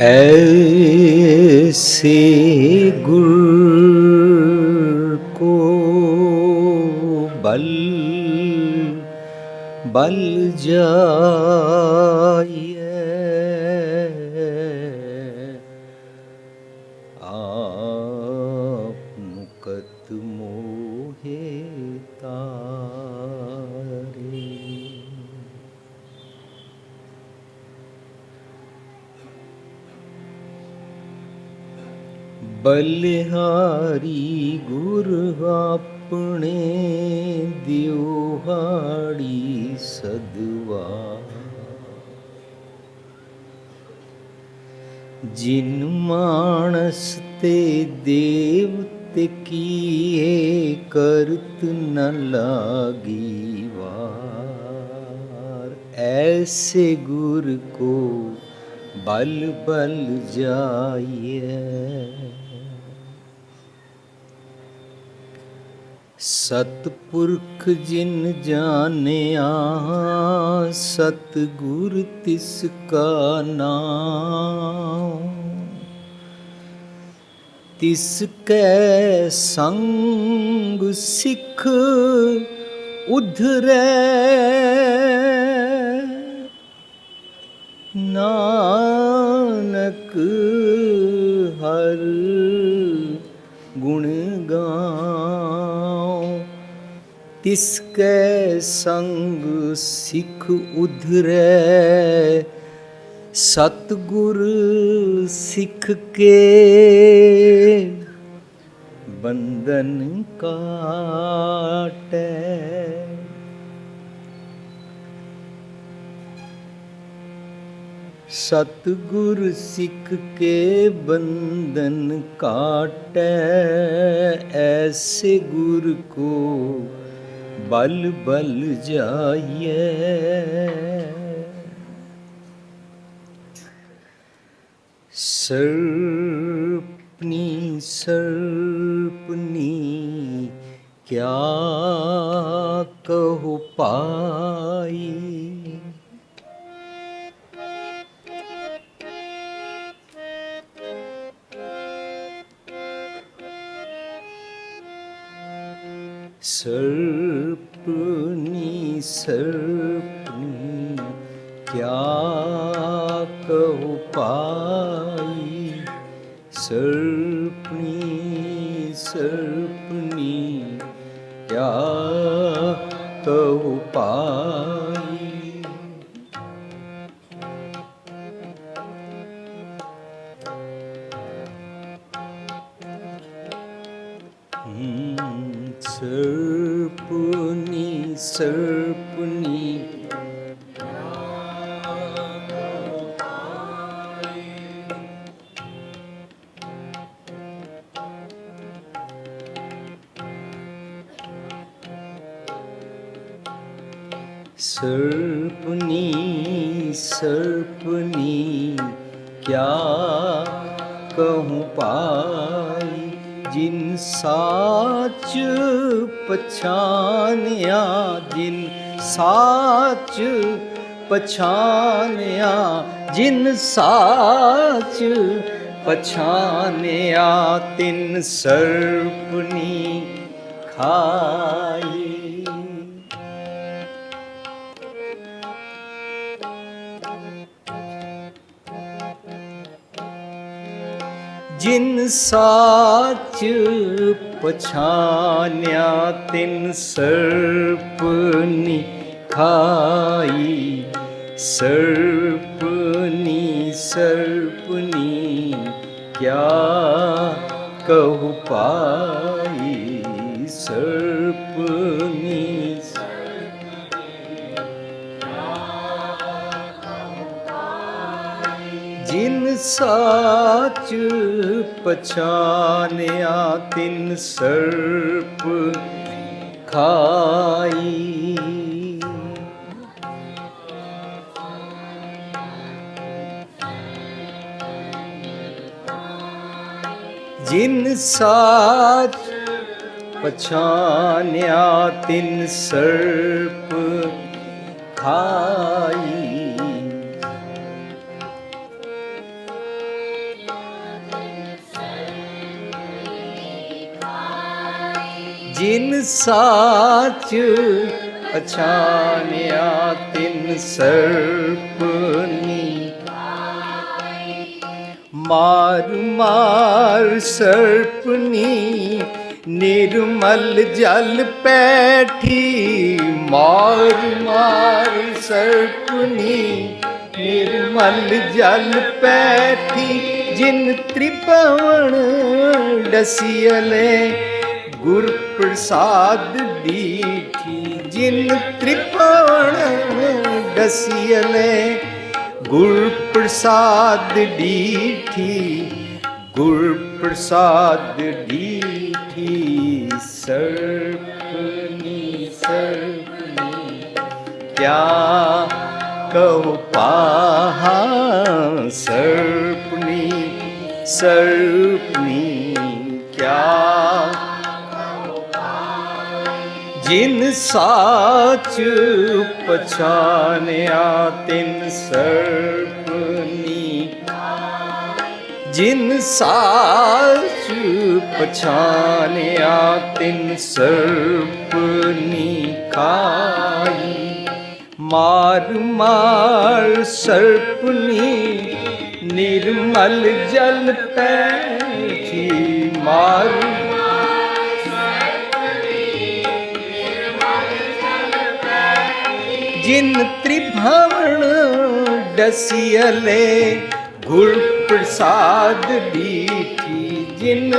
ऐसे गुर को बल बल जाइए, आप मुकत मोहे तारे। बलिहारी गुर अपने दियोहाड़ी सदवा, जिन मानस ते देवते किए करत न लागी वार। ऐसे गुर को बल बल जाइए, सतपुरख जिन जानिया सतगुर तिसका नाम। तिसकै संग सिख उधरै, नानक हर गुण गाओ। तिसकै संग सिख उधरै, सतगुर सिख के बंधन काटै। सतगुर सिख के बंधन काटै, ऐसे गुर को बल बल जाइए। सर्पनी सर्पनी क्या कहो पाई, सर्पनी सर्पनी क्या कहो पाई। सर्पनी सर्पनी क्या कहो पाई। सर्पनी सर्पनी सर्पनी सर्पनी क्या कहूँ पाई। जिन साच पछानिया, जिन साच पछानिया, जिन साच पछानिया, तिन सर्पनी खाई। जिन साच पछानिया, तिन सर्पनी खाई। सर्पनी सर्पनी क्या कहु पाई। सर्पनी जिन साच पछानिया, तिन सर्प खाई। जिन साच पछानिया, तिन सर्प खाई। जिन साच पछानिया तिन सर्पनी मार मार सर्पनी निर्मल जल पैठी मार मार सर्पनी निर्मल जल पैठी जिन त्रिभुवन डसियले गुर प्रसाद दीठी जिन त्रिभुवन डसियले गुर प्रसाद दीठी गुर प्रसाद दीठी सर्पनी सर्पनी क्या कहो पाहा सर्पनी सर्पनी क्या जिन साच पछानिया तिन सर्पनी जिन साच पछानिया तिन सर्पनी खाई मार मार सर्पनी निर्मल जल पैठी मार जिन त्रिभुवन डसियले गुर प्रसाद दीठी जिन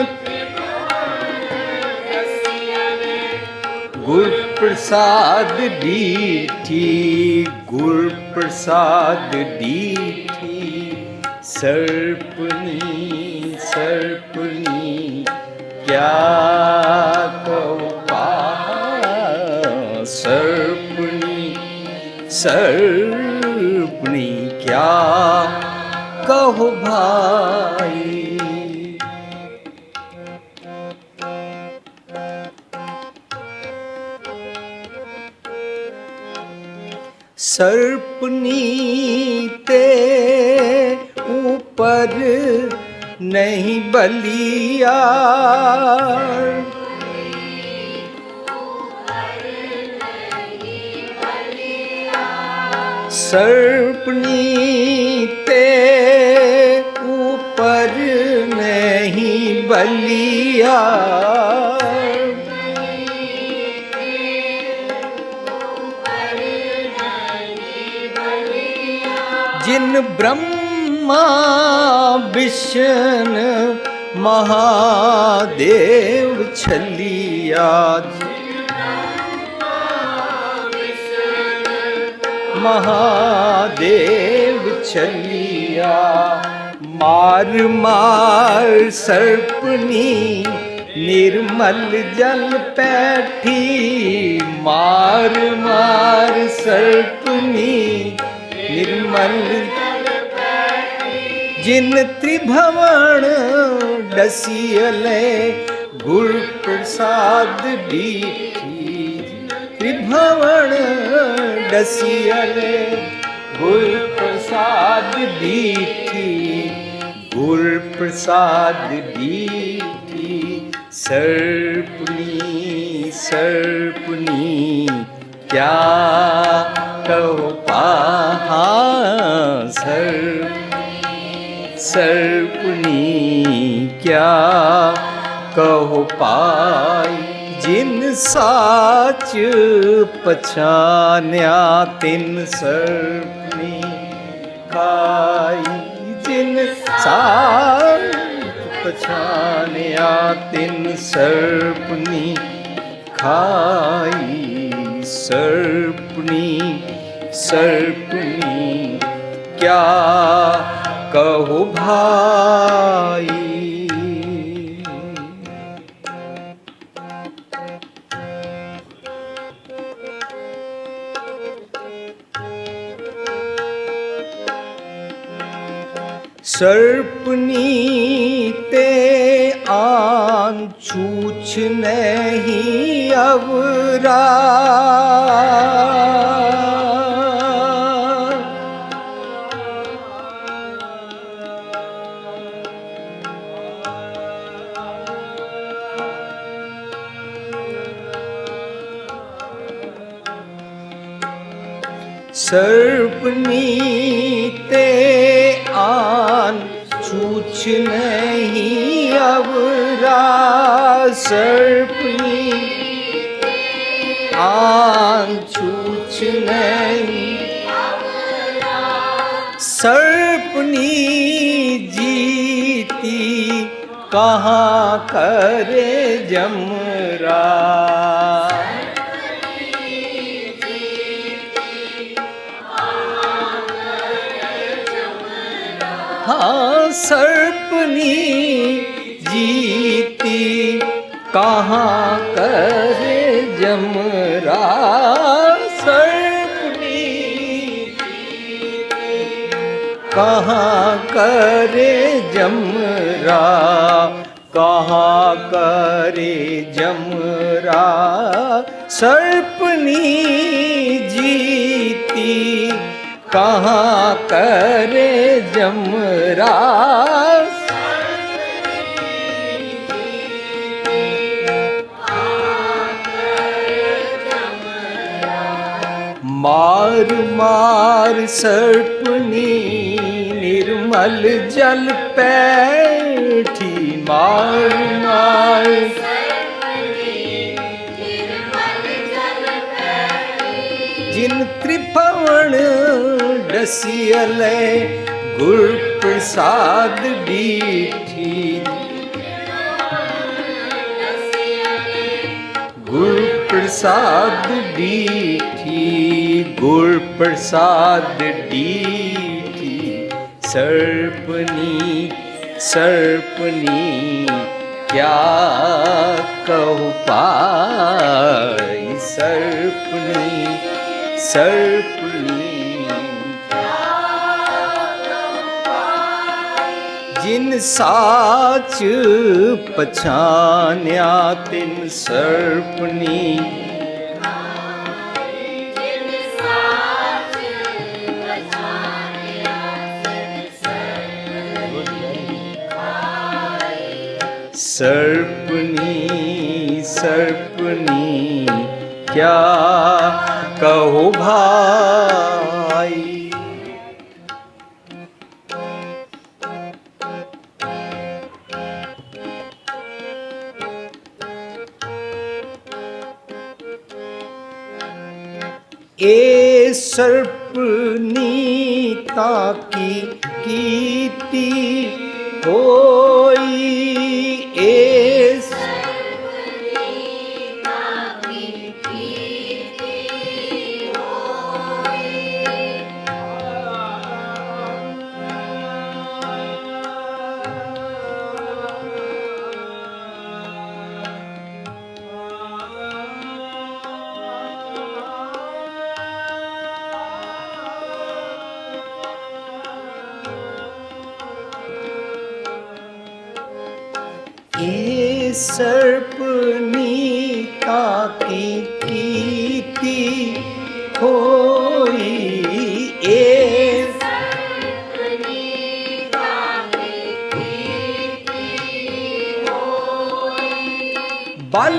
गुर प्रसाद दीठी गुर प्रसाद दीठी सर्पनी सर्पनी क्या कहो पाहा सर्पनी सर्पनी क्या कहो भाई सर्पनी ते ऊपर नहीं बलिया सर्पनी ते ऊपर नहीं बलिया जिन ब्रह्मा विष्णु महादेव छलिया महादेव छलिया मार मार सर्पनी निर्मल जल पैठी मार मार सर्पनी निर्मल जिन त्रिभुवन डसियले गुर प्रसाद दीठी त्रिभुवन डसियले गुर प्रसाद दीठी गुर प्रसाद दीठी सर्पनी सर्पनी क्या कहो पाहा सर्पनी क्या कहो पाई जिन साच पछानिया तिन सर्पनी खाई जिन साच पछानिया तिन सर्पनी खाई सर्पनी सर्पनी क्या कहो भाई सर्पनी ते आन छूछ नहीं अवरा सर्पनी ते आन छूछ नहीं अवरा, सर्पनी आन छूछ नहीं, सर्पनी जीती कहाँ करे जमरा, हाँ सर्पनी जीती कहाँ करे जमरा, सर्पनी कहाँ करे जमरा, कहाँ करे जमरा, सर्पनी जीती कहाँ करे जमरा, मार मार सर्पनी निर्मल जल पैठी, मार मार जिन त्रिभुवन डसियले गुर प्रसाद डीठी, गुर प्रसाद डीठी, गुर प्रसाद डीठी, सर्पनी सर्पनी क्या कहूँ पाई, सर्पनी सर्पनी जिन साच पछान्या तिन सर्पनी, सर्पनी सर्पनी क्या कहो भाई, ए सर्पनी ताकी कीती होई, ए सर्पनी ताकी कीती होई, ए सर्पनी ताकी कीती होई, ए सर्पनी ताकी कीती होई, बल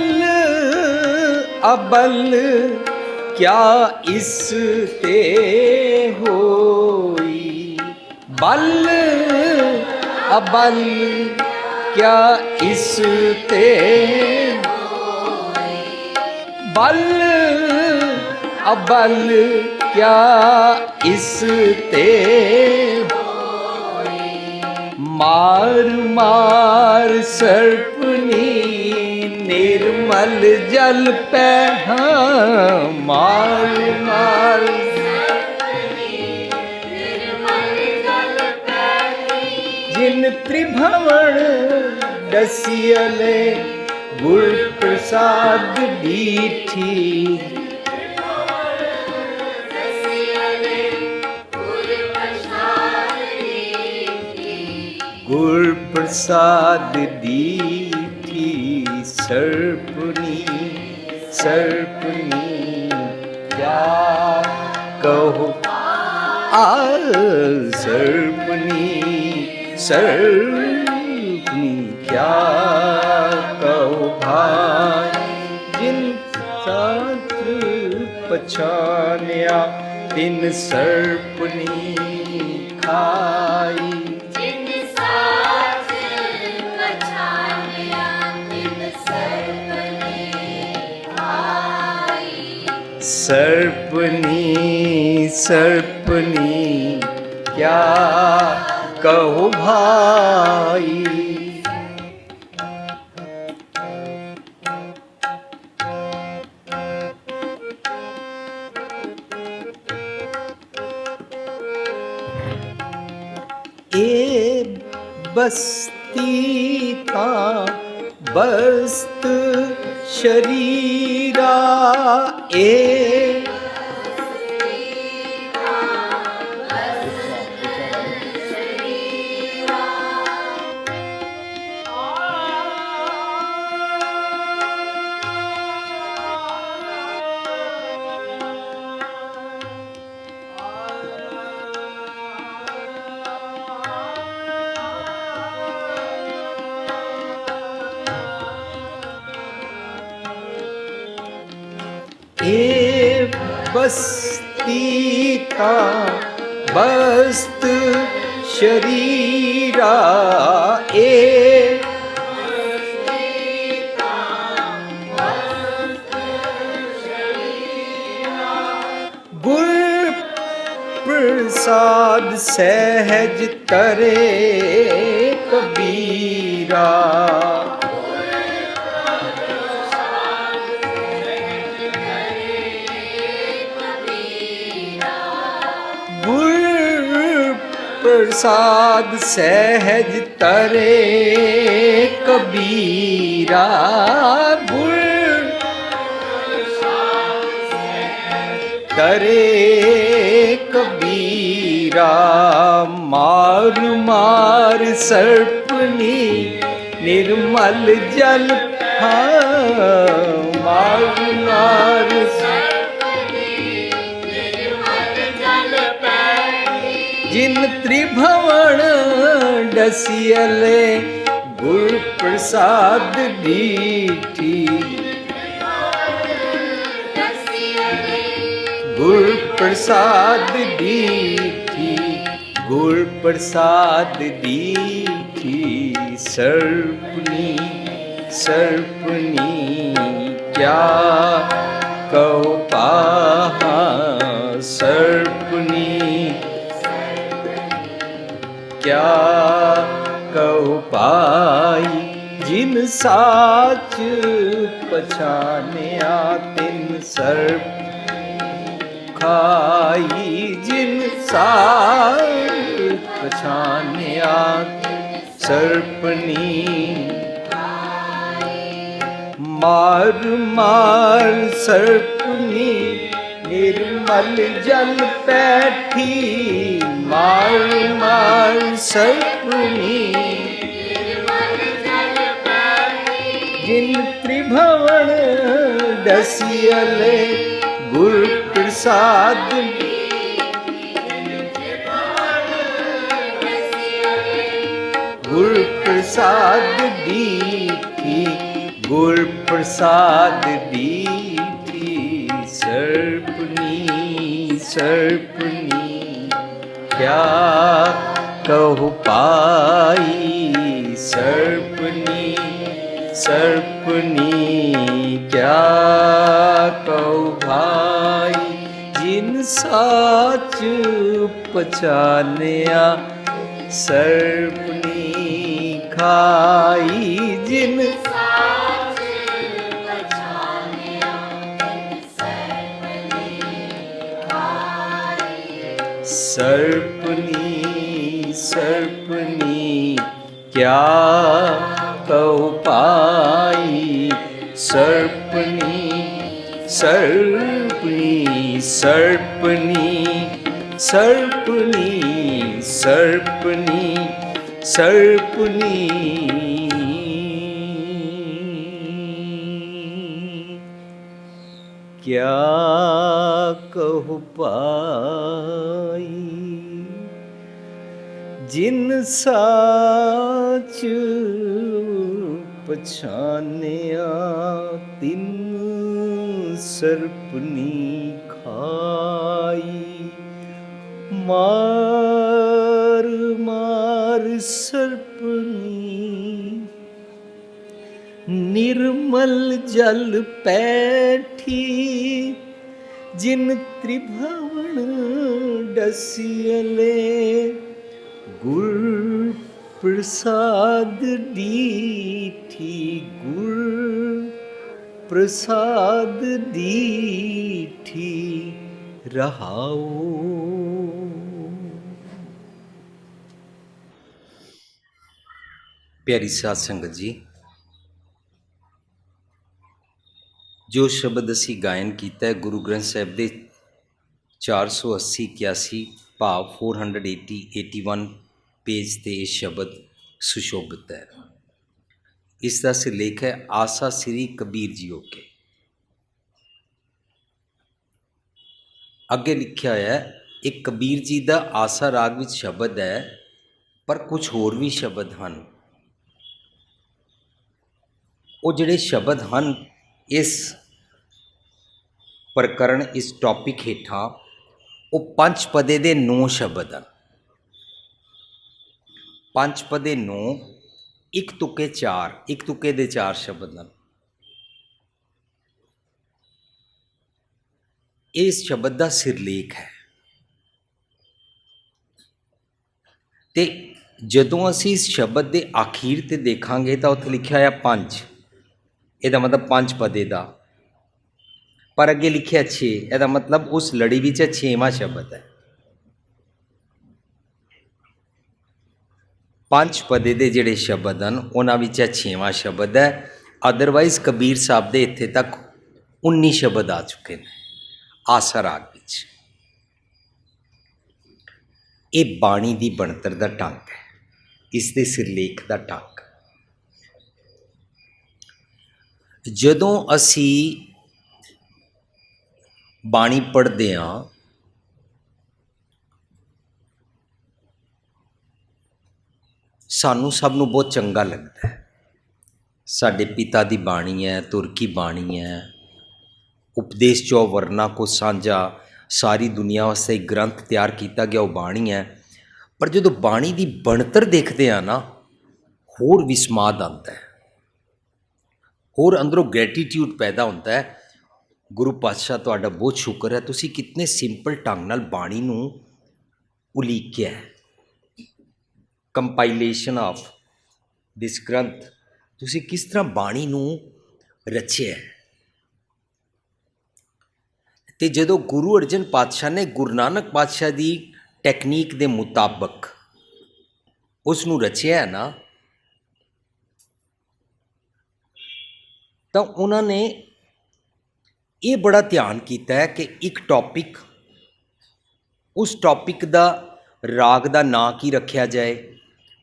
अबल क्या इसते होई, बल अबल क्या इसते, बल अबल क्या इसते, मार मार सर्पनी निर्मल जल पे, हाँ मार मार जिन त्रिभुवन डसियले गुर प्रसाद डीठी, गुर प्रसाद डीठी, सर्पनी सर्पनी क्या कहो आ, सर्पनी सर्पनी क्या कहो भाई, जिन साथ पछान्या तिन सर्पनी खाई। जिन साच पछानिया तिन सर्पनी खाई। सर्पनी सर्पनी क्या कहूँ भाई। ए बस्ती का बस्त शरीरा ए ए बस्ती का बस्त शरीरा ए गुर प्रसाद सहज तरे कबीरा। प्रसाद सहज तरे कबीरा। गुर तरे कबीरा। मार मार सर्पनी निर्मल जल मार मार जिन त्रिभुवन डसियले गुर प्रसाद दीठी। गुर प्रसाद दीठी गुर प्रसाद दीठी। सर्पनी सर्पनी क्या कहो पाहा। सर्पनी क्या कहूँ पाई। जिन साच पछानिया तिन सर्प खाई। जिन साच पछानिया सर्पनी मार मार सर्पनी निर्मल जल पैठी। मार मार सर्पनी जिन त्रिभुवन डसियले गुर प्रसाद। गुर प्रसाद दीठी गुर प्रसाद दीठी। सर्पनी सर्पनी क्या कहूँ पाई। सर्पनी सर्पनी क्या कहूँ भाई। जिन साच पछानिया सर्पनी खाई। जिन सर्पनी सर्पनी क्या कहूँ पाई। सर्पनी सर्पनी सर्पनी सर्पनी सर्पनी सर्पनी क्या कहूँ पाई। जिन साच पछानिया तिन सर्पनी खाई। ਮਾਰ ਮਾਰ ਸਰਪਨੀ ਨਿਰਮਲ ਜਲ ਪੈਠੀ ਜਿਨ ਤ੍ਰਿਭਵਨ ਡਸਿਅਲੇ ਗੁਰ ਪ੍ਰਸਾਦ ਡੀਠੀ ਗੁਰ ਪ੍ਰਸਾਦ ਡੀਠੀ ਰਹਾਓ। ਪਿਆਰੀ ਸਾਧ ਸੰਗਤ ਜੀ, ਜੋ ਸ਼ਬਦ ਅਸੀਂ ਗਾਇਨ ਕੀਤਾ ਹੈ ਗੁਰੂ ਗ੍ਰੰਥ ਸਾਹਿਬ ਦੇ 480 81 ਭਾਵ 480 81 ਪੇਜ 'ਤੇ ਇਹ ਸ਼ਬਦ ਸੁਸ਼ੋਭਿਤ ਹੈ। ਇਸ ਦਾ ਸਿਰਲੇਖ ਹੈ ਆਸਾ ਸ੍ਰੀ ਕਬੀਰ ਜੀਓ ਕੇ। ਅੱਗੇ ਲਿਖਿਆ ਹੋਇਆ ਹੈ, ਇਹ ਕਬੀਰ ਜੀ ਦਾ ਆਸਾ ਰਾਗ ਵਿੱਚ ਸ਼ਬਦ ਹੈ, ਪਰ ਕੁਝ ਹੋਰ ਵੀ ਸ਼ਬਦ ਹਨ। ਉਹ ਜਿਹੜੇ ਸ਼ਬਦ ਹਨ ਇਸ ਪ੍ਰਕਰਣ, ਇਸ ਟੌਪਿਕ ਹੇਠਾਂ, ਉਹ ਪੰਚਪਦੇ ਦੇ 9 ਸ਼ਬਦ ਹਨ। ਪੰਚਪਦੇ 9, ਇੱਕ ਤੁਕੇ 4, ਇੱਕ ਤੁਕੇ ਦੇ 4 ਸ਼ਬਦ ਹਨ। ਇਸ ਸ਼ਬਦ ਦਾ ਸਿਰਲੇਖ ਹੈ। ਤੇ ਜਦੋਂ ਅਸੀਂ ਇਸ ਸ਼ਬਦ ਦੇ ਆਖੀਰ ਤੇ ਦੇਖਾਂਗੇ ਤਾਂ ਉੱਥੇ ਲਿਖਿਆ ਹੋਇਆ 5, ਇਹਦਾ ਮਤਲਬ ਪੰਚਪਦੇ ਦਾ, ਪਰ ਅੱਗੇ ਲਿਖਿਆ 6, ਇਹਦਾ ਮਤਲਬ ਉਸ ਲੜੀ ਵਿੱਚ 6ਵਾਂ ਸ਼ਬਦ ਹੈ। ਪੰਚਪਦੇ ਦੇ ਜਿਹੜੇ ਸ਼ਬਦ ਹਨ ਉਹਨਾਂ ਵਿੱਚ 6ਵਾਂ ਸ਼ਬਦ ਹੈ। ਅਦਰਵਾਈਜ਼ ਕਬੀਰ ਸਾਹਿਬ ਦੇ ਇੱਥੇ ਤੱਕ 19 ਸ਼ਬਦ ਆ ਚੁੱਕੇ ਨੇ ਆਸਾ ਰਾਗ ਵਿੱਚ। ਇਹ ਬਾਣੀ ਦੀ ਬਣਤਰ ਦਾ ਢੰਗ ਹੈ, ਇਸ ਦੇ ਸਿਰਲੇਖ ਦਾ ਢੰਗ। ਜਦੋਂ ਅਸੀਂ ਬਾਣੀ ਪੜ੍ਹਦੇ ਹਾਂ ਸਾਨੂੰ ਸਭ ਨੂੰ ਬਹੁਤ ਚੰਗਾ ਲੱਗਦਾ ਹੈ। ਸਾਡੇ ਪਿਤਾ ਦੀ ਬਾਣੀ ਹੈ, ਤੁਰ ਕੀ ਬਾਣੀ ਹੈ, ਉਪਦੇਸ਼ 'ਚੋਂ ਵਰਨਾ ਕੋ ਸਾਂਝਾ, ਸਾਰੀ ਦੁਨੀਆ ਵਾਸਤੇ ਇੱਕ ਗ੍ਰੰਥ ਤਿਆਰ ਕੀਤਾ ਗਿਆ, ਉਹ ਬਾਣੀ ਹੈ। ਪਰ ਜਦੋਂ ਬਾਣੀ ਦੀ ਬਣਤਰ ਦੇਖਦੇ ਆ ਨਾ, ਹੋਰ ਵਿਸਮਾਦ ਆਉਂਦਾ ਹੈ, ਹੋਰ ਅੰਦਰੋਂ ਗ੍ਰੈਟੀਟਿਊਡ ਪੈਦਾ ਹੁੰਦਾ ਹੈ। ਗੁਰੂ ਪਾਤਸ਼ਾਹ ਤੁਹਾਡਾ ਬਹੁਤ ਸ਼ੁਕਰ ਹੈ, ਤੁਸੀਂ ਕਿਤਨੇ ਸਿੰਪਲ ਢੰਗ ਨਾਲ ਬਾਣੀ ਨੂੰ ਉਲੀਕਿਆ ਹੈ। ਕੰਪਾਈਲੇਸ਼ਨ ਆਫ ਦਿਸ ਗ੍ਰੰਥ, ਤੁਸੀਂ ਕਿਸ ਤਰ੍ਹਾਂ ਬਾਣੀ ਨੂੰ ਰਚਿਆ। ਤੇ ਜਦੋਂ ਗੁਰੂ ਅਰਜਨ ਪਾਤਸ਼ਾਹ ਨੇ ਗੁਰੂ ਨਾਨਕ ਪਾਤਸ਼ਾਹ ਦੀ ਟੈਕਨੀਕ ਦੇ ਮੁਤਾਬਕ ਉਸ ਨੂੰ ਰਚਿਆ ਹੈ ਨਾ, ਤਾਂ ਉਹਨਾਂ ਨੇ ਇਹ ਬੜਾ ਧਿਆਨ ਕੀਤਾ ਹੈ ਕਿ ਇੱਕ ਟੌਪਿਕ, ਉਸ ਟੌਪਿਕ ਦਾ ਰਾਗ ਦਾ ਨਾਂ ਕੀ ਰੱਖਿਆ ਜਾਏ।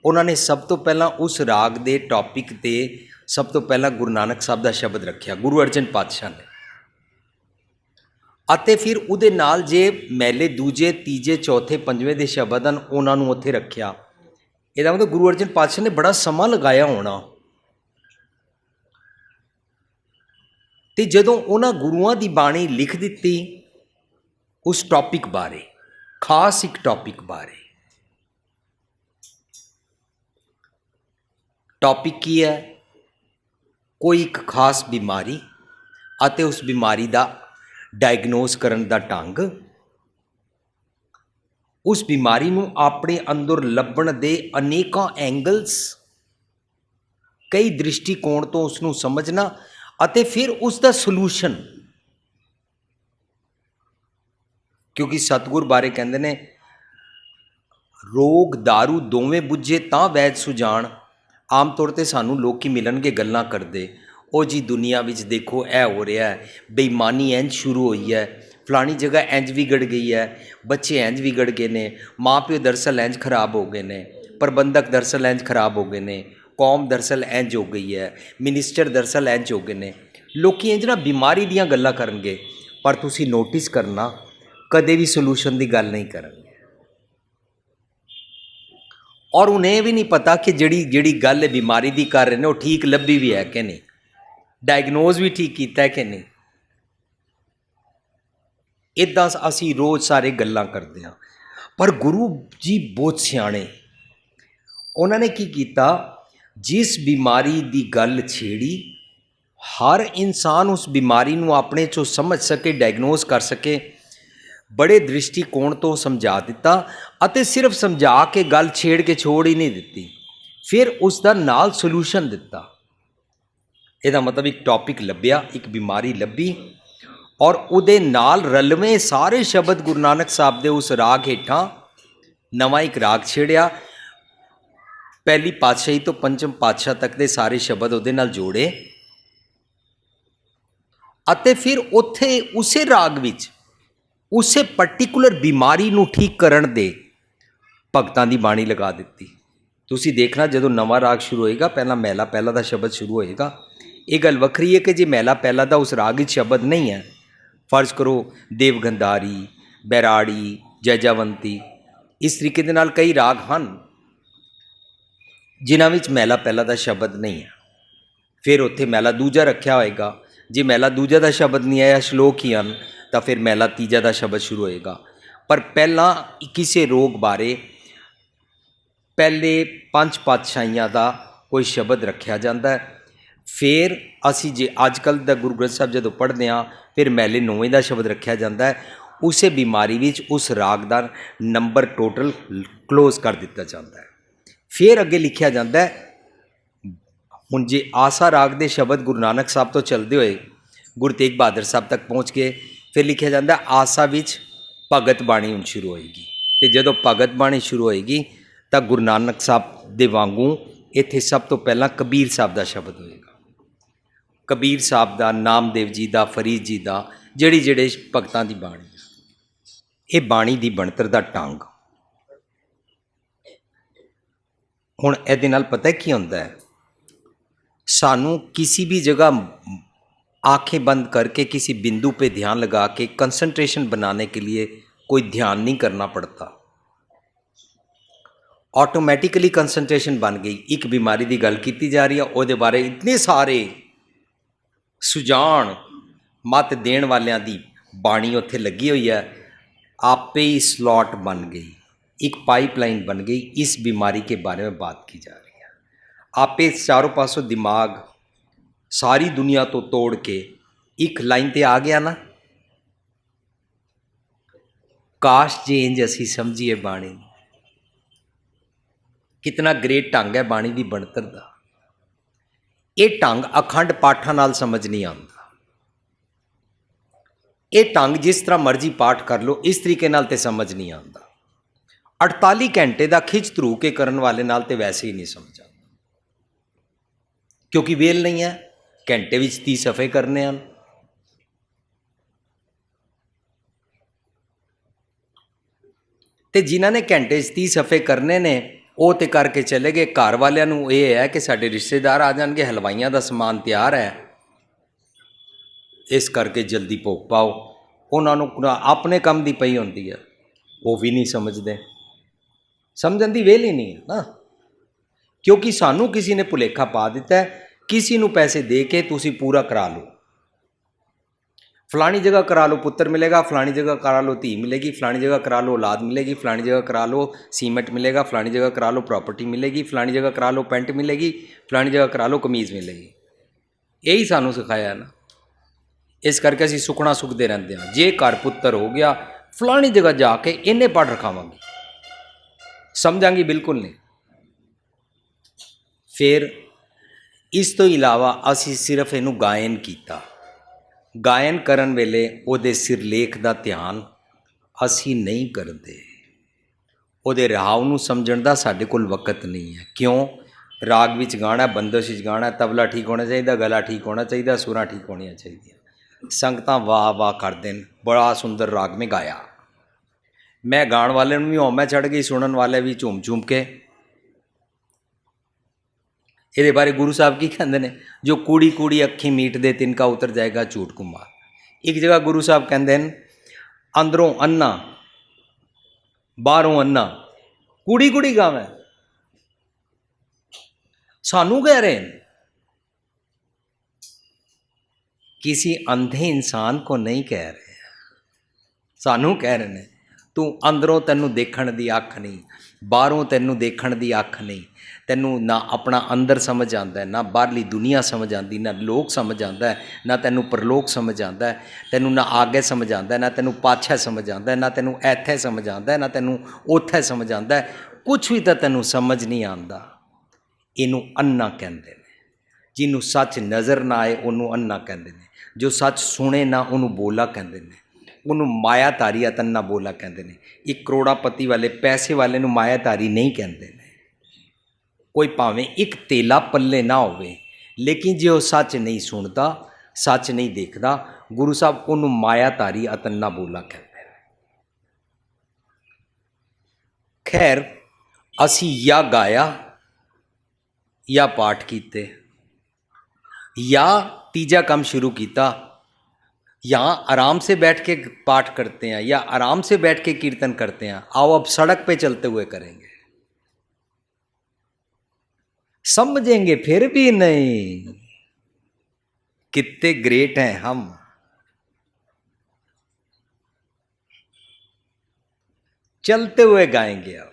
ਉਹਨਾਂ ਨੇ ਸਭ ਤੋਂ ਪਹਿਲਾਂ ਉਸ ਰਾਗ ਦੇ ਟੌਪਿਕ 'ਤੇ ਸਭ ਤੋਂ ਪਹਿਲਾਂ ਗੁਰੂ ਨਾਨਕ ਸਾਹਿਬ ਦਾ ਸ਼ਬਦ ਰੱਖਿਆ, ਗੁਰੂ ਅਰਜਨ ਪਾਤਸ਼ਾਹ ਨੇ। ਅਤੇ ਫਿਰ ਉਹਦੇ ਨਾਲ ਜੇ ਮਹਿਲੇ ਦੂਜੇ, ਤੀਜੇ, ਚੌਥੇ, ਪੰਜਵੇਂ ਦੇ ਸ਼ਬਦ ਹਨ, ਉਹਨਾਂ ਨੂੰ ਉੱਥੇ ਰੱਖਿਆ। ਇਹਦਾ ਮਤਲਬ ਗੁਰੂ ਅਰਜਨ ਪਾਤਸ਼ਾਹ ਨੇ ਬੜਾ ਸਮਾਂ ਲਗਾਇਆ ਹੋਣਾ। ਤੇ ਜਦੋਂ ਉਹਨਾਂ ਗੁਰੂਆਂ ਦੀ ਬਾਣੀ ਲਿਖ ਦਿੱਤੀ ਉਸ ਟੌਪਿਕ ਬਾਰੇ, ਖਾਸ ਇੱਕ ਟੌਪਿਕ ਬਾਰੇ, ਟੌਪਿਕ ਕੀ ਹੈ? ਕੋਈ ਇੱਕ ਖਾਸ ਬਿਮਾਰੀ ਅਤੇ ਉਸ ਬਿਮਾਰੀ ਦਾ ਡਾਇਗਨੋਸ ਕਰਨ ਦਾ ਢੰਗ, ਉਸ ਬਿਮਾਰੀ ਨੂੰ ਆਪਣੇ ਅੰਦਰ ਲੱਭਣ ਦੇ ਅਨੇਕਾਂ ਐਂਗਲਸ, ਕਈ ਦ੍ਰਿਸ਼ਟੀਕੋਣ ਤੋਂ ਉਸ ਨੂੰ ਸਮਝਣਾ ਅਤੇ ਫਿਰ ਉਸ ਦਾ ਸੋਲੂਸ਼ਨ। ਕਿਉਂਕਿ ਸਤਿਗੁਰ ਬਾਰੇ ਕਹਿੰਦੇ ਨੇ, ਰੋਗ ਦਾਰੂ ਦੋਵੇਂ ਬੁੱਝੇ ਤਾਂ ਵੈਦ ਸੁਜਾਨ। ਆਮ ਤੌਰ 'ਤੇ ਸਾਨੂੰ ਲੋਕੀ ਮਿਲਣਗੇ ਗੱਲਾਂ ਕਰਦੇ, ਉਹ ਜੀ ਦੁਨੀਆ ਵਿੱਚ ਦੇਖੋ ਇਹ ਹੋ ਰਿਹਾ ਹੈ, ਬੇਈਮਾਨੀ ਇੰਝ ਸ਼ੁਰੂ ਹੋਈ ਹੈ, ਫਲਾਣੀ ਜਗ੍ਹਾ ਇੰਝ ਵਿਗੜ ਗਈ ਹੈ, ਬੱਚੇ ਇੰਝ ਵਿਗੜ ਗਏ ਨੇ, ਮਾਂ ਪਿਓ ਦਰਅਸਲ ਇੰਝ ਖਰਾਬ ਹੋ ਗਏ ਨੇ, ਪ੍ਰਬੰਧਕ ਦਰਅਸਲ ਇੰਝ ਖਰਾਬ ਹੋ ਗਏ ਨੇ, ਕੌਮ ਦਰਅਸਲ ਇੰਝ ਹੋ ਗਈ ਹੈ, ਮਿਨਿਸਟਰ ਦਰਅਸਲ ਇੰਝ ਹੋ ਗਏ ਨੇ। ਲੋਕੀ ਇੰਝ ਨਾ ਬਿਮਾਰੀ ਦੀਆਂ ਗੱਲਾਂ ਕਰਨਗੇ, ਪਰ ਤੁਸੀਂ ਨੋਟਿਸ ਕਰਨਾ ਕਦੇ ਵੀ ਸੋਲੂਸ਼ਨ ਦੀ ਗੱਲ ਨਹੀਂ ਕਰਨਗੇ। ਔਰ ਉਹਨੇ ਇਹ ਵੀ ਨਹੀਂ ਪਤਾ ਕਿ ਜਿਹੜੀ ਗੱਲ ਬਿਮਾਰੀ ਦੀ ਕਰ ਰਹੇ ਨੇ ਉਹ ਠੀਕ ਲੱਭੀ ਵੀ ਹੈ ਕਿ ਨਹੀਂ, ਡਾਇਗਨੋਜ਼ ਵੀ ਠੀਕ ਕੀਤਾ ਹੈ ਕਿ ਨਹੀਂ। ਇੱਦਾਂ ਅਸੀਂ ਰੋਜ਼ ਸਾਰੇ ਗੱਲਾਂ ਕਰਦੇ ਹਾਂ, ਪਰ ਗੁਰੂ ਜੀ ਬਹੁਤ ਸਿਆਣੇ, ਉਹਨਾਂ ਨੇ ਕੀ ਕੀਤਾ, ਜਿਸ ਬਿਮਾਰੀ ਦੀ ਗੱਲ ਛੇੜੀ, ਹਰ ਇਨਸਾਨ ਉਸ ਬਿਮਾਰੀ ਨੂੰ ਆਪਣੇ 'ਚੋਂ ਸਮਝ ਸਕੇ, ਡਾਇਗਨੋਸ ਕਰ ਸਕੇ, ਬੜੇ ਦ੍ਰਿਸ਼ਟੀਕੋਣ ਤੋਂ ਸਮਝਾ ਦਿੱਤਾ, ਅਤੇ ਸਿਰਫ ਸਮਝਾ ਕੇ ਗੱਲ ਛੇੜ ਕੇ ਛੋੜ ਹੀ ਨਹੀਂ ਦਿੱਤੀ, ਫਿਰ ਉਸ ਦਾ ਨਾਲ ਸੋਲੂਸ਼ਨ ਦਿੱਤਾ। ਇਹਦਾ ਮਤਲਬ ਇੱਕ ਟੌਪਿਕ ਲੱਭਿਆ, ਇੱਕ ਬਿਮਾਰੀ ਲੱਭੀ, ਔਰ ਉਹਦੇ ਨਾਲ ਰਲਵੇਂ ਸਾਰੇ ਸ਼ਬਦ ਗੁਰੂ ਨਾਨਕ ਸਾਹਿਬ ਦੇ ਉਸ ਰਾਗ ਹੇਠਾਂ ਨਵਾਂ ਇੱਕ ਰਾਗ ਛੇੜਿਆ, ਪਹਿਲੀ ਪਾਤਸ਼ਾਹੀ ਤੋਂ ਪੰਚਮ ਪਾਤਸ਼ਾਹ ਤੱਕ ਦੇ ਸਾਰੇ ਸ਼ਬਦ ਉਹਦੇ ਨਾਲ ਜੋੜੇ, ਅਤੇ ਫਿਰ ਉੱਥੇ ਉਸੇ ਰਾਗ ਵਿੱਚ ਉਸੇ ਪਰਟੀਕੂਲਰ ਬਿਮਾਰੀ ਨੂੰ ਠੀਕ ਕਰਨ ਦੇ ਭਗਤਾਂ ਦੀ ਬਾਣੀ ਲਗਾ ਦਿੱਤੀ। ਤੁਸੀਂ ਦੇਖਣਾ ਜਦੋਂ ਨਵਾਂ ਰਾਗ ਸ਼ੁਰੂ ਹੋਏਗਾ, ਪਹਿਲਾਂ ਮਹਿਲਾ ਪਹਿਲਾ ਦਾ ਸ਼ਬਦ ਸ਼ੁਰੂ ਹੋਏਗਾ। ਇਹ ਗੱਲ ਵੱਖਰੀ ਹੈ ਕਿ ਜੇ ਮਹਿਲਾ ਪਹਿਲਾ ਦਾ ਉਸ ਰਾਗ ਵਿੱਚ ਸ਼ਬਦ ਨਹੀਂ ਹੈ, ਫਰਜ਼ ਕਰੋ ਦੇਵਗੰਧਾਰੀ, ਬੈਰਾੜੀ, ਜੈਜਾਵੰਤੀ, ਇਸ ਤਰੀਕੇ ਦੇ ਨਾਲ ਕਈ ਰਾਗ ਹਨ ਜਿਨ੍ਹਾਂ ਵਿੱਚ ਮਹਿਲਾ ਪਹਿਲਾ ਦਾ ਸ਼ਬਦ ਨਹੀਂ ਹੈ, ਫਿਰ ਉੱਥੇ ਮਹਿਲਾ ਦੂਜਾ ਰੱਖਿਆ ਹੋਏਗਾ। ਜੇ ਮਹਿਲਾ ਦੂਜਾ ਦਾ ਸ਼ਬਦ ਨਹੀਂ ਆਇਆ, ਸ਼ਲੋਕ ਹੀ ਹਨ, ਤਾਂ ਫਿਰ ਮਹਿਲਾ ਤੀਜਾ ਦਾ ਸ਼ਬਦ ਸ਼ੁਰੂ ਹੋਏਗਾ। ਪਰ ਪਹਿਲਾਂ ਕਿਸੇ ਰੋਗ ਬਾਰੇ ਪਹਿਲੇ ਪੰਜ ਪਾਤਸ਼ਾਹੀਆਂ ਦਾ ਕੋਈ ਸ਼ਬਦ ਰੱਖਿਆ ਜਾਂਦਾ ਹੈ। ਫਿਰ ਅਸੀਂ ਜੇ ਅੱਜ ਕੱਲ੍ਹ ਦਾ ਗੁਰੂ ਗ੍ਰੰਥ ਸਾਹਿਬ ਜਦੋਂ ਪੜ੍ਹਦੇ ਹਾਂ, ਫਿਰ ਮਹਿਲੇ 9ਵੇਂ ਦਾ ਸ਼ਬਦ ਰੱਖਿਆ ਜਾਂਦਾ ਹੈ। ਉਸੇ ਬਿਮਾਰੀ ਵਿੱਚ ਉਸ ਰਾਗ ਦਾ ਨੰਬਰ ਟੋਟਲ ਕਲੋਜ਼ ਕਰ ਦਿੱਤਾ ਜਾਂਦਾ ਹੈ। ਫਿਰ ਅੱਗੇ ਲਿਖਿਆ ਜਾਂਦਾ ਹੈ, ਹੁਣ ਜੇ ਆਸਾ ਰਾਗ ਦੇ ਸ਼ਬਦ ਗੁਰੂ ਨਾਨਕ ਸਾਹਿਬ ਤੋਂ ਚੱਲਦੇ ਹੋਏ ਗੁਰੂ ਤੇਗ ਬਹਾਦਰ ਸਾਹਿਬ ਤੱਕ ਪਹੁੰਚ ਗਏ, ਫਿਰ ਲਿਖਿਆ ਜਾਂਦਾ ਆਸਾ ਵਿੱਚ ਭਗਤ ਬਾਣੀ ਹੁਣ ਸ਼ੁਰੂ ਹੋਏਗੀ, ਅਤੇ ਜਦੋਂ ਭਗਤ ਬਾਣੀ ਸ਼ੁਰੂ ਹੋਏਗੀ ਤਾਂ ਗੁਰੂ ਨਾਨਕ ਸਾਹਿਬ ਦੇ ਵਾਂਗੂ ਇੱਥੇ ਸਭ ਤੋਂ ਪਹਿਲਾਂ ਕਬੀਰ ਸਾਹਿਬ ਦਾ ਸ਼ਬਦ ਹੋਏਗਾ। ਕਬੀਰ ਸਾਹਿਬ ਦਾ, ਨਾਮਦੇਵ ਜੀ ਦਾ, ਫਰੀਦ ਜੀ ਦਾ, ਜਿਹੜੇ ਭਗਤਾਂ ਦੀ ਬਾਣੀ, ਇਹ ਬਾਣੀ ਦੀ ਬਣਤਰ ਦਾ ਢੰਗ। ਹੁਣ ਇਹਦੇ ਨਾਲ ਪਤਾ ਕੀ ਹੁੰਦਾ ਹੈ, ਸਾਨੂੰ किसी भी जगह आंखें बंद करके किसी बिंदु पे ध्यान लगा के कंसंट्रेशन बनाने के लिए कोई ध्यान नहीं करना पड़ता, ऑटोमैटिकली कंसंट्रेशन बन गई। एक बीमारी की गल की जा रही है, ਉਹਦੇ बारे इतने सारे सुझाण मत देण वालियां दी बाणी उत्थे लगी हुई है, आपे ही स्लॉट बन गई, एक पाइपलाइन बन गई, इस बीमारी के बारे में बात की जा रही है। आपे चारों पासों दिमाग सारी दुनिया तो तोड़ के एक लाइन ते आ गया ना। काश जे इंज असी समझिए बाणी, कितना ग्रेट ढंग है बाणी की बनतर का। ये ढंग अखंड पाठां नाल समझ नहीं आता। ये ढंग जिस तरह मर्जी पाठ कर लो, इस तरीके नाल ते समझ नहीं आता। 48 घंटे का खिच धरू के करन वाले नाल ते वैसे ही नहीं समझ आता, क्योंकि वेल नहीं है, घंटे विच 30 सफ़े करने हैं। ते जिन्हां ने घंटे 30 सफ़े करने ने वो तो करके चले गए। घर वालियां नूं ये है कि साडे रिश्तेदार आ जाएंगे, हलवाइयां दा समान तैयार है, इस करके जल्दी भोग पाओ। उन्हां नूं अपने काम दी पई होंदी है, वो भी नहीं समझते, समझण दी वेल ही नहीं है ना। क्योंकि सानू किसी ने भुलेखा पा दिता है, किसी नूं पैसे दे के तुसी पूरा करा लो, फलानी जगह करा लो पुत्र मिलेगा, फलानी जगह करा लो धी मिलेगी, फलानी जगह करा लो औलाद मिलेगी, फलानी जगह करा लो सीमेंट मिलेगा, फलानी जगह करा लो प्रॉपर्टी मिलेगी, फलानी जगह करा लो पेंट मिलेगी, फलानी जगह करा लो कमीज़ मिलेगी। यही सानू सिखाया ना। इस करके असीं सुखना सुखते रहते हैं। जे घर पुत्र हो गया, फलानी जगह जाके इन्ने पढ़ रखावांगे, समझांगी बिल्कुल नहीं। फिर इस तो इलावा असी सिर्फ इनू गायन किया। गायन करन वेले उहदे सिरलेख का ध्यान असी नहीं करते, उहदे राव नूं समझण दा साडे कोल वक़्त नहीं है। क्यों? राग विच गाना, बंदिश विच गाना, तबला ठीक होना चाहिए, गला ठीक होना चाहिए, सुरां ठीक होनी चाहिए। संगतां वाह वाह करदे न, बड़ा सुंदर राग में गाया। मैं गाण वाले नूं भी हौमै चढ़ गई, सुनन वाले भी झूम झूम के। ये बारे गुरु साहब की कहते हैं, जो कूड़ी कूड़ी अखी मीट दे तिनका उतर जाएगा झूठ कुमार। एक जगह गुरु साहब कहते हैं, अंदरों अन्ना बाहरों अन्ना, कूड़ी कूड़ी गावे। सानू कह रहे हैं, किसी अंधे इंसान को नहीं कह रहे हैं, सानू कह रहे हैं। ਤੂੰ ਅੰਦਰੋਂ ਤੈਨੂੰ ਦੇਖਣ ਦੀ ਅੱਖ ਨਹੀਂ, ਬਾਹਰੋਂ ਤੈਨੂੰ ਦੇਖਣ ਦੀ ਅੱਖ ਨਹੀਂ, ਤੈਨੂੰ ਨਾ ਆਪਣਾ ਅੰਦਰ ਸਮਝ ਆਉਂਦਾ, ਨਾ ਬਾਹਰਲੀ ਦੁਨੀਆ ਸਮਝ ਆਉਂਦੀ, ਨਾ ਲੋਕ ਸਮਝ ਆਉਂਦਾ, ਨਾ ਤੈਨੂੰ ਪਰਲੋਕ ਸਮਝ ਆਉਂਦਾ, ਤੈਨੂੰ ਨਾ ਆਗੇ ਸਮਝ ਆਉਂਦਾ, ਨਾ ਤੈਨੂੰ ਪਾਛੈ ਸਮਝ ਆਉਂਦਾ, ਨਾ ਤੈਨੂੰ ਇੱਥੇ ਸਮਝ ਆਉਂਦਾ, ਨਾ ਤੈਨੂੰ ਉੱਥੇ ਸਮਝ ਆਉਂਦਾ, ਕੁਛ ਵੀ ਤਾਂ ਤੈਨੂੰ ਸਮਝ ਨਹੀਂ ਆਉਂਦਾ। ਇਹਨੂੰ ਅੰਨਾ ਕਹਿੰਦੇ ਨੇ। ਜਿਹਨੂੰ ਸੱਚ ਨਜ਼ਰ ਨਾ ਆਏ ਉਹਨੂੰ ਅੰਨਾ ਕਹਿੰਦੇ ਨੇ। ਜੋ ਸੱਚ ਸੁਣੇ ਨਾ ਉਹਨੂੰ ਬੋਲਾ ਕਹਿੰਦੇ ਨੇ। ਉਹਨੂੰ ਮਾਇਆਧਾਰੀ ਅਤੰਨਾ ਬੋਲਾ ਕਹਿੰਦੇ ਨੇ। ਇੱਕ ਕਰੋੜਾਪਤੀ ਵਾਲੇ ਪੈਸੇ ਵਾਲੇ ਨੂੰ ਮਾਇਆਧਾਰੀ ਨਹੀਂ ਕਹਿੰਦੇ ਨੇ। ਕੋਈ ਭਾਵੇਂ ਇੱਕ ਤੇਲਾ ਪੱਲੇ ਨਾ ਹੋਵੇ, ਲੇਕਿਨ ਜੇ ਉਹ ਸੱਚ ਨਹੀਂ ਸੁਣਦਾ, ਸੱਚ ਨਹੀਂ ਦੇਖਦਾ, ਗੁਰੂ ਸਾਹਿਬ ਉਹਨੂੰ ਮਾਇਆਧਾਰੀ ਅਤੰਨਾ ਬੋਲਾ ਕਹਿੰਦੇ ਨੇ। ਖੈਰ, ਅਸੀਂ ਜਾਂ ਗਾਇਆ ਜਾਂ ਪਾਠ ਕੀਤੇ, या तीजा काम शुरू किया, यहाँ आराम से बैठ के पाठ करते हैं या आराम से बैठ के कीर्तन करते हैं। आओ अब सड़क पे चलते हुए करेंगे। समझेंगे फिर भी नहीं, कितने ग्रेट हैं हम। चलते हुए गाएंगे। अब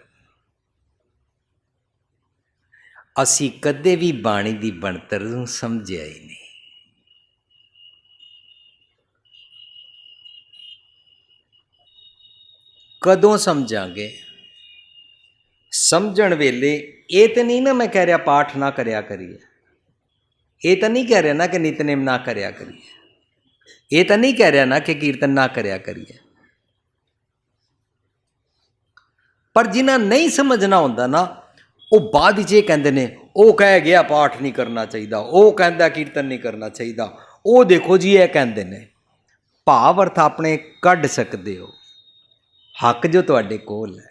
ਅਸੀਂ ਕਦੇ ਵੀ ਬਾਣੀ ਦੀ ਬਣਤਰ ਨੂੰ ਸਮਝਿਆ ਹੀ ਨਹੀਂ। ਕਦੋਂ ਸਮਝਾਂਗੇ? ਸਮਝਣ ਵੇਲੇ ਇਹ ਤਾਂ ਨਹੀਂ ਨਾ ਮੈਂ ਕਹਿ ਰਿਹਾ ਪਾਠ ਨਾ ਕਰਿਆ ਕਰੀਏ, ਇਹ ਤਾਂ ਨਹੀਂ ਕਹਿ ਰਿਹਾ ਨਾ ਕਿ ਨਿਤਨੇਮ ਨਾ ਕਰਿਆ ਕਰੀਏ, ਇਹ ਤਾਂ ਨਹੀਂ ਕਹਿ ਰਿਹਾ ਨਾ ਕਿ ਕੀਰਤਨ ਨਾ ਕਰਿਆ ਕਰੀਏ। ਪਰ ਜਿਨ੍ਹਾਂ ਨਹੀਂ ਸਮਝਣਾ ਹੁੰਦਾ ਨਾ, ਉਹ ਬਾਅਦ ਵਿੱਚ ਇਹ ਕਹਿੰਦੇ ਨੇ ਉਹ ਕਹਿ ਗਿਆ ਪਾਠ ਨਹੀਂ ਕਰਨਾ ਚਾਹੀਦਾ, ਉਹ ਕਹਿੰਦਾ ਕੀਰਤਨ ਨਹੀਂ ਕਰਨਾ ਚਾਹੀਦਾ, ਉਹ ਦੇਖੋ ਜੀ ਇਹ ਕਹਿੰਦੇ ਨੇ। ਭਾਵ ਅਰਥ ਆਪਣੇ ਕੱਢ ਸਕਦੇ ਹੋ, ਹੱਕ ਜੋ ਤੁਹਾਡੇ ਕੋਲ ਹੈ।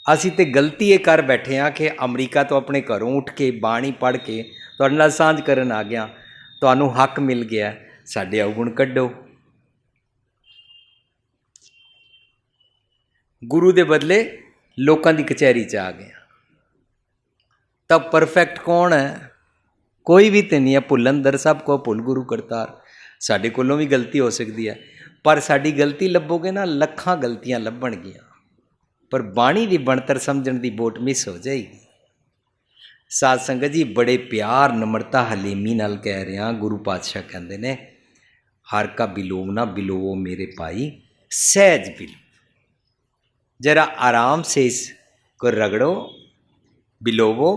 ਅਸੀਂ ਤੇ ਗਲਤੀ ਇਹ ਕਰ ਬੈਠੇ ਹਾਂ ਕਿ ਅਮਰੀਕਾ ਤੋਂ ਆਪਣੇ ਘਰੋਂ ਉੱਠ ਕੇ ਬਾਣੀ ਪੜ੍ਹ ਕੇ ਤੁਹਾਡੇ ਨਾਲ ਸਾਂਝ ਕਰਨ ਆ ਗਿਆ, ਤੁਹਾਨੂੰ ਹੱਕ ਮਿਲ ਗਿਆ, ਸਾਡੇ ਅਵਗੁਣ ਕੱਢੋ। ਗੁਰੂ ਦੇ ਬਦਲੇ ਲੋਕਾਂ ਦੀ ਕਚਹਿਰੀ 'ਚ ਆ ਗਿਆ। ਤਾਂ ਪਰਫੈਕਟ ਕੌਣ ਹੈ? ਕੋਈ ਵੀ ਤਾਂ ਨਹੀਂ ਹੈ। ਭੁੱਲੰਦਰ ਸਭ ਕੋ ਭੁੱਲ ਗੁਰੂ ਕਰਤਾਰ। ਸਾਡੇ ਕੋਲੋਂ ਵੀ ਗਲਤੀ ਹੋ ਸਕਦੀ ਹੈ, ਪਰ ਸਾਡੀ ਗਲਤੀ ਲੱਭੋਗੇ ਨਾ, ਲੱਖਾਂ ਗਲਤੀਆਂ ਲੱਭਣਗੀਆਂ, ਪਰ ਬਾਣੀ ਦੀ ਬਣਤਰ ਸਮਝਣ ਦੀ ਬੋਟ ਮਿਸ ਹੋ ਜਾਏਗੀ। ਸਾਧ ਸੰਗਤ ਜੀ, ਬੜੇ ਪਿਆਰ, ਨਮਰਤਾ, ਹਲੀਮੀ ਨਾਲ ਕਹਿ ਰਿਹਾ। ਗੁਰੂ ਪਾਤਸ਼ਾਹ ਕਹਿੰਦੇ ਨੇ, ਹਰ ਕਾ ਬਿਲੋਮ ਨਾ ਬਿਲੋਵੋ ਮੇਰੇ ਭਾਈ, सहज बिलो, जरा आराम से इसको रगड़ो, बिलोवो,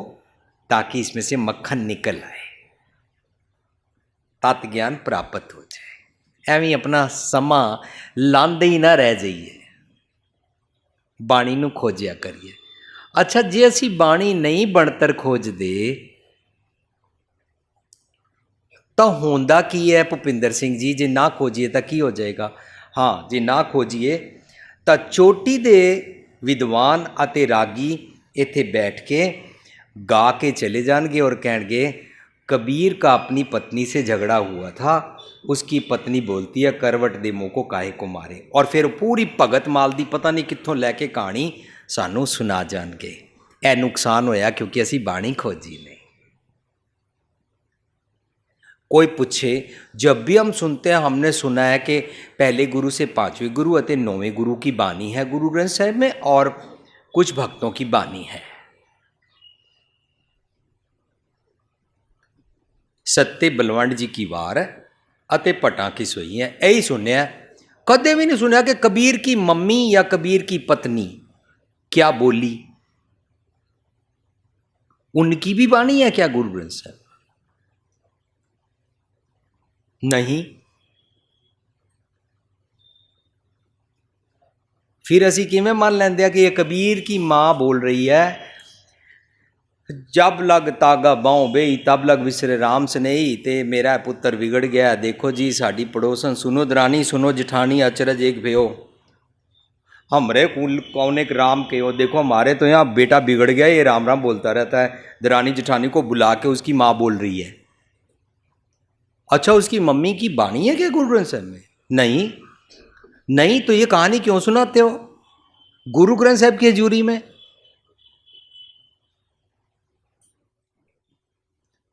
ताकि इसमें से मक्खन निकल आए, तत्व ज्ञान प्राप्त हो जाए। एवं अपना समा लांदे ही ना रह जाइए, बाणी नूं खोजिया करिए। अच्छा, जे असी बाणी नहीं बनतर खोजते तो होंदा की है भुपिंदर सिंह जी? जे ना खोजिए तो की हो जाएगा? हाँ, जे ना खोजिए तो चोटी दे विद्वान अते रागी इत्थे बैठ के गा के चले जाएंगे और कहेंगे कबीर का अपनी पत्नी से झगड़ा हुआ था, उसकी पत्नी बोलती है करवट दे मुँह को काहे को मारे, और फिर पूरी भगत माल दी पता नहीं कित्थों लैके कहानी सानू सुना जाएंगे। यह नुकसान होया क्योंकि असी बाणी खोजी नहीं। कोई पूछे, जब भी हम सुनते हैं, हमने सुना है कि पहले गुरु से पांचवें गुरु अते नौवें गुरु की बानी है गुरु ग्रंथ साहिब में, और कुछ भक्तों की बानी है। सत्ते बलवंड जी की वार अते पटा की सोई है, यही सुनया। कदे भी नहीं सुनया कि कबीर की मम्मी या कबीर की पत्नी क्या बोली। उनकी भी बानी है क्या गुरु ग्रंथ साहिब? नहीं। फिर असी किवें मान लेंदे कि ये कबीर की माँ बोल रही है, जब लग तागा बाँव बेई तब लग विसरे राम स्नेही, ते मेरा पुत्र बिगड़ गया। देखो जी, साड़ी पड़ोसन सुनो दरानी, सुनो जिठानी, अचरज एक भयो, हमरे कुल कौन एक राम के हो। देखो हमारे तो यहाँ बेटा बिगड़ गया, ये राम राम बोलता रहता है। दरानी जिठानी को बुला के उसकी माँ बोल रही है। अच्छा, उसकी मम्मी की बाणी है क्या गुरु ग्रंथ साहिब में? नहीं। नहीं तो ये कहानी क्यों सुनाते हो गुरु ग्रंथ साहिब की हजूरी में?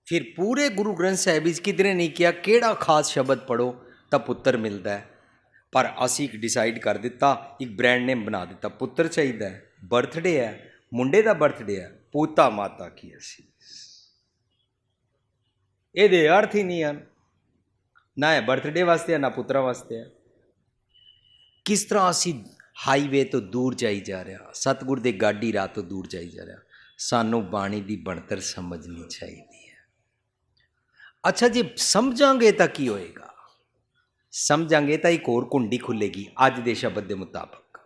फिर पूरे गुरु ग्रंथ साहिब किधरे नहीं किया केड़ा खास शब्द पढ़ो तब पुत्र मिलता है। ਪਰ ਅਸੀਂ ਇੱਕ ਡਿਸਾਈਡ ਕਰ ਦਿੱਤਾ, ਇੱਕ ਬ੍ਰਾਂਡ ਨੇਮ ਬਣਾ ਦਿੱਤਾ, ਪੁੱਤਰ ਚਾਹੀਦਾ ਹੈ, ਬਰਥਡੇ ਹੈ, ਮੁੰਡੇ ਦਾ ਬਰਥਡੇ ਹੈ, ਪੋਤਾ ਮਾਤਾ ਕੀ ਅਸੀਂ। ਇਹਦੇ ਅਰਥ ਹੀ ਨਹੀਂ ਹਨ, ਨਾ ਇਹ ਬਰਥਡੇ ਵਾਸਤੇ ਹੈ, ਨਾ ਪੁੱਤਰਾਂ ਵਾਸਤੇ ਹੈ। ਕਿਸ ਤਰ੍ਹਾਂ ਅਸੀਂ ਹਾਈਵੇ ਤੋਂ ਦੂਰ ਜਾਈ ਜਾ ਰਿਹਾ, ਸਤਿਗੁਰ ਦੇ ਗਾਡੀ ਰਾਹ ਤੋਂ ਦੂਰ ਜਾਈ ਜਾ ਰਿਹਾ। ਸਾਨੂੰ ਬਾਣੀ ਦੀ ਬਣਤਰ ਸਮਝਣੀ ਚਾਹੀਦੀ ਹੈ। ਅੱਛਾ, ਜੇ ਸਮਝਾਂਗੇ ਤਾਂ ਕੀ ਹੋਏਗਾ? ਸਮਝਾਂਗੇ ਤਾਂ ਇੱਕ ਹੋਰ ਕੁੰਡੀ ਖੁੱਲੇਗੀ। ਅੱਜ ਦੇ ਸ਼ਬਦ ਦੇ ਮੁਤਾਬਕ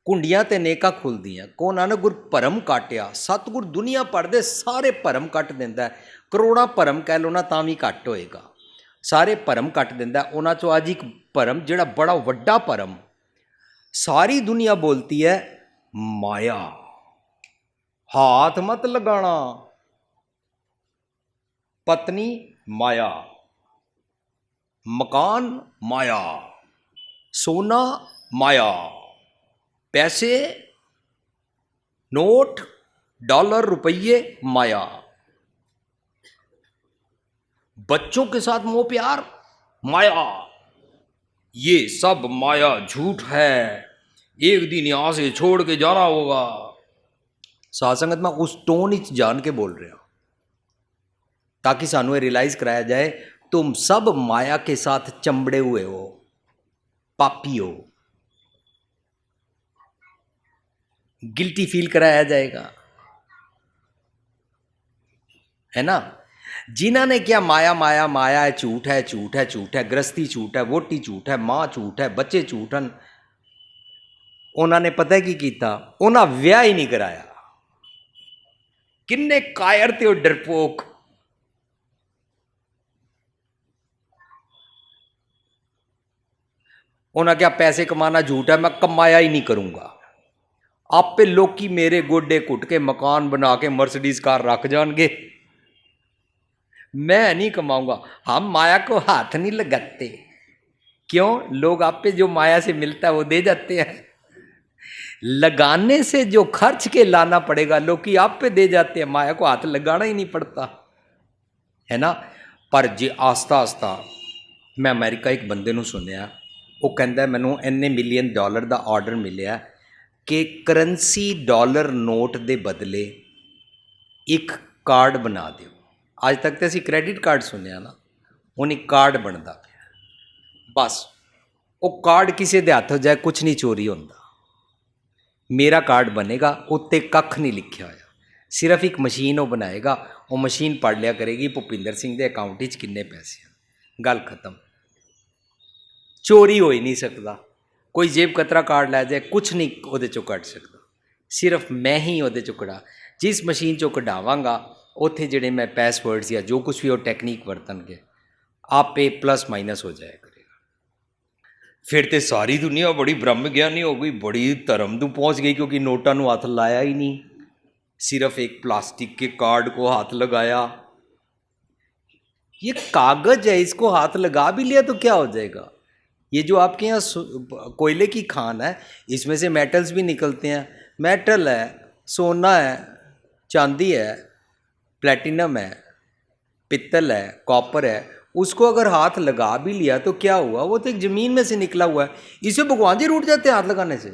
ਕੁੰਡੀਆਂ ਤੇ ਨੇਕਾਂ ਖੁੱਲਦੀਆਂ। ਕੋ ਨਾਨਕ ਗੁਰ ਭਰਮ ਕਾਟਿਆ। ਸਤਿਗੁਰ ਦੁਨੀਆ ਭਰ ਦੇ ਸਾਰੇ ਭਰਮ ਕੱਟ ਦਿੰਦਾ। ਕਰੋੜਾਂ ਭਰਮ ਕਹਿ ਲਓ ਨਾ ਤਾਂ ਵੀ ਘੱਟ ਹੋਏਗਾ। ਸਾਰੇ ਭਰਮ ਕੱਟ ਦਿੰਦਾ। ਉਹਨਾਂ ਚੋਂ ਅੱਜ ਇੱਕ ਭਰਮ ਜਿਹੜਾ ਬੜਾ ਵੱਡਾ ਭਰਮ ਸਾਰੀ ਦੁਨੀਆ ਬੋਲਤੀ ਹੈ, ਮਾਇਆ। हाथ मत लगाना, पत्नी माया, मकान माया, सोना माया, पैसे नोट डॉलर रुपये माया, बच्चों के साथ मोह प्यार माया। ये सब माया झूठ है, एक दिन यहां से छोड़ के जाना होगा। सासंगत में उस टोन ही जान के बोल रहे हो ताकि सानू ये रियलाइज कराया जाए तुम सब माया के साथ चंबड़े हुए हो, पापी हो। गिल्टी फील कराया जाएगा, है ना। जिन्होंने क्या माया माया माया है, झूठ है, झूठ है, झूठ है, गृहस्थी झूठ है, वोटी झूठ है, मां झूठ है, बच्चे झूठ हैं, उन्होंने पता की किया, उन्हें विआह ही नहीं कराया। किन्ने कायर थे डरपोक। उन्हें क्या पैसे कमाना झूठ है, मैं कमाया ही नहीं करूंगा। आपे लोकी मेरे गोडे घुट के मकान बना के मर्सिडीज कार रख जाएंगे, मैं नहीं कमाऊंगा। हम माया को हाथ नहीं लगाते। क्यों? लोग आपे जो माया से मिलता है वो दे जाते हैं। लगाने से जो खर्च के लाना पड़ेगा लोग की आप पे दे जाते हैं, माया को हाथ लगाना ही नहीं पड़ता, है ना। पर जे आस्ता आस्ता मैं अमेरिका एक बंदे नूं सुनिया, वो कहता है मैनू इन्ने मिलियन डॉलर का ऑर्डर मिलिया कि करंसी डॉलर नोट के बदले एक कार्ड बना दो। अज तक तो असी क्रैडिट कार्ड सुनिया ना, हुण एक कार्ड बनता पिया। बस वो कार्ड किसी के हथ जाए कुछ नहीं चोरी होता। मेरा कार्ड बनेगा, उत्ते कख नहीं लिखा होया, सिर्फ एक मशीन वो बनाएगा, वो मशीन पढ़ लिया करेगी भुपिंदर सिंह के अकाउंट में किन्ने पैसे हैं, गल खत्म। चोरी हो ही नहीं सकता, कोई जेब कतरा कार्ड लै जाए कुछ नहीं वो चो कट सकता, सिर्फ मैं ही वो चो कढ़ा। जिस मशीन चो कढ़ावांगा उत्थे जिहड़े मैं पैसवर्ड्स या जो कुछ भी वो टैक्नीक वरतनगे आपे प्लस माइनस हो जाएगा। फिर तो सारी दुनिया बड़ी ब्रह्म ज्ञानी हो गई, बड़ी धर्म तू पहुँच गई, क्योंकि नोटा नू हाथ लाया ही नहीं, सिर्फ एक प्लास्टिक के कार्ड को हाथ लगाया। ये कागज है, इसको हाथ लगा भी लिया तो क्या हो जाएगा। ये जो आपके यहाँ कोयले की खान है, इसमें से मेटल्स भी निकलते हैं। मेटल है, सोना है, चांदी है, प्लेटिनम है, पित्तल है, कॉपर है, उसको अगर हाथ लगा भी लिया तो क्या हुआ, वो तो एक जमीन में से निकला हुआ है। इसे भगवान जी रूठ जाते हैं हाथ लगाने से।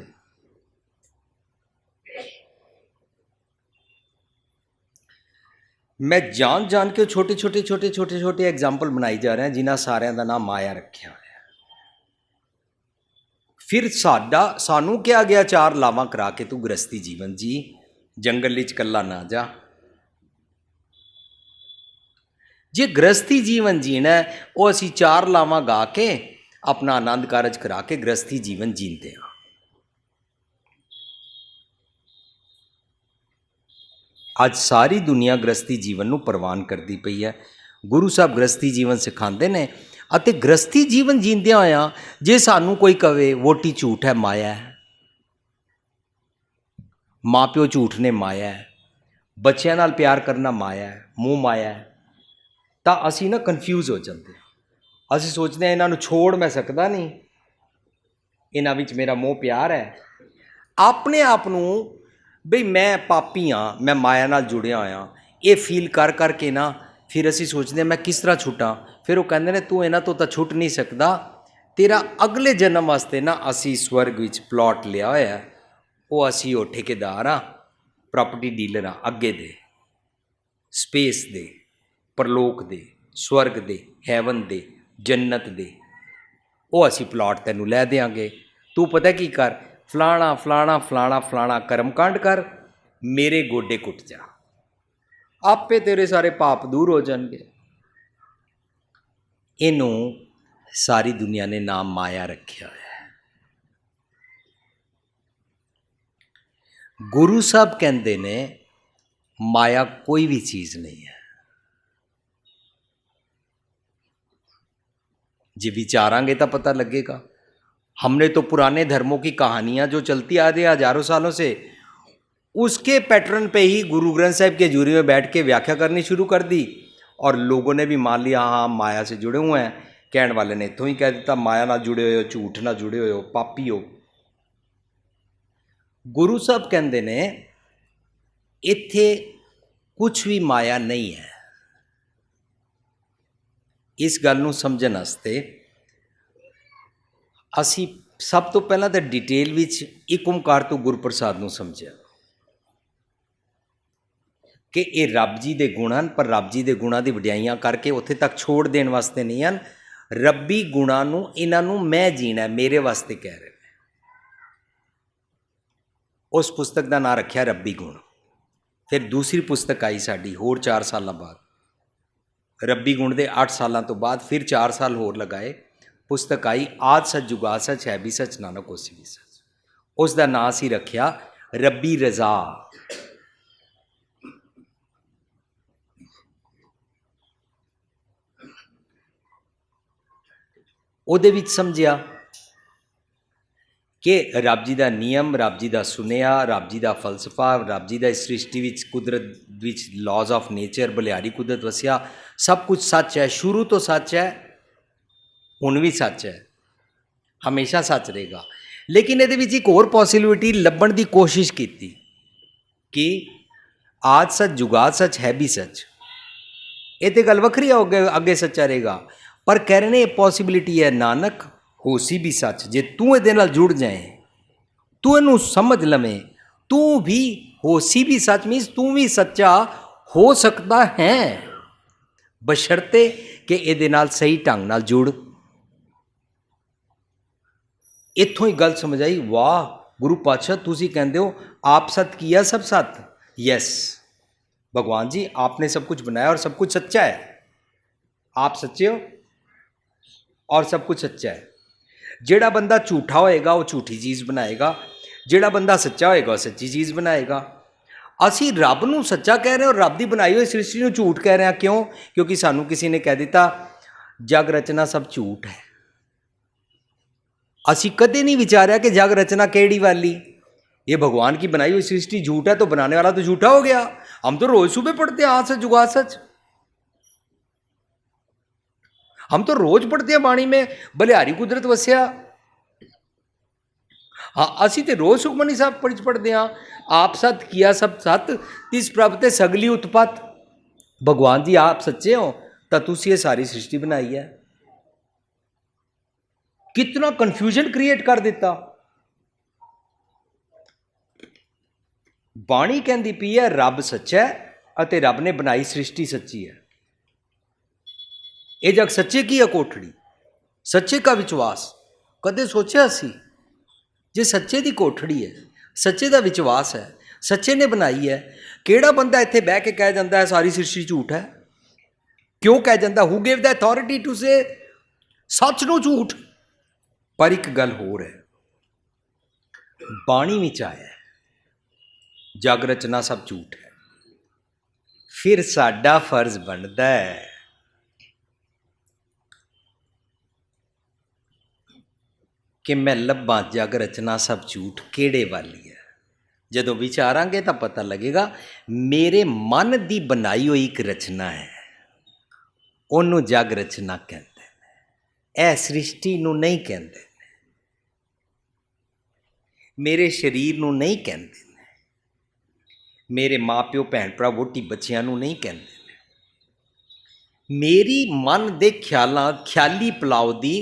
मैं जान जान के छोटे छोटे छोटे छोटे छोटे एग्जाम्पल बनाई जा रहे हैं जिन्होंने सारे का नाम माया रखा है। फिर सानू क्या गया, 4 लावां करा के तू गृहस्थी जीवन जी, जंगल विच कल्ला ना जा। जे गृहस्थी जीवन जीना है वो असी 4 लावां गा के अपना आनंद कारज करा के गृहस्थी जीवन जीते हैं। आज सारी दुनिया गृहस्थी जीवन नूं प्रवान करती पई है। गुरु साहब गृहस्थी जीवन सिखाते हैं, अते गृहस्थी जीवन जींदियां होया जे सानू कोई कहे वोटी झूठ है, माया है, माँ प्यो झूठ ने माया है, बच्चों नाल प्यार करना माया है, मोह माया है, तो असी ना कन्फ्यूज़ हो जाते हैं। असी सोचते हैं इन्हों छोड़ मैं सकता नहीं, इन्हां विच मेरा मोह प्यार है। अपने आप नूं बई मैं पापी हाँ, मैं माया नाल जुड़िया होया, ये फील कर करके ना फिर असी सोचते हैं मैं किस तरह छुटा। फिर वो कहते हैं तू इन्हां तो छुट नहीं सकता, तेरा अगले जन्म वास्ते ना असी स्वर्ग विच प्लॉट लिया होया, वो असी वो ठेकेदार हाँ, प्रॉपर्टी डीलर हाँ, अगे दे स्पेस दे, परलोक दे, स्वर्ग दे, हैवन दे, जन्नत दे, वो असी प्लॉट तैनू लै देंगे। तू पता की कर, फलाना फलाना फलाना फलाना कर्म कांड कर, मेरे गोडे कुट जा, आपे तेरे सारे पाप दूर हो जाएंगे। इनू सारी दुनिया ने नाम माया रखा है। गुरु साहब कहते ने माया कोई भी चीज़ नहीं है। जी विचारांगे तो पता लगेगा। हमने तो पुराने धर्मों की कहानियां जो चलती आ रही है हजारों सालों से, उसके पैटर्न पे ही गुरु ग्रंथ साहिब के जूरी में बैठ के व्याख्या करनी शुरू कर दी, और लोगों ने भी मान लिया हाँ माया से जुड़े हुए हैं। कहने वाले ने इतों ही कह दिता माया ना जुड़े हो, झूठ ना जुड़े हो, पापी हो। गुरु साहब कहते ने इत्थे कुछ भी माया नहीं है। इस गल नूं समझण वास्ते असी सब तो पहला तो डिटेल विच एक ओंकार तो गुरप्रसाद नूं समझिया कि ये रब जी दे गुण हैं, पर रब जी दे गुणां दी वडियाइयां करके उत्थे तक छोड़ देण वास्ते नहीं हैं। रब्बी गुणां नूं इन्हां नूं मैं जीना मेरे वास्ते कह रहे हैं। उस पुस्तक का नाम रखा रब्बी गुण। फिर दूसरी पुस्तक आई साड़ी होर 4 साल बाद, रब्बी गुण के 8 सालों तो बाद फिर 4 साल होर लगाए, पुस्तक आई आद सच जुगाद सच है भी सच नानक होसी भी सच। उसका नाम सी रखा रब्बी रजा। ਉਹਦੇ ਵਿੱਚ ਸਮਝਿਆ कि रब जी का नियम, रब जी का सुनिया, रब जी का फलसफा, रब जी का इस सृष्टि विच कुदरत विच लॉज ऑफ नेचर बलिहारी कुदरत वसिया, सब कुछ सच है, शुरू तो सच है, हुण भी सच है, हमेशा सच रहेगा। लेकिन ये एक होर पॉसिबिलिटी लभण की कोशिश की कि आज सच जुगाद सच है भी सच। ये तो गल वखरी है, अगे सच्चा रहेगा, पर कह रहे ने पॉसिबिलिटी है नानक होसी भी सच। जे तू ये जुड़ जाए, तू इनू समझ लवें, तू भी होसी भी सच मीन्स तू भी सच्चा हो सकता है, बशर्ते कि ये सही ढंग नाल जुड़। इत्थों ही गल समझ आई। वाह गुरु पातशाह तुसी कहते हो आप सत किया सब सत। यस भगवान जी, आपने सब कुछ बनाया और सब कुछ सच्चा है। आप सच्चे हो और सब कुछ सच्चा है। जेड़ा बंदा झूठा होएगा वो झूठी चीज़ बनाएगा, जेड़ा बंदा सच्चा होएगा वो सच्ची चीज़ बनाएगा। असी रब नूं सच्चा कह रहे हैं और रब की बनाई हुई सृष्टि नूं झूठ कह रहे हैं। क्यों? क्योंकि सानू किसी ने कह दिता जग रचना सब झूठ है। असी कदे नहीं विचारा कि जग रचना केड़ी वाली, ये भगवान की बनाई हुई सृष्टि झूठ है तो बनाने वाला तो झूठा हो गया। हम तो रोज सुबह पढ़ते हैं आज सच जुगाद सच, हम तो रोज पढ़ते हैं बाणी में बलिहारी कुदरत वसिया। हाँ असी तो रोज सुखमनी साहब पढ़ते हैं आप सत किया सब सत तिस प्रभ ते सगली उत्पत। भगवान जी आप सच्चे हो तो तुसी ये सारी सृष्टि बनाई है। कितना कंफ्यूजन क्रिएट कर दिता। बाणी कहती पी है रब सच्चा है अते रब ने बनाई सृष्टि सच्ची है। ये जग सच्चे की है कोठड़ी, सच्चे का विश्वास। कदे सोचा सी जे सच्चे की कोठड़ी है, सच्चे का विश्वास है, सच्चे ने बनाई है, केड़ा बंदा इत्थे बह के कह जाता है सारी सृष्टि झूठ है? क्यों कह जाता? Who give the authority to say such no झूठ? पर एक गल होर है, बाणी विच आया जग रचना सब झूठ है। फिर साडा फर्ज बनता है कि मैं लब्बा जग रचना सब झूठ केड़े वाली है। जदों विचारांगे तो पता लगेगा मेरे मन की बनाई हुई एक रचना है, उन्हों जग रचना कहते हैं। ए सृष्टि नूं नहीं कहते, मेरे शरीर नूं नहीं कहते, मेरे माँ प्यो भैन भरा वोटी बच्चियां नूं नहीं कहते, मेरी मन दे ख्यालां ख्याली पलाव दी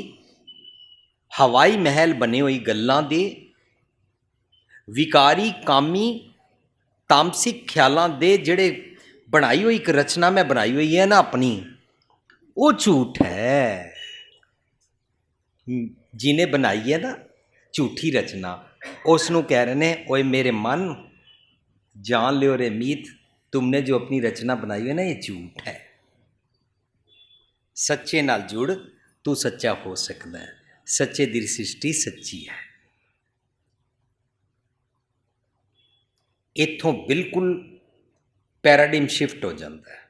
ਹਵਾਈ ਮਹਿਲ ਬਣੇ ਹੋਈ ਗੱਲਾਂ ਦੇ ਵਿਕਾਰੀ ਕਾਮੀ ਤਾਮਸਿਕ ਖਿਆਲਾਂ ਦੇ ਜਿਹੜੇ ਬਣਾਈ ਹੋਈ ਇੱਕ ਰਚਨਾ ਮੈਂ ਬਣਾਈ ਹੋਈ ਹੈ ਨਾ ਆਪਣੀ, ਉਹ ਝੂਠ ਹੈ। ਜਿਹਨੇ ਬਣਾਈ ਹੈ ਨਾ ਝੂਠੀ ਰਚਨਾ, ਉਸ ਨੂੰ ਕਹਿ ਰਹੇ ਨੇ ਓਏ ਮੇਰੇ ਮਨ ਜਾन लियो रे मीत, तुमने जो अपनी रचना बनाई है ना ये झूठ है। सच्चे नाल जुड़, तू सच्चा हो सकता है। सच्चे दी सृष्टि सच्ची है। इत्थों बिल्कुल पैराडिम शिफ्ट हो जाता है,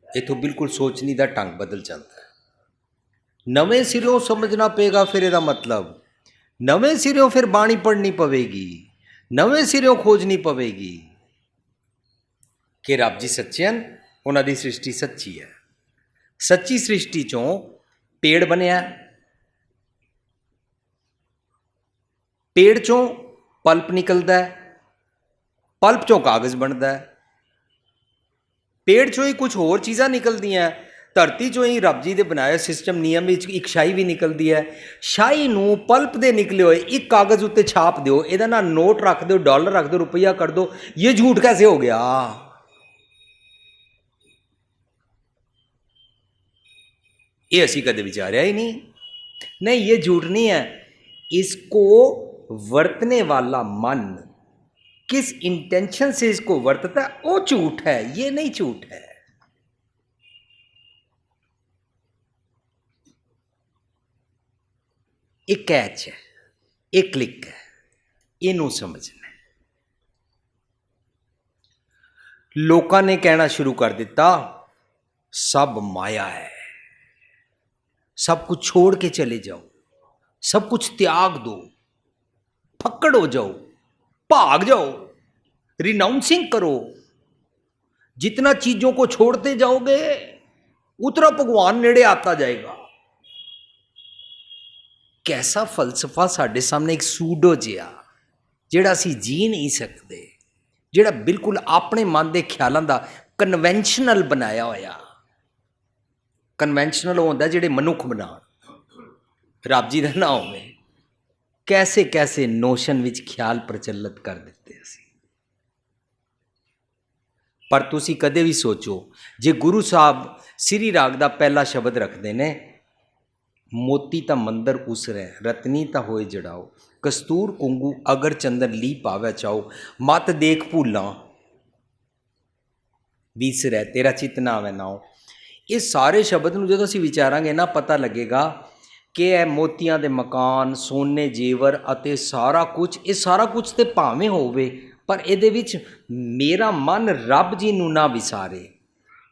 इत्थों बिल्कुल सोचने का ढंग बदल जाता है। नवें सिरों समझना पेगा, फिर ਇਹਦਾ मतलब नवें सिरों फिर बाणी पढ़नी पवेगी, नवें सिरों खोजनी पवेगी कि रब जी सच्चे हैं, उन्हां दी सृष्टि सच्ची है। सच्ची सृष्टि चों पेड़ बनया, पेड़ चों पल्प निकलता है, पल्प चों कागज़ बनता है, पेड़ चों ही कुछ होर चीज़ां निकलदियां, धरती चों ही रब जी दे बनाए सिस्टम नियम विच एक शाही भी निकलती है। शाही नूं पल्प दे निकले हुए एक कागज़ उत्ते छाप दो, इहदा ना नोट रख दो, डॉलर रख दो, रुपया कर दो, ये झूठ कैसे हो गया? ये असी कदे विचारा ही नहीं, ये झूठ नहीं है। इसको वर्तने वाला मन किस इंटेंशन से इसको वर्तता है वो झूठ है, ये नहीं झूठ है। एक कैच है, एक क्लिक है, इनू समझना है। लोगों ने कहना शुरू कर दिता सब माया है, सब कुछ छोड़ के चले जाओ, सब कुछ त्याग दो, फक्कड़ हो जाओ, भाग जाओ, रिनाउंसिंग करो। जितना चीजों को छोड़ते जाओगे उतना भगवान नेड़े आता जाएगा। कैसा फलसफा साढ़े सामने एक सूडो जिहा जिहड़ा असीं जी नहीं सकते, जिहड़ा बिल्कुल अपने मन के ख्यालों का कन्वेंशनल बनाया होया। कन्वेंशनल होंदा जिहड़े मनुख बनाउण, रब जी दा ना होवे। कैसे कैसे नोशन विच ख्याल प्रचलित कर दिते असीं। पर तुसीं कदे भी सोचो, जे गुरु साहब श्री राग का पहला शब्द रखते ने, मोती ता मंदर उसरै, रतनी ता होए जड़ाओ, कस्तूर कुंगू अगर चंदन ली पावै चाओ, मत देख भूलां विसरै, तेरा चित ना आवे नाओ। ये सारे शब्द नूं जदों असीं विचारांगे ना, पता लगेगा कि यह मोतियां दे मकान, सोने जेवर अते सारा कुछ, ये सारा कुछ तो भावें होवे, पर इहदे विच मेरा मन रब जी नूं ना विसारे,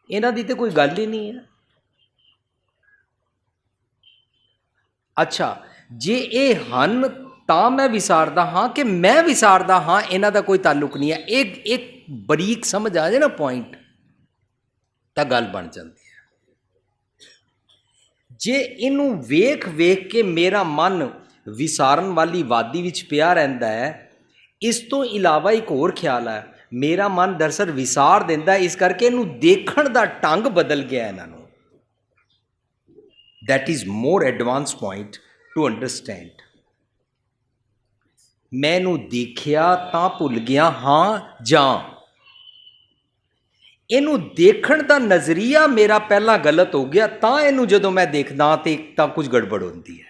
इन्हां दी ते कोई गल ही नहीं है। अच्छा, जे ये हन तां मैं विसारदा हाँ कि मैं विसारदा हाँ, इन्हां दा कोई ताल्लुक नहीं है। एक बरीक समझ आ जाए ना पॉइंट, तां गल बन जाती है। जे इनू वेख वेख के मेरा मन विसारन वाली वादी विच पिया रहिंदा है, इस तो इलावा एक होर ख्याल है, मेरा मन दरअसल विसार दिंदा है, इस करके इनू देखण दा ढंग बदल गया इन्हां नूं। That is more advance point two understand. मैनू देखिया तां भुल गया हाँ जां, इनू देखण दा नज़रिया मेरा पहला गलत हो गया, तां इनू जदों मैं देखदा तां कुछ गड़बड़ होंदी है।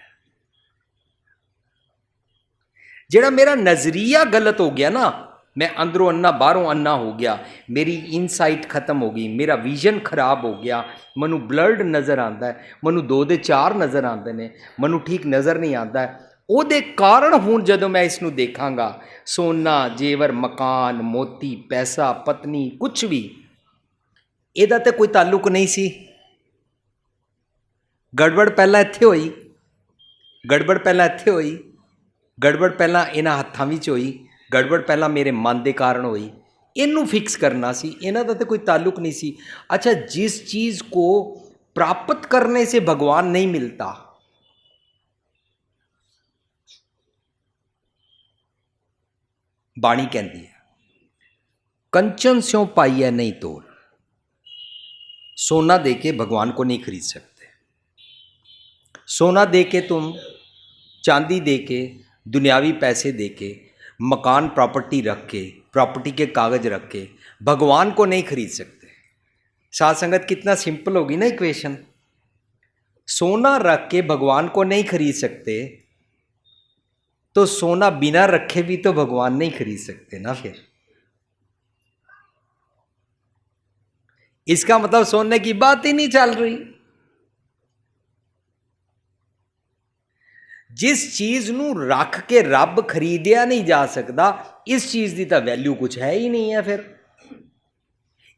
जिहड़ा मेरा नज़रिया गलत हो गया ना, मैं अंदरों अन्ना बाहरों अन्ना हो गया, मेरी इनसाइट खत्म हो गई, मेरा विजन खराब हो गया, मनु ब्लर्ड नज़र आता है, मनु 2 ਦੇ 4 नज़र आते हैं, मनु ठीक नज़र नहीं आता है। ਉਹਦੇ ਕਾਰਨ ਹੁਣ ਜਦੋਂ मैं इसनूं देखांगा, सोना जेवर मकान मोती पैसा पत्नी कुछ भी, ਇਹਦਾ तो कोई ताल्लुक नहीं सी। गड़बड़ पहला इत्थे होई, गड़बड़ पहला इत्थे होई, गड़बड़ पहला इन्हां हत्थां विच होई, गड़बड़ पहला मेरे मन के कारण हुई। इनू फिक्स करना सी, इन्हां दा तो कोई ताल्लुक नहीं सी। अच्छा, जिस चीज़ को प्राप्त करने से भगवान नहीं मिलता, बाणी कहती है कंचन स्यों पाई है नहीं तोल। सोना दे के भगवान को नहीं खरीद सकते। सोना दे के तुम चांदी दे के, दुनियावी पैसे दे के, मकान प्रॉपर्टी रख के, प्रॉपर्टी के कागज रख के भगवान को नहीं खरीद सकते। साध संगत कितना सिंपल होगी ना इक्वेशन। सोना रख के भगवान को नहीं खरीद सकते तो सोना बिना रखे भी तो भगवान नहीं खरीद सकते ना। फिर इसका मतलब सोने की बात ही नहीं चल रही। जिस चीज नू रख के रब खरीदिया नहीं जा सकता, इस चीज की तो वैल्यू कुछ है ही नहीं है। फिर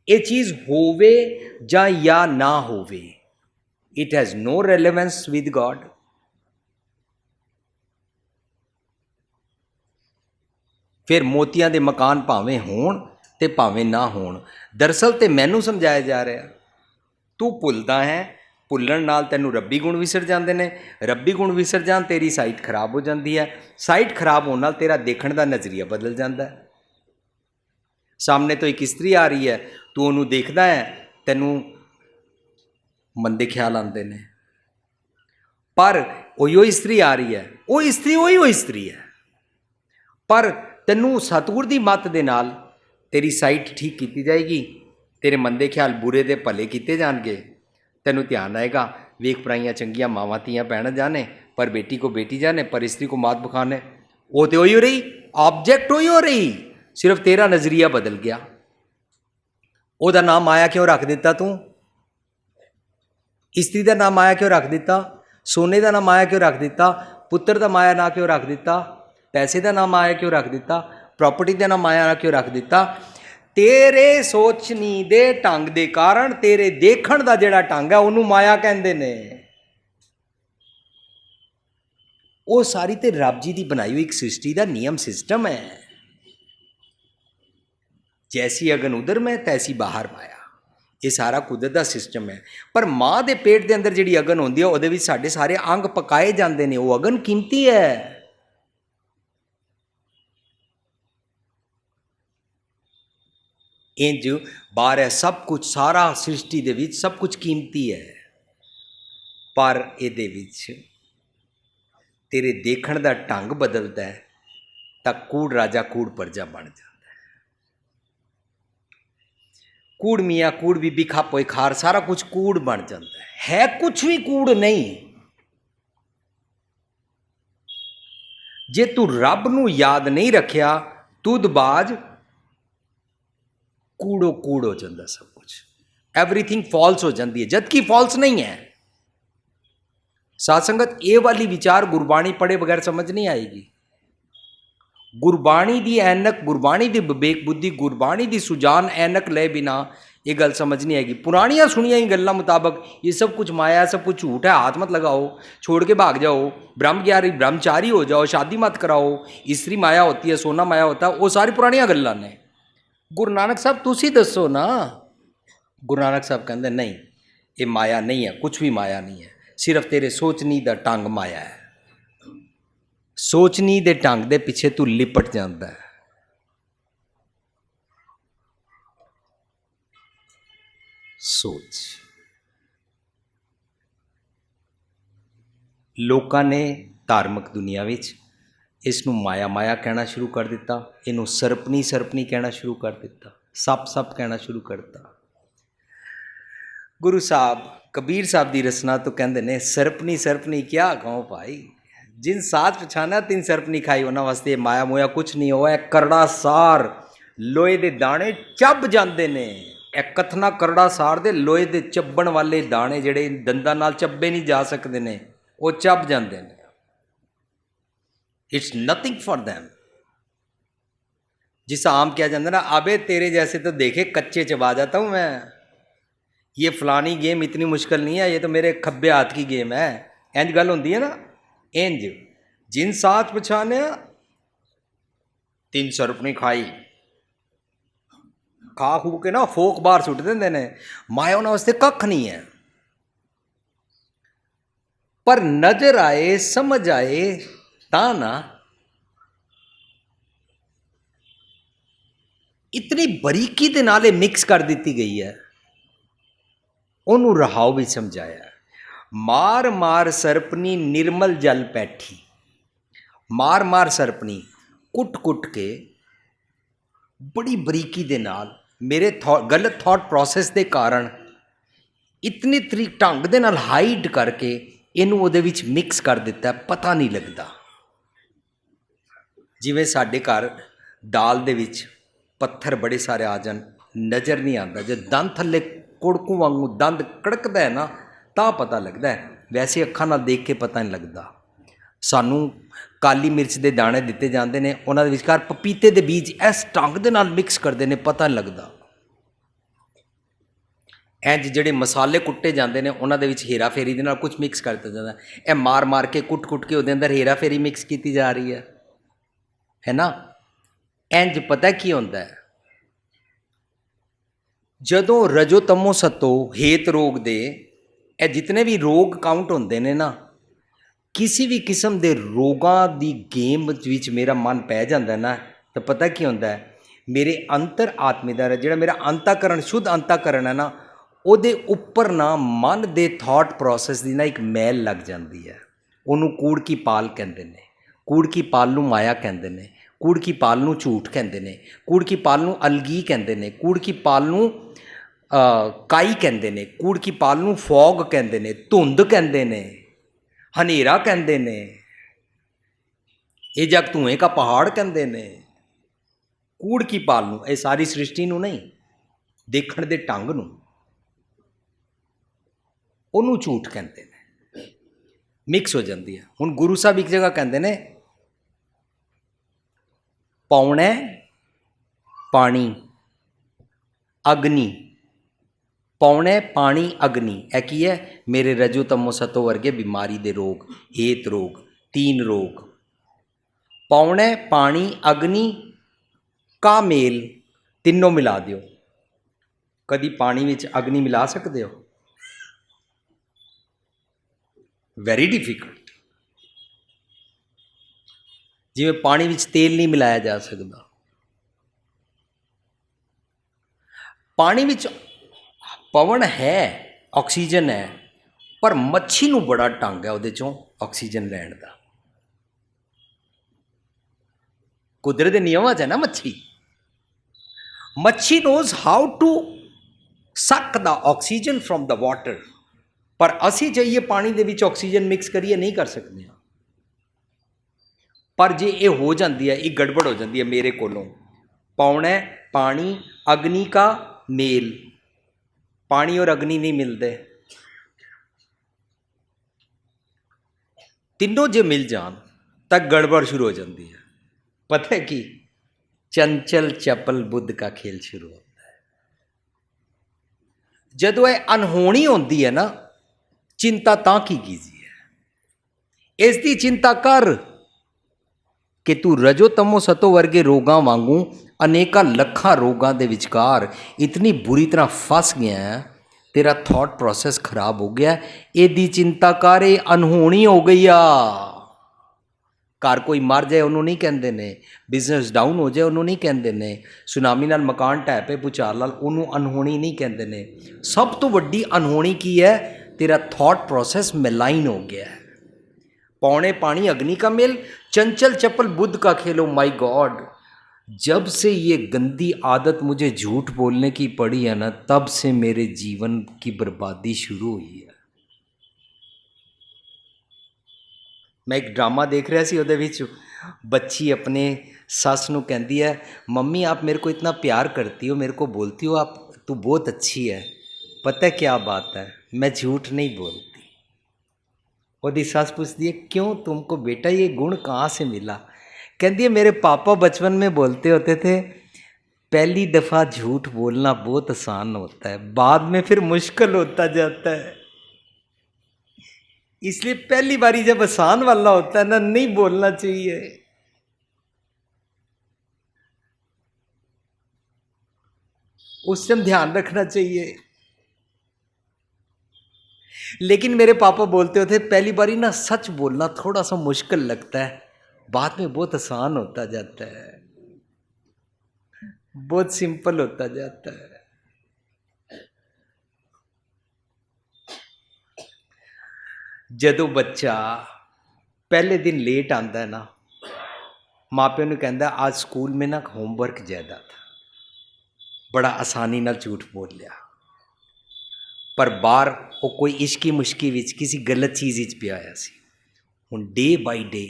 ये चीज होवे या ना होवे, it has no relevance with God. फिर मोतियां दे मकान भावें होण ते भावें ना होण, दरअसल ते मैनू समझाया जा रहा, तू भुलदा है, भुलण नाल तैनूं रब्बी गुण विसर जाते हैं, रब्बी गुण विसर जान तेरी साइट खराब हो जाती है, साइट खराब होने नाल तेरा देखण दा नज़रिया बदल जाता है। सामने तो एक इस्त्री आ रही है, तू उन्होंने देखदा है, तैनूं मंदे ख्याल आते हैं, पर उही इस्त्री आ रही है, वो इस्त्री उही इस्त्री है, पर तैनूं सतगुर दी मत दे नाल तेरी साइट ठीक की जाएगी, तेरे मंदे ख्याल बुरे दे भले किए जाएंगे, तैनूं ध्यान आएगा, वेख पराइयां चंगियां मावां धीआं भैण जाने, पर बेटी को बेटी जाने, पर इस्त्री को मात बखाने। वो तो उही हो रही, ऑब्जेक्ट उही हो रही, सिर्फ तेरा नज़रिया बदल गया। ओदा नाम माया क्यों रख दिता तू? इस्त्री का नाम माया क्यों रख दिता? सोने का नाम माया क्यों रख दिता? पुत्र का माया ना क्यों रख दिता? पैसे का नाम माया क्यों रख दिता? प्रॉपर्टी का नाम माया ना क्यों रख दिता? तेरे सोचनी दे ढंग दे कारण, तेरे देखण दा जिहड़ा ढंग है उन्होंने माया कहंदे ने। वो सारी ते रब जी की बनाई हुई एक सृष्टि का नियम सिस्टम है। जैसी अगन उधर में तैसी बाहर माया, ये सारा कुदरत का सिस्टम है। पर माँ के पेट के अंदर जी अगन होंदी है, उहदे विच साडे सारे अंग पकाए जाते हैं, वो अगन कीमती है। इंज बाहर है सब कुछ, सारा सृष्टि दे विच सब कुछ कीमती है, पर इहदे विच तेरे देखण दा ढंग बदलता है तां कूड़ राजा कूड़ प्रजा बन जाता है। कूड़ मियाँ कूड़ बीबी खापोए खार, सारा कुछ कूड़ बन जाता है कुछ भी कूड़ नहीं। जे तू रब नूं याद नहीं रखिया, तुदबाज कूड़ो कूड़ हो जाता सब कुछ, एवरीथिंग फॉल्स हो जाती है, जबकि फॉल्स नहीं है। साध संगत ये वाली विचार गुरबाणी पढ़े बगैर समझ नहीं आएगी। गुरबाणी दी ऐनक, गुरबाणी दी विवेक बुद्धि, गुरबाणी दी सुजान ऐनक ले बिना ये गल समझ नहीं आएगी। पुरानियां सुनिया ही गल्लां मुताबक ये सब कुछ माया है, सब कुछ झूठ है, हाथ मत लगाओ, छोड़ के भाग जाओ, ब्रह्मज्ञानी ब्रह्मचारी हो जाओ, शादी मत कराओ, स्त्री माया होती है, सोना माया होता है, वो सारी पुरानियां गल्लां ने। गुरु नानक साहब तुसी दसो ना। गुरु नानक साहब कहते नहीं, ये माया नहीं है, कुछ भी माया नहीं है, सिर्फ तेरे सोचनी दा ढंग माया है। सोचनी दे ढंग दे पिछे तू लिपट जाता है। सोच, लोगों ने धार्मिक दुनिया विच इसनूं माया माया कहना शुरू कर दिता, इनू सरपनी सरपनी कहना शुरू कर दिता, सप सप कहना शुरू कर दिता। गुरु साहब कबीर साहब की रचना तो कहते ने सरपनी सरपनी क्या कहो भाई, जिन साथ पछाना तीन सरपनी खाई, उन्होंने वास्ते माया मोया कुछ नहीं हुआ। करड़ा सार लोहे के दाने चब जाते ने, कथना करड़ा सार दे लोहे के चब्बण वाले दाने जिहड़े दंदां नाल चब्बे नहीं जा सकते ने, वो चब जाते हैं। It's nothing for them. जिस आम किया जाता ना, अबे तेरे जैसे तो देखे कच्चे चबा जाता हूँ मैं, ये फलानी गेम इतनी मुश्किल नहीं है, ये तो मेरे खब्बे हाथ की गेम है। इंज गल होंदी है ना, इंज जिन साथ पछाने तीन सरपनी खाई, खा खू के ना फोक बाहर सुट देंगे ने, माया उन्होंने वास्ते कख नहीं है। पर नजर आए समझ आए ता ना, इतनी बरीकी दे नाले मिक्स कर दी गई है, उन्होंने रहाव भी समझाया। मार मार सरपनी निर्मल जल पैठी, ਮਾਰ ਮਾਰ ਸਰਪਣੀ ਕੁੱਟ ਕੁੱਟ ਕੇ ਬੜੀ ਬਰੀਕੀ ਦੇ ਨਾਲ ਮੇਰੇ ਗਲਤ ਥਾਟ ਪ੍ਰੋਸੈਸ ਦੇ ਕਾਰਨ ਇਤਨੇ ਢੰਗ ਦੇ ਨਾਲ ਹਾਈਡ ਕਰਕੇ ਇਹਨੂੰ ਉਹਦੇ ਵਿੱਚ ਮਿਕਸ ਕਰ ਦਿੱਤਾ, ਪਤਾ ਨਹੀਂ ਲੱਗਦਾ। ਜਿਵੇਂ ਸਾਡੇ ਘਰ ਦਾਲ ਦੇ ਵਿੱਚ ਪੱਥਰ ਬੜੇ ਸਾਰੇ ਆ ਜਾਣ, ਨਜ਼ਰ ਨਹੀਂ ਆਉਂਦਾ। ਜੇ ਦੰਦ ਥੱਲੇ ਕੁੜਕੂ ਵਾਂਗੂ ਦੰਦ ਕੜਕਦਾ ਹੈ ਨਾ ਤਾਂ ਪਤਾ ਲੱਗਦਾ ਹੈ, ਵੈਸੇ ਅੱਖਾਂ ਨਾਲ ਦੇਖ ਕੇ ਪਤਾ ਨਹੀਂ ਲੱਗਦਾ। ਸਾਨੂੰ ਕਾਲੀ ਮਿਰਚ ਦੇ ਦਾਣੇ ਦਿੱਤੇ ਜਾਂਦੇ ਨੇ, ਉਹਨਾਂ ਦੇ ਵਿਚਕਾਰ ਪਪੀਤੇ ਦੇ ਬੀਜ ਇਸ ਢੰਗ ਦੇ ਨਾਲ ਮਿਕਸ ਕਰਦੇ ਨੇ, ਪਤਾ ਨਹੀਂ ਲੱਗਦਾ। ਇੰਜ ਜਿਹੜੇ ਮਸਾਲੇ ਕੁੱਟੇ ਜਾਂਦੇ ਨੇ ਉਹਨਾਂ ਦੇ ਵਿੱਚ ਹੇਰਾ ਫੇਰੀ ਦੇ ਨਾਲ ਕੁਝ ਮਿਕਸ ਕਰ ਦਿੱਤਾ ਜਾਂਦਾ। ਇਹ ਮਾਰ ਮਾਰ ਕੇ ਕੁੱਟ ਕੁੱਟ ਕੇ ਉਹਦੇ ਅੰਦਰ ਹੇਰਾ ਫੇਰੀ ਮਿਕਸ ਕੀਤੀ ਜਾ ਰਹੀ ਹੈ ਨਾ। ਇੰਜ ਪਤਾ ਕੀ ਹੁੰਦਾ ਹੈ, ਜਦੋਂ ਰਜੋ ਤਮੋ ਸਤੋ ਹੇਤ ਰੋਗ ਦੇ ਇਹ ਜਿਤਨੇ ਵੀ ਰੋਗ ਕਾਊਂਟ ਹੁੰਦੇ ਨੇ ਨਾ, ਕਿਸੇ ਵੀ ਕਿਸਮ ਦੇ ਰੋਗਾਂ ਦੀ ਗੇਮ ਵਿੱਚ ਮੇਰਾ ਮਨ ਪੈ ਜਾਂਦਾ ਨਾ, ਤਾਂ ਪਤਾ ਕੀ ਹੁੰਦਾ ਹੈ, ਮੇਰੇ ਅੰਤਰ ਆਤਮੇ ਦਾ ਜਿਹੜਾ ਮੇਰਾ ਅੰਤःਕਰਨ ਸ਼ੁੱਧ ਅੰਤःਕਰਨ ਹੈ ਨਾ, ਉਹਦੇ ਉੱਪਰ ਨਾ ਮਨ ਦੇ ਥਾਟ ਪ੍ਰੋਸੈਸ ਦੀ ਨਾ ਇੱਕ ਮੈਲ ਲੱਗ ਜਾਂਦੀ ਹੈ। ਉਹਨੂੰ ਕੂੜ ਕੀ ਪਾਲ ਕਹਿੰਦੇ ਨੇ, ਕੂੜ ਕੀ ਪਾਲ ਨੂੰ ਮਾਇਆ ਕਹਿੰਦੇ ਨੇ, ਕੂੜ ਕੀ ਪਾਲ ਨੂੰ ਝੂਠ ਕਹਿੰਦੇ ਨੇ, ਕੂੜ ਕੀ ਪਾਲ ਨੂੰ ਅਲਗੀ ਕਹਿੰਦੇ ਨੇ, ਕੂੜ ਕੀ ਪਾਲ ਨੂੰ ਕਾਈ ਕਹਿੰਦੇ ਨੇ, ਕੂੜ ਕੀ ਪਾਲ ਨੂੰ ਫੌਗ ਕਹਿੰਦੇ ਨੇ, ਧੁੰਦ ਕਹਿੰਦੇ ਨੇ, ਹਨੇਰਾ ਕਹਿੰਦੇ ਨੇ, ਇਹ ਜਗ ਧੂਏ ਕਾ ਪਹਾੜ ਕਹਿੰਦੇ ਨੇ। ਕੂੜ ਕੀ ਪਾਲ ਨੂੰ, ਇਹ ਸਾਰੀ ਸ੍ਰਿਸ਼ਟੀ ਨੂੰ ਨਹੀਂ, ਦੇਖਣ ਦੇ ਢੰਗ ਨੂੰ, ਉਹਨੂੰ ਝੂਠ ਕਹਿੰਦੇ ਨੇ, ਮਿਕਸ ਹੋ ਜਾਂਦੀ ਹੈ। ਹੁਣ ਗੁਰੂ ਸਾਹਿਬ ਇੱਕ ਜਗ੍ਹਾ ਕਹਿੰਦੇ ਨੇ, ਪੌਣੇ ਪਾਣੀ ਅਗਨੀ, ਪੌਣੇ ਪਾਣੀ ਅਗਨੀ, ਇਹ ਕੀ ਹੈ, ਮੇਰੇ ਰਜੋ ਤਮੋ ਸਤੋ ਵਰਗੇ ਬਿਮਾਰੀ ਦੇ ਰੋਗ, ਹੇਤ ਰੋਗ, 3 ਰੋਗ। ਪੌਣੇ ਪਾਣੀ ਅਗਨੀ ਕਾ ਮੇਲ, ਤਿੰਨੋਂ ਮਿਲਾ ਦਿਓ। ਕਦੀ ਪਾਣੀ ਵਿੱਚ ਅਗਨੀ ਮਿਲਾ ਸਕਦੇ ਹੋ? Very difficult. ਜਿਵੇਂ ਪਾਣੀ ਵਿੱਚ ਤੇਲ ਨਹੀਂ ਮਿਲਾਇਆ ਜਾ ਸਕਦਾ। ਪਾਣੀ ਵਿੱਚ ਪਵਨ ਹੈ, ਆਕਸੀਜਨ ਹੈ, ਪਰ ਮੱਛੀ ਨੂੰ ਬੜਾ ਢੰਗ ਹੈ ਉਹਦੇ ਚੋਂ ਆਕਸੀਜਨ ਲੈਣ ਦਾ। ਕੁਦਰਤ ਦੇ ਨਿਯਮਾਂ 'ਚ ਹੈ ਨਾ ਮੱਛੀ। ਮੱਛੀ knows how to suck the oxygen from the water, ਪਰ ਅਸੀਂ ਚਾਹੀਏ ਪਾਣੀ ਦੇ ਵਿੱਚ ਆਕਸੀਜਨ ਮਿਕਸ ਕਰੀਏ, ਨਹੀਂ ਕਰ ਸਕਦੇ ਹਾਂ। ਪਰ ਜੇ ਇਹ ਹੋ ਜਾਂਦੀ ਹੈ, ਇਹ ਗੜਬੜ ਹੋ ਜਾਂਦੀ ਹੈ ਮੇਰੇ ਕੋਲੋਂ। ਪੌਣੇ ਪਾਣੀ ਅਗਨੀ ਕਾ ਮੇਲ, ਪਾਣੀ और अग्नि नहीं मिलते, तीनों जो मिल जान तक गड़बड़ शुरू हो जाती है। पता है कि चंचल चपल बुद्ध का खेल शुरू होता है। जदों ये अनहोनी होती है ना, चिंता तां की कीजिए, इसकी चिंता कर कि तू रजो तमो सतो वर्गे रोगां वांगू अनेका लखा रोगां दे विचकार इतनी बुरी तरह फस गया है, तेरा थॉट प्रोसेस खराब हो गया, एदी चिंता कर, ये अनहोनी हो गई आ। घर कोई मर जाए उन्होंने नहीं कहते ने, बिजनेस डाउन हो जाए उन्होंने नहीं कहते ने, सुनामी नाल मकान ढह पे भूचाल नाल उन्होंने अनहोनी नहीं कहते ने। सब तो वड्डी अनहोनी की है, तेरा थॉट प्रोसेस मेलाइन हो गया है। पौने पानी अग्नि का मेल, चंचल चपल बुद्ध का खेल। ओ माय गॉड, जब से ये गंदी आदत मुझे झूठ बोलने की पड़ी है ना, तब से मेरे जीवन की बर्बादी शुरू हुई है। मैं एक ड्रामा देख रहा सी, ਉਹਦੇ ਵਿੱਚ बच्ची अपने सस ਨੂੰ कहती है, मम्मी आप मेरे को इतना प्यार करती हो, मेरे को बोलती हो आप तू बहुत अच्छी है, पता है क्या बात है, मैं झूठ नहीं बोलती। ਉਹਦੀ सस पूछती है, क्यों तुमको बेटा ये गुण कहाँ से मिला? कहती है, मेरे पापा बचपन में बोलते होते थे, पहली दफ़ा झूठ बोलना बहुत आसान होता है, बाद में फिर मुश्किल होता जाता है, इसलिए पहली बारी जब आसान वाला होता है ना, नहीं बोलना चाहिए। उस समय ध्यान रखना चाहिए। लेकिन मेरे पापा बोलते होते, पहली बारी ना सच बोलना थोड़ा सा मुश्किल लगता है, बाद में बहुत आसान होता जाता है, बहुत सिंपल होता जाता है। जदों बच्चा पहले दिन लेट आता है ना, माँ प्यो ने कहता आज स्कूल में ना होमवर्क ज़्यादा था, बड़ा आसानी नाल झूठ बोल लिया, पर बाहर वो कोई इश्की मुश्की विच किसी गलत चीज़ विच पिया होया सी। हुण डे बाई डे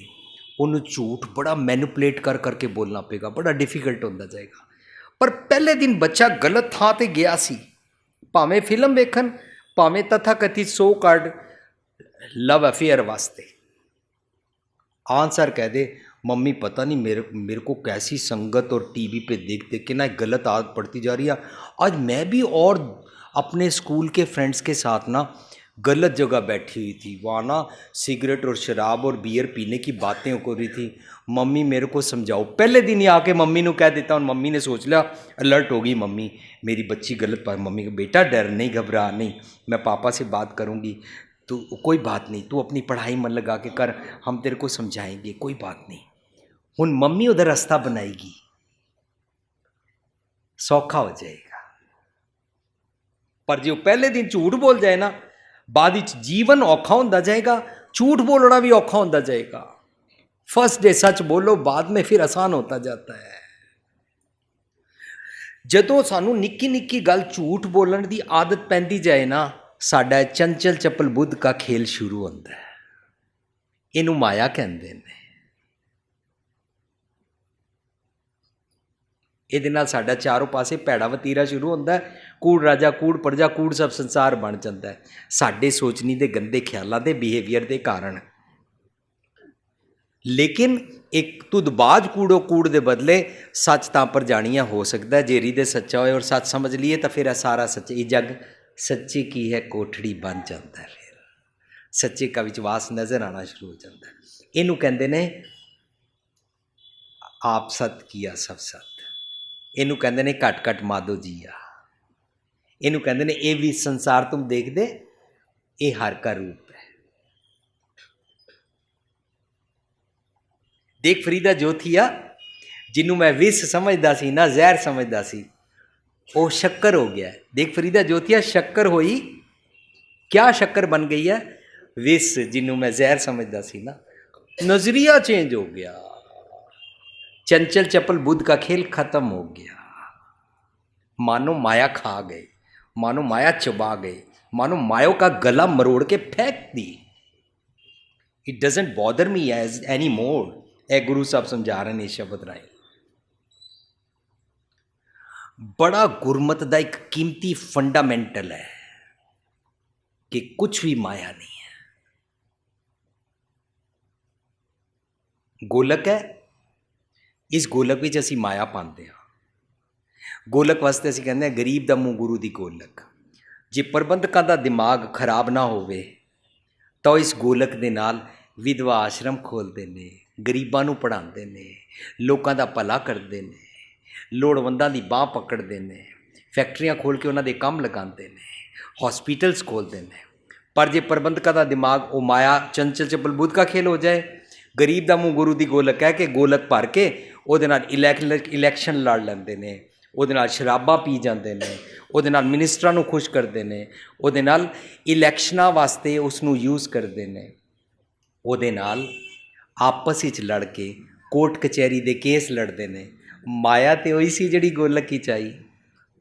उन्होंने झूठ बड़ा मैनिपुलेट कर करके बोलना पेगा, बड़ा डिफिकल्ट होता जाएगा। पर पहले दिन बच्चा गलत थां ते गया सी, भावें फिल्म वेखन, भावें तथा कथित सो कार्ड लव अफेयर वास्ते। आंसर कह दे मम्मी पता नहीं मेरे को कैसी संगत और टीवी पे देख देख के ना गलत आदत पड़ती जा रही है। आज मैं भी और अपने स्कूल के फ्रेंड्स के साथ ना गलत जगह बैठी हुई थी, वहाँ ना सिगरेट और शराब और बियर पीने की बातें हो रही थी। मम्मी मेरे को समझाओ। पहले दिन ही आके मम्मी ने कह देता हूँ, मम्मी ने सोच लिया अलर्ट होगी मम्मी, मेरी बच्ची गलत पर मम्मी का बेटा डर नहीं, घबरा नहीं, मैं पापा से बात करूँगी, तो कोई बात नहीं, तू अपनी पढ़ाई मन लगा के कर, हम तेरे को समझाएंगे, कोई बात नहीं। हुण मम्मी उधर रास्ता बनाएगी, सौखा हो जाएगा। पर जो पहले दिन झूठ बोल जाए ना, बाद विच जीवन औखा होता जाएगा, झूठ बोलना भी औखा होता जाएगा। फर्स्ट डे सच बोलो, बाद में फिर आसान होता जाता है। जदों सानू निक्की निक्की गल झूठ बोलने की आदत पैंदी जाए ना, साडा चंचल चपल बुद्ध का खेल शुरू होता है। इनू माया कहते हैं। ਇਹਦੇ ਨਾਲ ਸਾਡਾ ਚਾਰੋਂ ਪਾਸੇ ਭੈੜਾ ਵਤੀਰਾ ਸ਼ੁਰੂ ਹੁੰਦਾ ਹੈ। ਕੂੜ ਰਾਜਾ, ਕੂੜ ਪ੍ਰਜਾ, ਕੂੜ ਸਭ ਸੰਸਾਰ ਬਣ ਜਾਂਦਾ ਹੈ ਸਾਡੇ ਸੋਚਣੀ ਦੇ ਗੰਦੇ ਖਿਆਲਾਂ ਦੇ ਬਿਹੇਵੀਅਰ ਦੇ ਕਾਰਨ। ਲੇਕਿਨ ਇੱਕ ਤੁਦਬਾਜ ਕੂੜੋ ਕੂੜ ਦੇ ਬਦਲੇ ਸੱਚ ਤਾਂ ਪਰ ਜਾਣੀਆਂ ਹੋ ਸਕਦਾ ਹੈ। ਜੇ ਹਿਰਦੇ ਸੱਚਾ ਹੋਏ ਔਰ ਸੱਚ ਸਮਝ ਲਈਏ ਤਾਂ ਫਿਰ ਇਹ ਸਾਰਾ ਸੱਚ, ਇਹ ਜੱਗ ਸੱਚੇ ਕੀ ਹੈ ਕੋਠੜੀ ਬਣ ਜਾਂਦਾ ਹੈ। ਫਿਰ ਸੱਚੇ ਕਾ ਵਿਸ਼ਵਾਸ ਨਜ਼ਰ ਆਉਣਾ ਸ਼ੁਰੂ ਹੋ ਜਾਂਦਾ ਹੈ। ਇਹਨੂੰ ਕਹਿੰਦੇ ਨੇ ਆਪ ਸਤ ਕੀਆ ਸਭ ਸਤ। ਇਹਨੂੰ ਕਹਿੰਦੇ ਨੇ ਘਟ ਘਟ ਮਾਧੋ ਜੀਆ। ਇਹਨੂੰ ਕਹਿੰਦੇ ਨੇ ਇਹ ਵੀ ਸੰਸਾਰ ਤੁਮ ਦੇਖਦੇ, ਇਹ ਹਰ ਕਾ ਰੂਪ ਹੈ। ਦੇਖ ਫਰੀਦਾ ਜੋਥੀਆ, ਜਿਹਨੂੰ ਮੈਂ ਵਿਸ ਸਮਝਦਾ ਸੀ ਨਾ ਜ਼ਹਿਰ ਸਮਝਦਾ ਸੀ, ਉਹ ਸ਼ੱਕਰ ਹੋ ਗਿਆ। ਦੇਖ ਫਰੀਦਾ ਜੋਥੀਆ ਸ਼ੱਕਰ ਹੋਈ, ਕਿਆ ਸ਼ੱਕਰ ਬਣ ਗਈ ਹੈ? ਵਿਸ, ਜਿਹਨੂੰ ਮੈਂ ਜ਼ਹਿਰ ਸਮਝਦਾ ਸੀ ਨਾ, नजरिया चेंज हो गया। चंचल चपल बुद्ध का खेल खत्म हो गया। मानो माया खा गए, मानो माया चबा गए, मानो माया का गला मरोड़ के फेंक दी। It doesn't bother me as any more. ए गुरु साहब समझा रहे हैं शब्द राय। बड़ा गुरमत का एक कीमती फंडामेंटल है कि कुछ भी माया नहीं है। गोलक है, इस गोलक में असी माया पाते हैं। गोलक वास्ते असी कहते हैं गरीब का मूँह गुरु की गोलक। जे प्रबंधकों का दिमाग खराब ना होवे तो इस गोलक के नाल विधवा आश्रम खोलते हैं, गरीबों को पढ़ाते हैं, लोगों का भला करते हैं, लोड़वंदा की बांह पकड़ते हैं, फैक्ट्रियां खोल के उन्होंने काम लगाते हैं, हॉस्पिटल्स खोलते हैं। पर जे प्रबंधकों का दिमाग वो माया चंचल चपल बुद्ध का खेल हो जाए, गरीब का मूँह गुरु की गोलक कह के गोलक भर के ਉਹਦੇ ਨਾਲ ਇਲੈਕਸ਼ਨ ਲੜ ਲੈਂਦੇ ਨੇ, ਉਹਦੇ ਨਾਲ ਸ਼ਰਾਬਾਂ ਪੀ ਜਾਂਦੇ ਨੇ, ਉਹਦੇ ਨਾਲ ਮਿਨਿਸਟਰਾਂ ਨੂੰ ਖੁਸ਼ ਕਰਦੇ ਨੇ, ਉਹਦੇ ਨਾਲ ਇਲੈਕਸ਼ਨਾਂ ਵਾਸਤੇ ਉਸ ਨੂੰ ਯੂਜ਼ ਕਰਦੇ ਨੇ, ਉਹਦੇ ਨਾਲ ਆਪਸ ਵਿੱਚ ਲੜ ਕੇ ਕੋਰਟ ਕਚਹਿਰੀ ਦੇ ਕੇਸ ਲੜਦੇ ਨੇ। ਮਾਇਆ ਤੇ ਉਹੀ ਸੀ ਜਿਹੜੀ ਗੋਲਕ ਵਿੱਚ ਆਈ।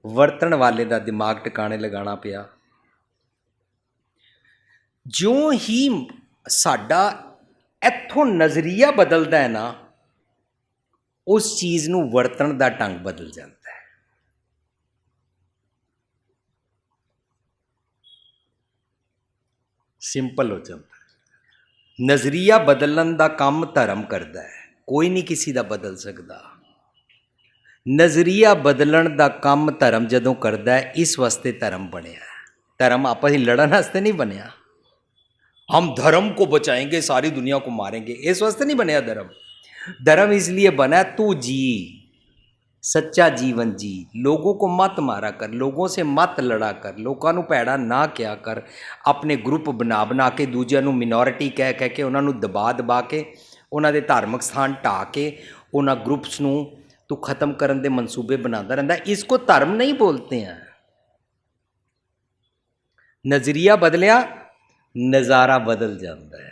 ਵਰਤਣ ਵਾਲੇ ਦਾ ਦਿਮਾਗ ਟਿਕਾਣੇ ਲਗਾਉਣਾ ਪਿਆ। ਜਿਉਂ ਹੀ ਸਾਡਾ ਇੱਥੋਂ ਨਜ਼ਰੀਆ ਬਦਲਦਾ ਹੈ ਨਾ, उस चीज़ नूं वरतण दा ढंग बदल जाता है। सिंपल हो जाता है। नज़रिया बदलन दा काम धर्म करता है, कोई नहीं किसी दा बदल सकता। नज़रिया बदलन दा काम धर्म जदों करता है, इस वास्ते धर्म बनया। धर्म आपस में लड़न वास्ते नहीं बनया, हम धर्म को बचाएंगे सारी दुनिया को मारेंगे, इस वास्ते नहीं बनया धर्म। धर्म इसलिए बना तू जी सच्चा जीवन जी, लोगों को मत मारा कर, लोगों से मत लड़ा कर, लोगों को भैड़ा ना क्या कर, अपने ग्रुप बना बना के दूजिਆਂ ਨੂੰ मिनोरिटी कह कह के उन्होंने दबा दबा के उन्होंने ਦੇ धार्मिक स्थान ਢਾ के उन्होंने ग्रुप्स ਨੂੰ तू खत्म करने के मनसूबे बनाता रहता है। इसको धर्म नहीं बोलते हैं। नजरिया बदलिया, नज़ारा बदल जाता है।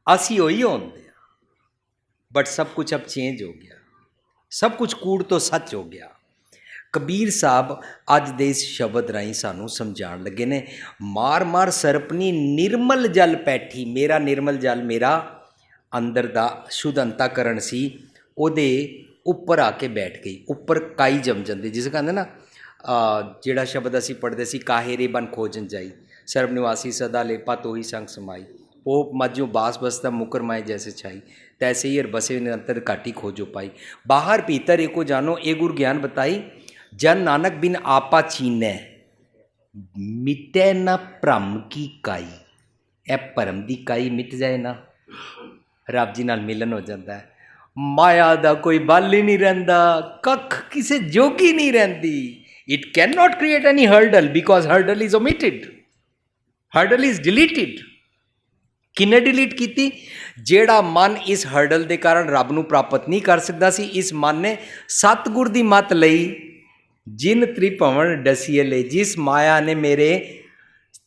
ਅਸੀਂ ਉਹੀ ਹੁੰਦੇ ਆ। बट सब कुछ अब चेंज हो गया, सब कुछ कूड़ तो सच हो गया। ਕਬੀਰ ਸਾਹਿਬ ਅੱਜ ਦੇ ਇਸ ਸ਼ਬਦ ਰਾਹੀਂ ਸਾਨੂੰ ਸਮਝਾਉਣ ਲੱਗੇ ਨੇ, ਮਾਰ ਮਾਰ ਸਰਪਣੀ ਨਿਰਮਲ ਜਲ ਪੈਠੀ। ਮੇਰਾ ਨਿਰਮਲ ਜਲ ਮੇਰਾ ਅੰਦਰ ਦਾ ਸ਼ੁੱਧ ਅੰਤःਕਰਨ ਸੀ, ਉਹਦੇ ਉੱਪਰ ਆ ਕੇ ਬੈਠ ਗਈ। ਉੱਪਰ ਕਾਈ ਜੰਮ ਜਾਂਦੀ, ਜਿਸ ਕਹਿੰਦੇ ਨਾ ਜਿਹੜਾ ਸ਼ਬਦ ਅਸੀਂ ਪੜ੍ਹਦੇ ਸੀ, ਕਾਹੇ ਰੇ ਬਨ ਖੋਜਨ ਜਾਈ, ਸਰਬ ਨਿਵਾਸੀ ਸਦਾ ਲੇਪਾ ਤੋਹੀ ਸੰਗ ਸਮਾਈ, ਉਹ ਮਜੋ ਬਾਸ ਬਸਤਾ ਮੁਕਰ ਮਾਏ ਜੈਸੇ ਛਾਈ, तैसे ही बसे निरंतर काटी खोजो पाई। बाहर भीतर एको जानो ए गुर ज्ञान बताई, जन नानक बिन आपा छीनै, मिटै ना भ्रम की काई। ए भरम की काई मिट जाए ना, रब जी नाल मिलन हो जाता है। माया दा कोई बल ही नहीं रहिंदा, कख किसे जोगी नहीं रहिंदी। It can not create any hurdle because hurdle is omitted, hurdle is deleted. किने डिलीट की? ਜਿਹੜਾ ਮਨ ਇਸ ਹਰਡਲ ਦੇ ਕਾਰਨ ਰੱਬ ਨੂੰ ਪ੍ਰਾਪਤ ਨਹੀਂ ਕਰ ਸਕਦਾ ਸੀ, ਇਸ ਮਨ ਨੇ ਸਤਿਗੁਰ ਦੀ ਮੱਤ ਲਈ, ਜਿਨ ਤ੍ਰਿਭਵਨ ਡਸੀਏ ਲਈ। ਜਿਸ ਮਾਇਆ ਨੇ ਮੇਰੇ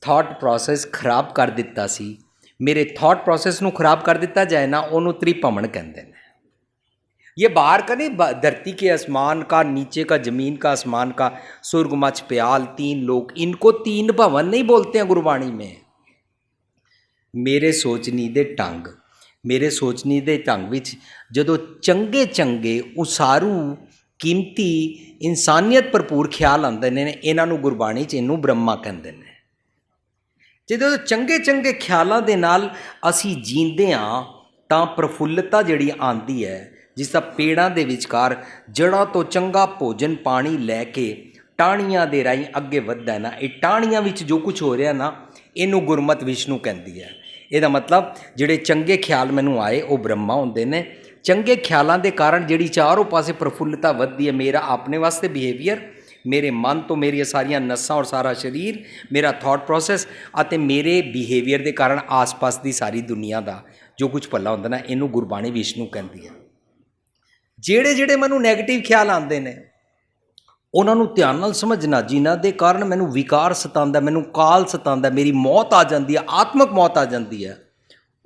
ਥਾਟ ਪ੍ਰੋਸੈਸ ਖਰਾਬ ਕਰ ਦਿੱਤਾ ਸੀ, ਮੇਰੇ ਥਾਟ ਪ੍ਰੋਸੈਸ ਨੂੰ ਖਰਾਬ ਕਰ ਦਿੱਤਾ ਜਾਏ ਨਾ, ਉਹਨੂੰ ਤ੍ਰਿਭਵਨ ਕਹਿੰਦੇ ਨੇ। ये बाहर का नहीं, धरती के आसमान का, नीचे का, ज़मीन का, आसमान का, सुर्ग मच प्याल, तीन लोक, इनको तीन भवन नहीं बोलते हैं गुरबाणी में। मेरे सोचनी दे ढंग, मेरे सोचनी दे ढंग विच जदों चंगे चंगे उसारू कीमती इंसानियत भरपूर ख्याल आते हैं, इन्हां नूं गुरबाणी च इनू ब्रह्मा कहते हैं। ਜਦੋਂ ਚੰਗੇ ਚੰਗੇ ਖਿਆਲਾਂ ਦੇ ਨਾਲ ਅਸੀਂ ਜੀਂਦੇ ਹਾਂ ਤਾਂ ਪ੍ਰਫੁੱਲਤਾ ਜਿਹੜੀ ਆਉਂਦੀ ਹੈ, ਜਿਸ ਦਾ ਪੇੜਾਂ ਦੇ ਵਿਚਕਾਰ ਜੜ੍ਹਾਂ ਤੋਂ ਚੰਗਾ ਭੋਜਨ ਪਾਣੀ ਲੈ ਕੇ ਟਾਹਣੀਆਂ ਦੇ ਰਾਹੀਂ ਅੱਗੇ ਵੱਧਦਾ ਹੈ ਨਾ, ਇਹ ਟਾਹਣੀਆਂ ਵਿੱਚ ਜੋ ਕੁਝ ਹੋ ਰਿਹਾ ਨਾ, ਇਹਨੂੰ ਗੁਰਮਤਿ ਵਿਸ਼ਨੂੰ ਕਹਿੰਦੀ ਹੈ। ਇਹਦਾ ਮਤਲਬ ਜਿਹੜੇ ਚੰਗੇ ਖਿਆਲ ਮੈਨੂੰ ਆਏ ਉਹ ਬ੍ਰਹਮਾ ਹੁੰਦੇ ਨੇ। ਚੰਗੇ ਖਿਆਲਾਂ ਦੇ ਕਾਰਨ ਜਿਹੜੀ ਚਾਰੋਂ ਪਾਸੇ ਪ੍ਰਫੁੱਲਤਾ ਵੱਧਦੀ ਹੈ, ਮੇਰਾ ਆਪਣੇ ਵਾਸਤੇ ਬਿਹੇਵੀਅਰ, मेरे मन तो मेरी सारिया नसां और सारा शरीर, मेरा थॉट प्रोसैस और मेरे बिहेवियर के कारण आस पास की सारी दुनिया का जो कुछ भला होंदा ना, इनू गुरबाणी विष्णु कहती है। जेड़े जेड़े मैनू नैगेटिव ख्याल आते हैं उन्होंने ध्यान नाल समझना, जिन्हां दे कारण मैनू विकार सतांदा, मैनू काल सतांदा, मेरी मौत आ जाती है, आत्मक मौत आ जाती है,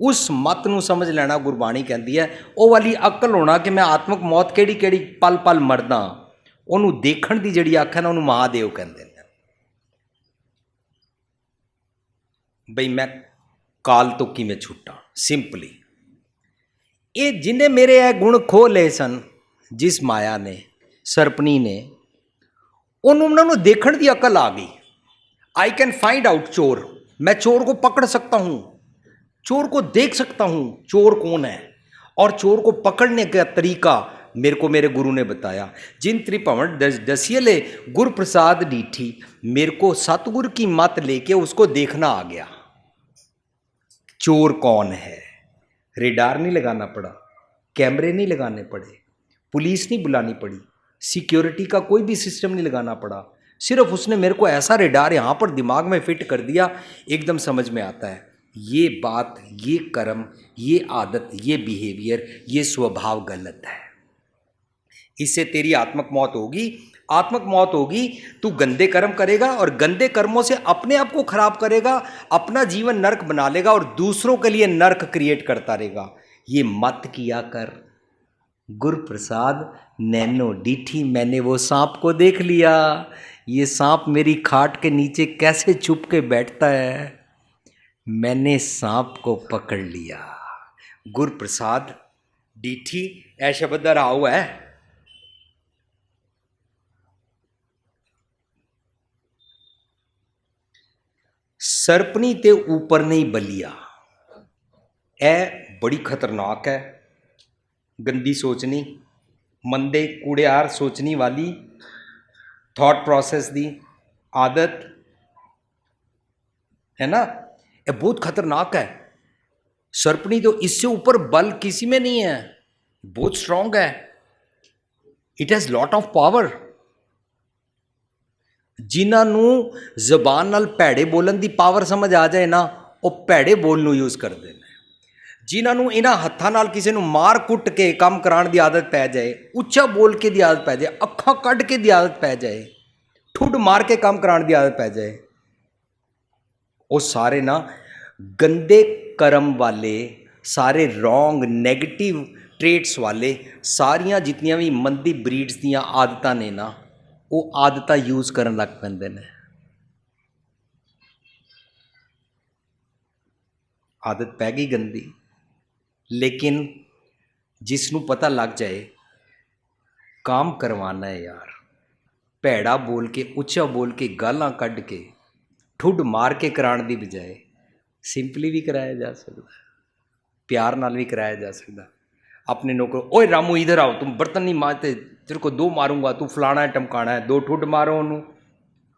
उस मत नू समझ लेना गुरबाणी कहती है। वो वाली अकल होना कि मैं आत्मक मौत किहड़ी किहड़ी पल पल मरदा, ਉਹਨੂੰ ਦੇਖਣ ਦੀ ਜਿਹੜੀ ਅੱਖ ਹੈ ਨਾ, ਉਹਨੂੰ ਮਹਾਦੇਵ ਕਹਿੰਦੇ ਨੇ। ਬਈ ਮੈਂ ਕਾਲ ਤੋਂ ਕਿਵੇਂ ਛੁੱਟਾਂ, ਸਿੰਪਲੀ ਇਹ ਜਿੰਨੇ ਮੇਰੇ ਇਹ ਗੁਣ ਖੋਹ ਲਏ ਸਨ, ਜਿਸ ਮਾਇਆ ਨੇ, ਸਰਪਣੀ ਨੇ, ਉਹਨੂੰ ਉਹਨਾਂ ਨੂੰ ਦੇਖਣ ਦੀ ਅਕਲ ਆ ਗਈ। आई कैन फाइंड आउट चोर, मैं चोर को पकड़ सकता हूँ, चोर को देख सकता हूँ चोर कौन है, और चोर को पकड़ने का तरीका मेरे को मेरे गुरु ने बताया। जिन त्रिभवन दसियले गुर प्रसाद डीठी, मेरे को सतगुरु की मत लेके उसको देखना आ गया। चोर कौन है, रेडार नहीं लगाना पड़ा, कैमरे नहीं लगाने पड़े, पुलिस नहीं बुलानी पड़ी, सिक्योरिटी का कोई भी सिस्टम नहीं लगाना पड़ा, सिर्फ उसने मेरे को ऐसा रेडार यहाँ पर दिमाग में फिट कर दिया, एकदम समझ में आता है ये बात, ये कर्म, ये आदत, ये बिहेवियर, ये स्वभाव गलत है, इससे तेरी आत्मक मौत होगी। आत्मक मौत होगी, तू गंदे कर्म करेगा और गंदे कर्मों से अपने आप को खराब करेगा, अपना जीवन नरक बना लेगा और दूसरों के लिए नरक क्रिएट करता रहेगा। ये मत किया कर। गुरु प्रसाद नैनो डीठी, मैंने वो सांप को देख लिया, ये सांप मेरी खाट के नीचे कैसे छुप के बैठता है, मैंने सांप को पकड़ लिया। गुरु प्रसाद डीठी ऐ शब्द दा राव है। सरपनी ते ऊपर नहीं बलिया, ए बड़ी खतरनाक है, गंदी सोचनी, मंदे कूड़ेयार सोचनी वाली थॉट प्रोसेस दी आदत है ना, ये बहुत खतरनाक है। सरपनी तो इससे ऊपर बल किसी में नहीं है, बहुत स्ट्रॉन्ग है, it has lot of power. जिन्होंने जबान नाल भैड़े बोलन की पावर समझ आ जाए ना, वो भैड़े बोलनों यूज़ करते हैं। जिन्होंने इन्हां हत्थां नाल किसी नूं मार कुट के काम कराने की आदत पै जाए, उच्चा बोल के दी आदत पै जाए, अखां कढ़ के दी आदत पै जाए, ठुड मार के काम कराने की आदत पै जाए, वो सारे ना गंदे कर्म वाले, सारे रॉन्ग नैगेटिव ट्रेड्स वाले सारियां जितनियां भी मंदी ब्रीड्स दियां आदतां ने ना वो आदतां यूज़ करन लग पैंदे ने। आदत पै गई गंदी, लेकिन जिसनों पता लग जाए काम करवाना है यार, भैड़ा बोल के उच्चा बोल के गालां कढ़ के ठुड मार के कराने की बजाय सिंपली भी कराया जा सकता, प्यार नाल भी कराया जा सकता। अपने नौकर, ओए रामू इधर आओ, तुम बर्तन नहीं मारते, तेरे को 2 मारूंगा, तू फलाना है टमकाना है, 2 ठुड मारो ਉਹਨੂੰ,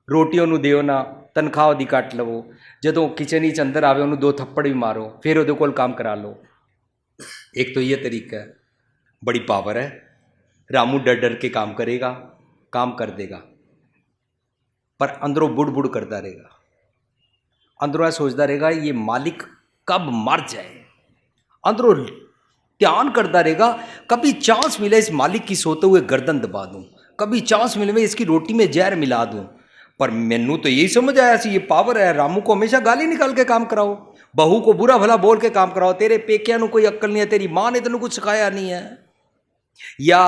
रोटी ਉਹਨੂੰ ਦਿਓ ना, तनख्वाह ਉਹਦੀ ਕੱਟ ਲਵੋ, ਜਦੋਂ किचन ही अंदर आवे ਉਹਨੂੰ 2 थप्पड़ भी मारो, फिर ਉਹਦੇ ਕੋਲ काम करा लो। एक तो ये तरीका है, बड़ी पावर है। रामू डर डर के काम करेगा, काम कर देगा, पर अंदरों बुड़ बुड़ करता रहेगा, अंदरों सोचता रहेगा ये मालिक कब मर जाए, अंदरों ध्यान करता रहेगा कभी चांस मिले इस मालिक की सोते हुए गर्दन दबा दूं, कभी चांस मिले मैं इसकी रोटी में जहर मिला दूं। पर मैनू तो यही समझ आया सी ये पावर है, रामू को हमेशा गाली निकाल के काम कराओ, बहू को बुरा भला बोल के काम कराओ, तेरे पेकिया को कोई अक्ल नहीं है, तेरी माँ ने तेन कुछ सिखाया नहीं है। या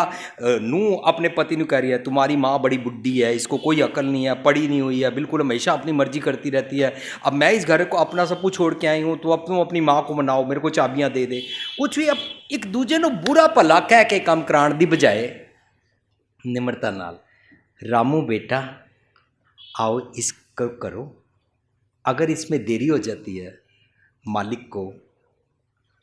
नू अपने पति ने कह रही है तुम्हारी माँ बड़ी बुढ़ी है, इसको कोई अकल नहीं है, पढ़ी नहीं हुई है, बिल्कुल हमेशा अपनी मर्जी करती रहती है, अब मैं इस घर को अपना सब कुछ छोड़ के आई हूँ, तो अब तुम अपनी माँ को मनाओ, मेरे को चाबियाँ दे दे, कुछ भी। अब एक दूजे को बुरा भला कह के काम कराने की बजाय निम्रता नाल, रामू बेटा आओ इसको करो, अगर इसमें देरी हो जाती है मालिक को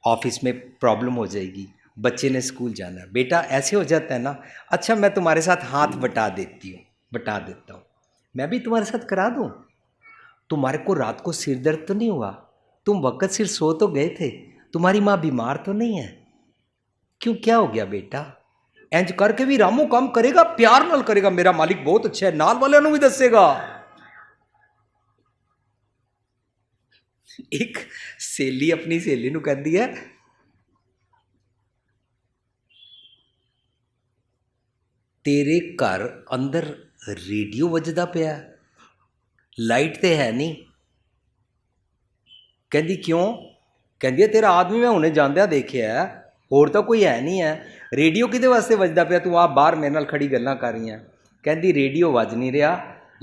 ऑफिस में प्रॉब्लम हो जाएगी, बच्चे ने स्कूल जाना है, बेटा ऐसे हो जाता है ना, अच्छा मैं तुम्हारे साथ हाथ बटा देता हूँ, मैं भी तुम्हारे साथ करा दूँ, तुम्हारे को रात को सिर दर्द तो नहीं हुआ, तुम वक़्त सिर सो तो गए थे, तुम्हारी माँ बीमार तो नहीं है, क्यों क्या हो गया बेटा। इंज करके भी रामू काम करेगा, प्यार नाल करेगा, मेरा मालिक बहुत अच्छा है, नाल वाले भी दसेगा। एक सहेली अपनी सहेली नूं कहती है तेरे घर अंदर रेडियो वजदा पिया, लाइट तो है नहीं, कहती क्यों, कहती है तेरा आदमी मैं हुणे जांदिया देखिया है, होर तो कोई है नहीं है, रेडियो किहदे वास्ते वजदा पिया, तू आप बाहर मेरे नाल खड़ी गल्लां कर रही है। कहती रेडियो वज नहीं रहा,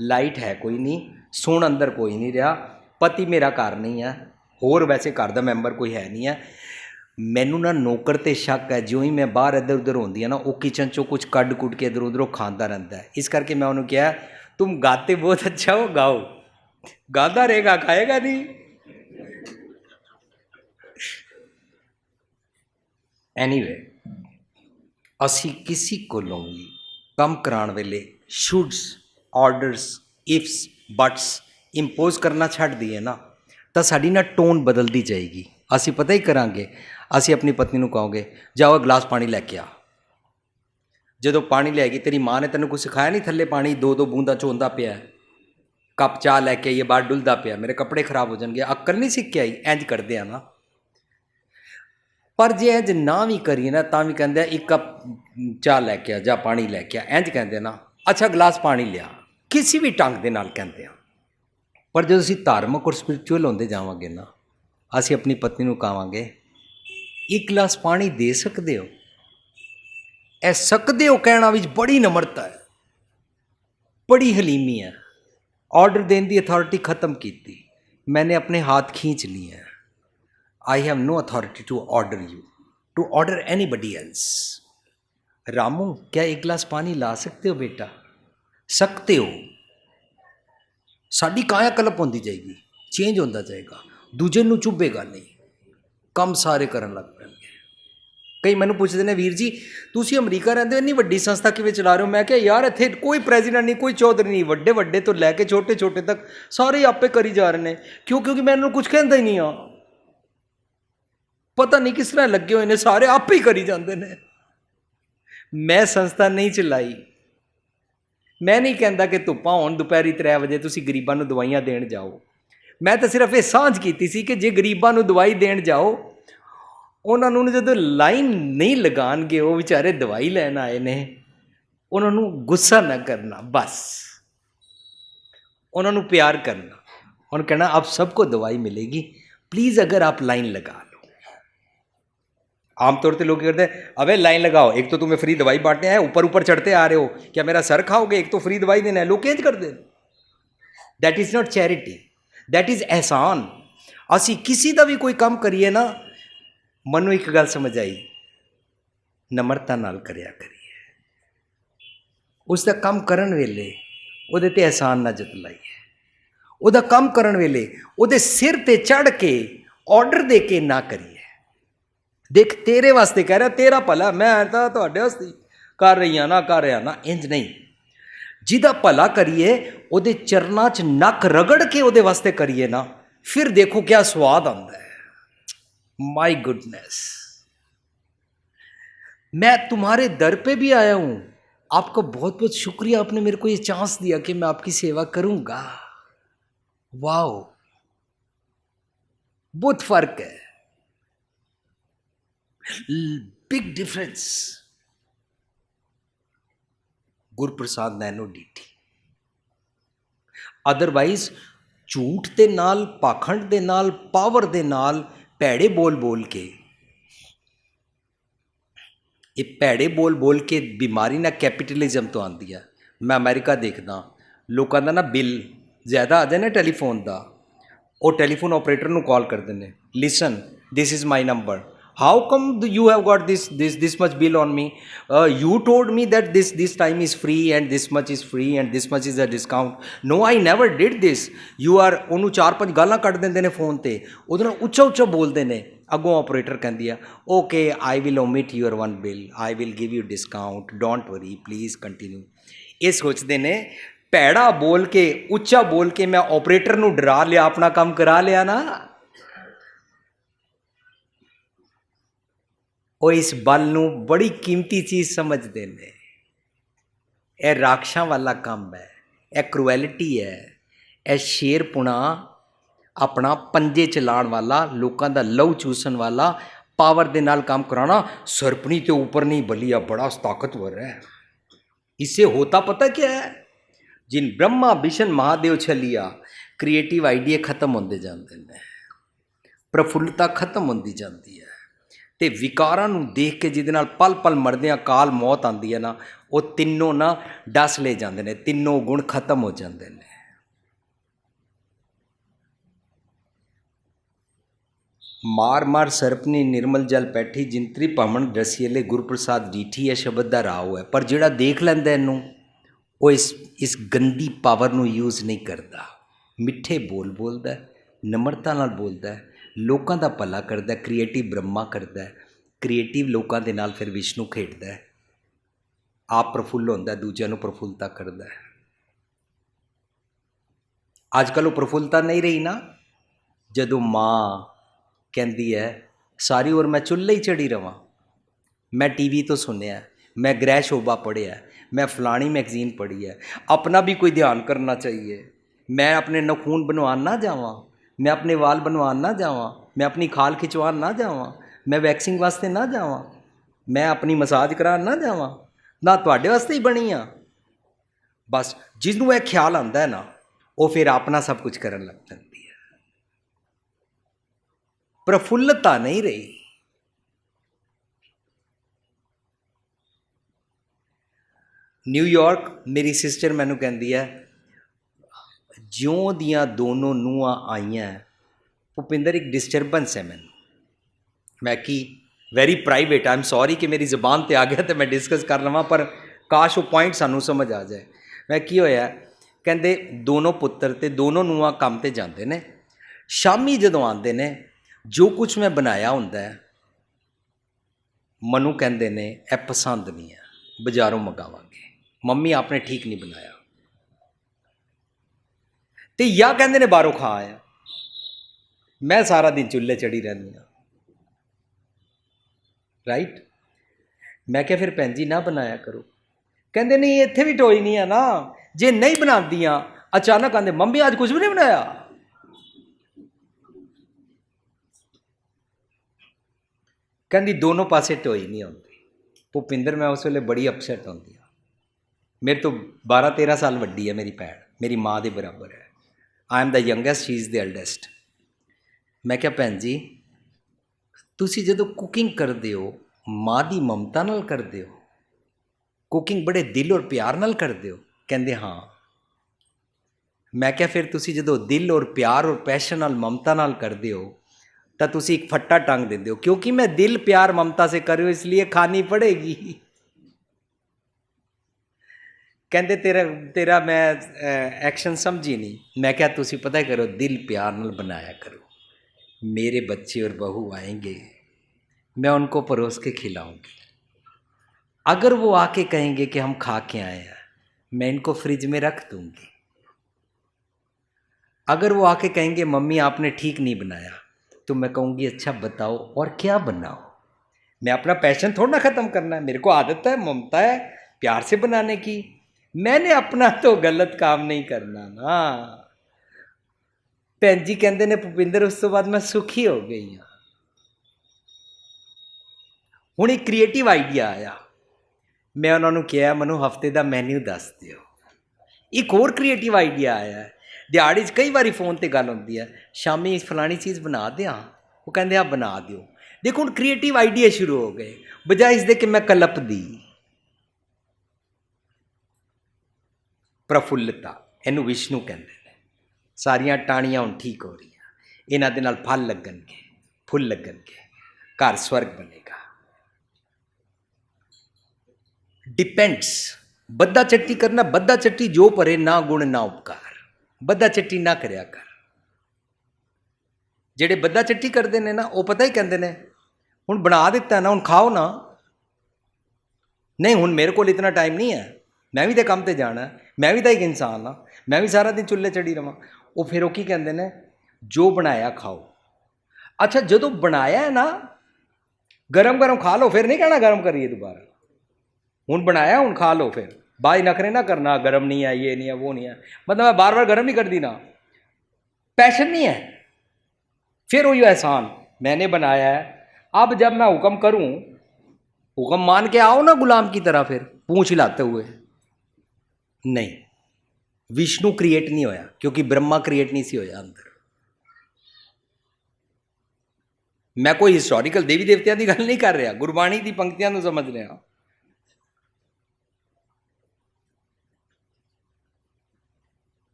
लाइट है कोई नहीं, सुन अंदर कोई नहीं रहा, पति मेरा घर नहीं है, होर वैसे घर का मैंबर कोई है नहीं है, मैनू ना नौकर ते शक है, जो ही मैं बाहर इधर उधर होंदी है ना वो किचन चो कुछ कढ़ कुट के इधर उधरों खाता रहता है, इस करके मैं उन्होंने कहा तुम गाते बहुत अच्छा हो, गाओ, गाता रहेगा खाएगा नहीं। एनीवे असी किसी को भी कम कराने वेले शुड्स ऑर्डर्स इफ्स बट्स इंपोज करना छड्ड दिए ना तो साड़ी ना टोन बदलती जाएगी। असी पता ही करांगे, असी अपनी पत्नी को कहोगे जाओ गिलास पानी लैके आ, जो पानी लैगी तेरी माँ ने तेन कुछ सिखाया नहीं, थले पानी 2-2 बूंदा चोंदा पिया, कप चाह लैके ये बाहर डुलदा पिया, मेरे कपड़े खराब हो जाएंगे, अक्ल नहीं सीख के आई, इंज करते हैं ना। पर जे इंज ना भी करिए ना तो भी कहते एक कप चाह लैके आ, जा पानी लैके आ, इंज कहते ना, अच्छा गिलास पानी लिया, किसी भी ढंग के नाल कहते हैं। पर जो असीं धार्मिक और स्पिरिचुअल होंदे जावांगे ना, असीं अपनी पत्नी को कहांगे एक गिलास पानी दे सकते हो, ए सकते हो कहना विच बड़ी नम्रता है, बड़ी हलीमी है, ऑर्डर देने की अथॉरिटी खत्म की, मैंने अपने हाथ खींच लिए हैं, I have no authority to order you, to order anybody else. Ramu क्या एक गिलास पानी ला सकते हो बेटा, सकते हो, साड़ी काया कलप होती जाएगी, चेंज होता जाएगा, दूजे नूं चुभेगा नहीं, कम सारे करन लग पैणगे। कई मैनू पूछते हैं वीर जी तुसीं अमरीका रहिंदे हो, इन्नी वड्डी संस्था किवें चला रहे हो, मैं क्या यार इत्थे कोई प्रेजिडेंट नहीं, कोई चौधरी नहीं, वड्डे वड्डे तो लैके छोटे छोटे तक सारे ही आपे करी जा रहे हैं, क्यों, क्योंकि मैं इन्होंने कुछ कहता ही नहीं हाँ, पता नहीं किस तरह लगे हुए ने, सारे आप ही करी जाते हैं। मैं संस्था नहीं चलाई, मैं नहीं कहता कि धुप्पा होण दोपहरी 3 बजे तुसी गरीबां नूं दवाइयां देण जाओ, मैं तो सिर्फ ये सांझ कीती सी कि जे गरीबां नूं दवाई देण जाओ, उन्होंने जो लाइन नहीं लगाणगे, वो बेचारे दवाई लैन आए ने, उन्होंने गुस्सा ना करना, बस उन्होंने प्यार करना और कहना अब सबको दवाई मिलेगी, प्लीज़ अगर आप लाइन लगा लो। आमतौर पे लोग क्या करते हैं, अबे लाइन लगाओ, एक तो तुम्हें फ्री दवाई बांटने हैं, ऊपर ऊपर चढ़ते आ रहे हो, क्या मेरा सर खाओगे, एक तो फ्री दवाई देना है, लोग चेंज कर दे। That is not charity, that is एहसान। ਅਸੀਂ किसी का भी कोई काम करिए ना, मनु एक गल समझ आई, नम्रता नाल करिया करिए। उसका काम करन वेले ਉਹਦੇ ਤੇ एहसान ना जतलाइए, ਉਹਦਾ ਕੰਮ ਕਰਨ ਵੇਲੇ ਉਹਦੇ ਸਿਰ ਤੇ ਚੜ ਕੇ ਆਰਡਰ ਦੇ ਕੇ ਨਾ ਕਰੀਏ। ਦੇਖ ਤੇਰੇ ਵਾਸਤੇ ਕਹਿ ਰਿਹਾ, ਤੇਰਾ ਭਲਾ, ਮੈਂ ਤਾਂ ਤੁਹਾਡੇ ਵਾਸਤੇ ਕਰ ਰਹੀ ਹਾਂ ਨਾ, ਕਰ ਰਿਹਾ ਨਾ, ਇੰਜ ਨਹੀਂ। ਜਿਹਦਾ ਭਲਾ ਕਰੀਏ ਉਹਦੇ ਚਰਨਾਂ 'ਚ ਨੱਕ ਰਗੜ ਕੇ ਉਹਦੇ ਵਾਸਤੇ ਕਰੀਏ ਨਾ, ਫਿਰ ਦੇਖੋ ਕਿਆ ਸਵਾਦ ਆਉਂਦਾ ਹੈ। माई गुडनेस, मैं तुम्हारे दर पे भी आया हूँ, आपका बहुत बहुत शुक्रिया, आपने मेरे को ये चांस दिया कि मैं आपकी सेवा करूँगा। वाओ, बहुत फर्क है, बिग डिफरेंस। गुरप्रसाद नैनो डीटी। अदरवाइज झूठ दे नाल, पाखंड दे नाल, पावर दे नाल, भैड़े बोल बोल के, ये भैड़े बोल बोल के बीमारी ना कैपिटलिज्म तो आती है। मैं अमेरिका देखदा, लोगों का ना बिल ज़्यादा आ जाए ना टेलीफोन का, वो टेलीफोन ऑपरेटर ਨੂੰ कॉल करते हैं, listen this is my number, how come you have got this much bill on me, you told me that this time is free and this much is free and this much is a discount, no I never did this, you are। ਉਹਨੂੰ 4-5 ਗਾਲਾਂ ਕੱਢ ਦਿੰਦੇ ਨੇ phone ਤੇ, ਉਹਦੇ ਨਾਲ ਉੱਚਾ ਉੱਚਾ ਬੋਲਦੇ ਨੇ। ਅੱਗੋਂ ਆਪਰੇਟਰ ਕਹਿੰਦੀ ਆ, okay I will omit your one bill, I will give you discount, don't worry, please continue। ਇਹ ਸੋਚਦੇ ਨੇ ਭੈੜਾ ਬੋਲ ਕੇ, ਉੱਚਾ ਬੋਲ ਕੇ ਮੈਂ ਆਪਰੇਟਰ ਨੂੰ ਡਰਾ ਲਿਆ, ਆਪਣਾ ਕੰਮ ਕਰਾ ਲਿਆ ਨਾ। ਉਹ ਇਸ ਬਲ ਨੂੰ ਬੜੀ ਕੀਮਤੀ ਚੀਜ਼ ਸਮਝਦੇ ਨੇ। ਇਹ ਰਾਖਸ਼ਾਂ ਵਾਲਾ ਕੰਮ ਹੈ, ਇਹ ਕਰੂਐਲਿਟੀ ਹੈ, ਇਹ ਸ਼ੇਰਪੁਣਾ, ਆਪਣਾ ਪੰਜੇ ਚਲਾਉਣ ਵਾਲਾ, ਲੋਕਾਂ ਦਾ ਲਹੂ ਚੂਸਣ ਵਾਲਾ, पावर ਦੇ ਨਾਲ काम कराना। सरपनी के ऊपर नहीं बलिया, बड़ा ताकतवर है। इससे होता पता क्या है, जिन ब्रह्मा विष्णु महादेव छलिया, क्रिएटिव आइडिया खत्म होते जाते हैं, प्रफुल्लता खत्म होती जाती है, तो विकारां नूं देख के जिहदे नाल पल पल मरदे काल मौत आती है ना, वो तीनों ना डस ले जाते हैं, तीनों गुण खत्म हो जाते हैं। मार मार सरपनी निर्मल जल पैठी, जिंतरी भमन रसीले, गुरप्रसाद डीठी है शब्द का राव है। पर जिहड़ा देख लैंदा इहनूं, वो इस गंदी पावर नूं यूज़ नहीं करता। मिठे बोल बोलदा, नम्रता नाल बोलदा, लोकां दा भला करदा, क्रिएटिव ब्रह्मा करदा, क्रिएटिव लोकां दे नाल फिर विष्णु खेडदा, आप प्रफुल्ल होंदा, दूजिआं नूं प्रफुल्लता करदा। अजकल वो प्रफुल्लता नहीं रही ना, जदों माँ कहती है सारी उम्र मैं चुल्हे ही चढ़ी रवां, मैं टीवी तो सुनिया, मैं गृह शोभा पढ़िया, मैं फलानी मैगजीन पढ़ी है, अपना भी कोई ध्यान करना चाहिए, मैं अपने नखून बनवान ना जावां, मैं अपने वाल बनवान ना जावां, मैं अपनी खाल खिंचवान ना जावां, मैं वैक्सिंग वास्ते ना जावां, मैं अपनी मसाज करान ना जावां, ना तुहाडे वास्ते ही बनी आ। बस जिसनूं यह ख्याल आंदा है ना, वो फिर अपना सब कुछ करन लग पैंदी है। प्रफुल्लता नहीं रही। न्यूयॉर्क मेरी सिस्टर मैनू कहती है, ज्यों दियाँ दोनों नूआं आईयां, भुपिंदर एक डिस्टरबेंस है मैनू। मैं कि very private, I am sorry कि मेरी जबान ते आ गया तो मैं डिस्कस कर लवां, पर काश वो पॉइंट सानू समझ आ जाए। मैं की होया, कहते दोनों पुत्र ते दोनों नूआं काम ते जाते ने, शामी जदों आते ने, जो कुछ मैं बनाया होंदा है, मनु कहते ने ए पसंद नहीं है, बाजारों मंगावांगे, मम्मी आपने ठीक नहीं बनाया, तो या कहते ने बाहरों खा आया। मैं सारा दिन चुल्हे चढ़ी रहनी हाँ, राइट। मैं क्या फिर भैन जी ना बनाया करो, कहते नहीं इत्थे भी टोई नहीं है ना, जे नहीं बनादियाँ अचानक आते मम्मी आज कुछ भी नहीं बनाया, कहती दोनों पासे टोई नहीं आती। भुपिंदर मैं उस वेले बड़ी अपसैट होती हाँ, मेरे तो 12-13 साल वड्डी है मेरी भैन, मेरी माँ के बराबर है, I am the youngest, she is the eldest. मैं क्या भैन जी ਤੁਸੀਂ ਜਦੋਂ ਕੁਕਿੰਗ ਕਰਦੇ ਹੋ ਮਾਂ ਦੀ ਮਮਤਾ ਨਾਲ ਕਰਦੇ ਹੋ, ਕੁਕਿੰਗ ਬੜੇ ਦਿਲ ਔਰ ਪਿਆਰ ਨਾਲ ਕਰਦੇ ਹੋ? ਕਹਿੰਦੇ ਹਾਂ। ਮੈਂ ਕਿਹਾ ਫਿਰ ਤੁਸੀਂ ਜਦੋਂ ਦਿਲ ਔਰ ਪਿਆਰ ਔਰ ਪੈਸ਼ਨ ਨਾਲ ਮਮਤਾ ਨਾਲ ਕਰਦੇ ਹੋ ਤਾਂ ਤੁਸੀਂ ਇੱਕ ਫੱਟਾ ਟੰਗ ਦਿੰਦੇ ਹੋ, क्योंकि मैं दिल प्यार ममता से कर रही हूँ इसलिए खानी पड़ेगी। ਕਹਿੰਦੇ ਤੇਰਾ ਮੈਂ ਐਕਸ਼ਨ ਸਮਝੀ ਨਹੀਂ। ਮੈਂ ਕਿਹਾ ਤੁਸੀਂ ਪਤਾ ਕਰੋ, ਦਿਲ ਪਿਆਰ ਨਾਲ बनाया करो। मेरे बच्चे और बहू आएंगे, मैं उनको परोस के खिलाऊंगी। अगर वो आके कहेंगे कि हम खा के आए हैं, मैं इनको फ्रिज में रख दूंगी। अगर वो आके कहेंगे मम्मी आपने ठीक नहीं बनाया, तो मैं कहूँगी अच्छा बताओ और क्या बनाओ। मैं अपना पैशन थोड़ा ना ख़त्म करना है, मेरे को आदत है, ममता है प्यार से बनाने की। मैंने अपना तो गलत काम नहीं करना ना। भैन जी कहते ने भुपिंदर उस तो बाद मैं सुखी हो गई हाँ। हुण एक क्रिएटिव आइडिया आया, मैं उन्होंने कहा मैनू हफ्ते का मैन्यू दस दिओ। एक होर क्रिएटिव आइडिया आया है, दिहाड़ी कई बार फोन पर गल होती है, शामी फलानी चीज़ बना दें, वो कहते आप बना दिओ। देखो हुण क्रिएटिव आइडिया शुरू हो गए, बजाय इसके कि मैं कलप दी। प्रफुल्लता इनू विष्णु कहते हैं। सारियां टाणियां हुण ठीक हो रही, इन्हां दे नाल फल लगणगे, फुल लगणगे, घर स्वर्ग बनेगा। डिपेंड्स। बद्दा चट्टी करना, बद्दा चट्टी जो परे ना गुण ना उपकार। बद्दा चट्टी ना करया कर। जेड़े बद्दा चट्टी करते हैं ना, वो पता ही कहते हैं हुण बना दिता ना, हुण खाओ ना। नहीं हुण मेरे को इतना टाइम नहीं है, मैं भी तो काम ते जाना, मैं भी तो एक इंसान हाँ, मैं भी सारा दिन चुल्ले चढ़ी रहा। वो फिर वो की कहते हैं जो बनाया खाओ। अच्छा जो बनाया है ना, गरम गरम खा लो, फिर नहीं कहना गरम करिए दोबारा। हुण बनाया हुण खा लो, फिर बाई नखरे ना करना गरम नहीं है, ये नहीं है, वो नहीं है। मतलब मैं बार बार गरम नहीं कर दी ना, पैशन नहीं है। फिर वही एहसान मैंने बनाया है, अब जब मैं हुक्म करूं, हुक्म मान के आओ ना गुलाम की तरह, फिर पूंछ हिलाते हुए। नहीं, विष्णु क्रिएट नहीं होया, क्योंकि ब्रह्मा क्रिएट नहीं सी होया अंदर। मैं कोई हिस्टोरिकल देवी देवतियां की गल नहीं कर रहा, गुरबाणी की पंक्तियां समझ रहा।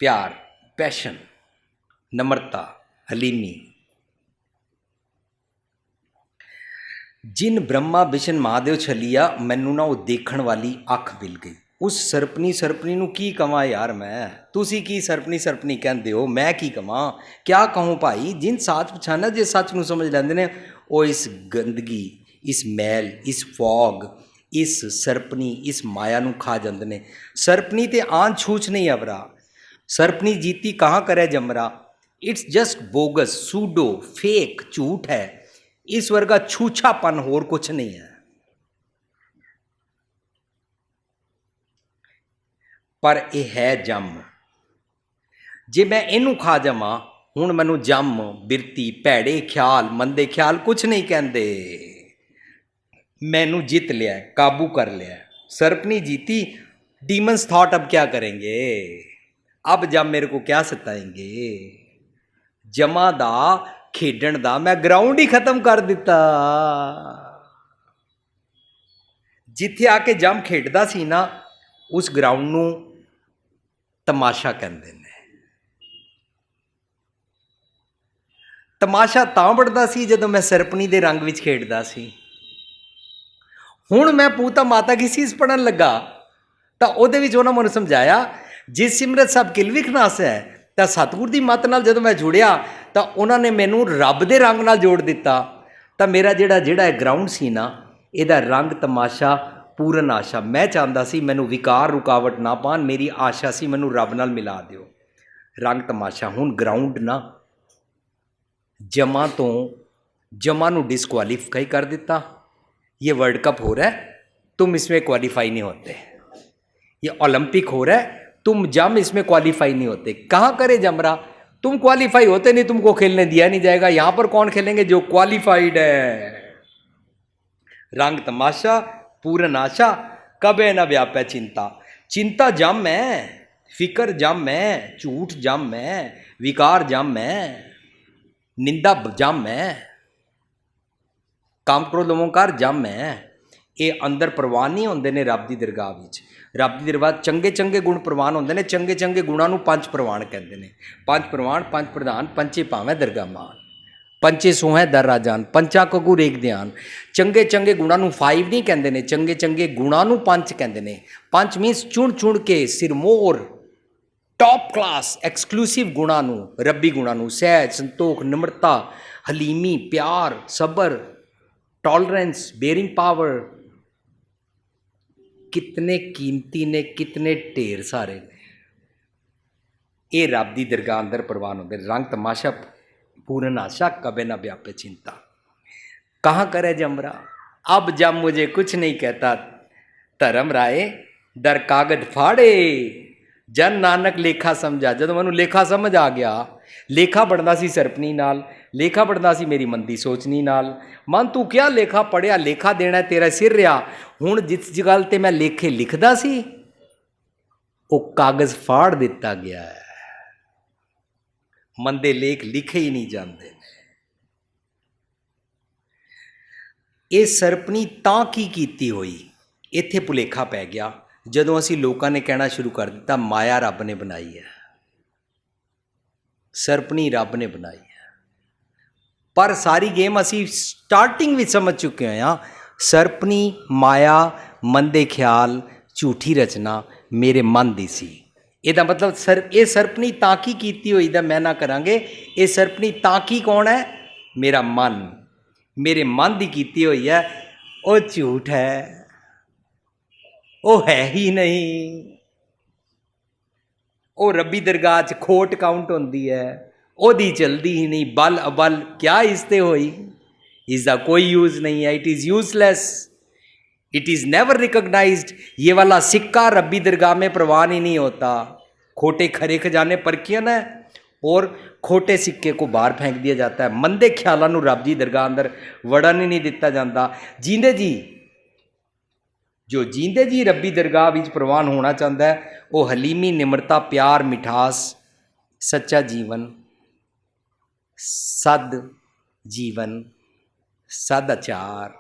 प्यार, पैशन, नम्रता, हलीमी। जिन ब्रह्मा विष्णु महादेव छलिया, मैनू ना वो देखण वाली अख मिल गई। उस सरपनी नू की कवां यार मैं, तुसी की सरपनी कहंदे हो, मैं की कवां, क्या कहूँ भाई। जिन साच पछाना जे सच नू समझ लैंदे ने, वो इस गंदगी, इस मैल, इस फॉग, इस सरपनी, इस माया नू खा जांदे ने। सरपनी ते आन छूछ नहीं अवरा, सरपनी जीती कहाँ करे जमरा। It's just bogus, pseudo, fake, झूठ है। इस वर्गा छूछापन होर कुछ नहीं है। पर यह है जम। जे मैं इनू खा जावां, हुण मैनू जम, बिरती, भैड़े ख्याल, मंदे ख्याल कुछ नहीं कहते। मैनू जित लिया, काबू कर लिया, सरपनी जीती। डीमंस थॉट अब क्या करेंगे, अब जब मेरे को क्या सताएंगे। जमा दा खेडण दा मैं ग्राउंड ही खत्म कर दिता। जिथे आके जम खेडदा सी ना, उस ग्राउंड नू तमाशा कहते हैं। तमाशा तां बढ़दा सी जदों मैं सरपनी दे रंग विच खेडदा सी। हुण मैं पूता माता की सीस पढ़न लगा, तो उहदे विच उन्हां मैनूं समझाया, जे सिमरत सब किल विखनास है, तो सतगुर की मत नाल जदों मैं जुड़िया, तो उन्होंने मैनू रब दे रंग नाल जोड़ दिता। तो मेरा जिहड़ा ग्राउंड सी ना, इहदा रंग तमाशा पूर्ण आशा। मैं चाहता सी मैनू विकार रुकावट ना पान, मेरी आशा सी मैनू रब नाल मिला दिओ। रंग तमाशा। हुण ग्राउंड ना जमा तो जमा नू डिसक्वालीफाई कर दिता। ये वर्ल्ड कप हो रहा है, तुम इसमें क्वालिफाई नहीं होते। ये ओलंपिक हो रहा है, तुम जम इसमें क्वालिफाई नहीं होते। कहाँ करे जमरा, तुम क्वालिफाई होते नहीं, तुमको खेलने दिया नहीं जाएगा। यहाँ पर कौन खेलेंगे, जो क्वालिफाइड है। रंग तमाशा पूर्ण आशा, कबे न व्यापै चिंता। चिंता जम है, फिक्र जम है, झूठ जम है, विकार जम है, निंदा जम है। काम क्रोध ओंकार जम है, ये अंदर प्रवान नहीं होंदे ने रब दी दरगाह विच। रब दी दरगाह चंगे चंगे गुण प्रवान होंदे ने, चंगे चंगे गुणां नूं पंज प्रवान कहंदे ने। पंज प्रवान पंज प्रधान पंचे भावें दरगाह मान, पंचे सोहै दर राजान, पंचा कगू रेख ध्यान। चंगे चंगे गुणां नूं फाइव नहीं कहंदे ने, चंगे चंगे गुणां नूं पंज कहंदे ने। पंच मीनस चुन चुन के सिरमोर टॉप क्लास एक्सक्लूसिव गुणां नूं, रब्बी गुणां नूं, सहज संतोख नम्रता हलीमी प्यार सबर टॉलरेंस बेयरिंग पावर, कितने कीमती ने, कितने ढेर सारे ने। ये रब दी दरगाह अंदर प्रवान होंदे। रंग तमाशा पूर्ण आशा कबे ना व्यापे चिंता, कहाँ करे जमरा अब जब मुझे कुछ नहीं कहता। धर्म राय दर कागज फाड़े जन नानक लेखा समझा। जब मैनू लेखा समझ आ गया, लेखा बढ़ना सी सरपनी नाल, लेखा बढ़ना सी मेरी मंदी सोचनी नाल। मन तू क्या लेखा पढ़िया, लेखा देना तेरा सिर रहा। हुण जिस गल ते मैं लेखे लिखदा सी वो कागज फाड़ दिता गया है। मंदे लेख लिखे ही नहीं जाते। ये सरपनी तां की कीती हुई, इत्थे भुलेखा पै गया जदों असी लोगों ने कहना शुरू कर दिता माया रब ने बनाई है, सरपनी रब ने बनाई है। पर सारी गेम असी स्टार्टिंग में समझ चुके हैं। सरपनी माया मंदे ख्याल झूठी रचना मेरे मन दी सी। ਇਹਦਾ मतलब ये सरपनी ताकी कीती हुई दा मैं ना करांगे। ये सरपनी ताकी कौन है? मेरा मन, मेरे मन दी कीती हुई है। वो झूठ है, वो है ही नहीं। वो रब्बी दरगाह च खोट काउंट होंदी है, ओदी चलदी ही नहीं। बल अबल क्या इसते होई, इसका कोई यूज़ नहीं है। It is useless, it is never recognised. ये वाला सिक्का रब्बी दरगाह में प्रवान ही नहीं होता। खोटे खरे खजाने परखियन है और खोटे सिक्के को बाहर फेंक दिया जाता है। मंदे ख्यालों नूं रब जी दरगाह अंदर वड़न ही नहीं दिता जाता। जींदे जी जो जींदे जी रब्बी दरगाह विच प्रवान होना चाहता है, वो हलीमी निम्रता प्यार मिठास सच्चा जीवन सद जीवन सदाचार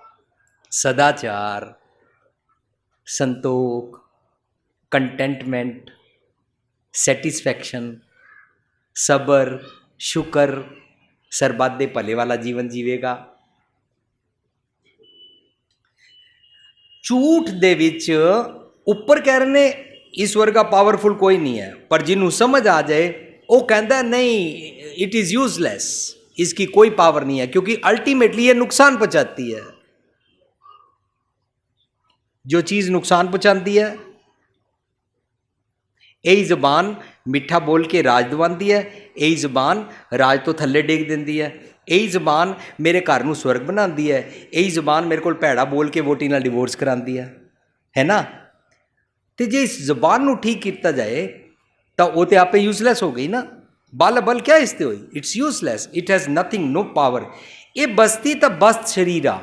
सदाचार संतोख कंटेंटमेंट सैटिस्फैक्शन सबर शुक्र सरबत दे भले वाला जीवन जीवेगा। झूठ दे विच उपर कह रहे ने ईश्वर का पावरफुल कोई नहीं है, पर जिन्हों समझ आ जाए वो कहता नहीं इट इज़ यूजलेस, इसकी कोई पावर नहीं है, क्योंकि अल्टीमेटली ये नुकसान पहुंचाती है। जो चीज़ नुकसान पहुंचाती है, यही जबान मिठा बोल के राज दवाती है, यही जबान राज तो थले डेग देंदी है, यही जबान मेरे घर नूं स्वर्ग बनाती है, यही जबान मेरे को भैड़ा बोल के वोटी नाल डिवोर्स कराती है ना। तो जे इस जबान नूं ठीक किया जाए तो वो तो आपे यूजलैस हो गई ना। बल बल क्या इसते हुई, it's useless, it has nothing no power. ये बसती तो बस शरीर आ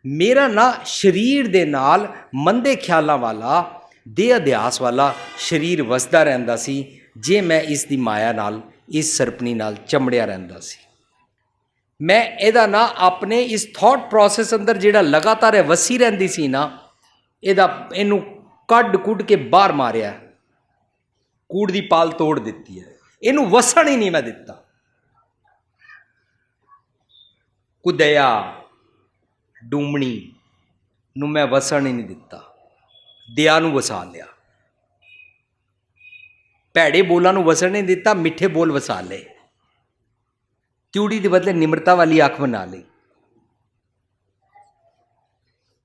मेरा ना, शरीर दे नाल मंदे ख्यालों वाला देह अध्यास वाला शरीर वसदा रहिंदा सी, जे मैं इस दी माया नाल इस सरपनी नाल चमड़िया रहिंदा सी। मैं इहदा ना अपने इस थॉट प्रोसैस अंदर जिहड़ा लगातार वसी रहिंदी सी ना, इहनूं कढ कुढ के बाहर मारिया, कूड़ दी पाल तोड़ दिती है, इहनूं वसण ही नहीं मैं दिता। कुदया डूमणी नूं मैं वसण ही नहीं दिता, दया नूं वसा लिया। भैड़े बोलां नूं वसण नहीं दिता, मिठे बोल वसा ले। त्यूड़ी के बदले निम्रता वाली अख बना ली।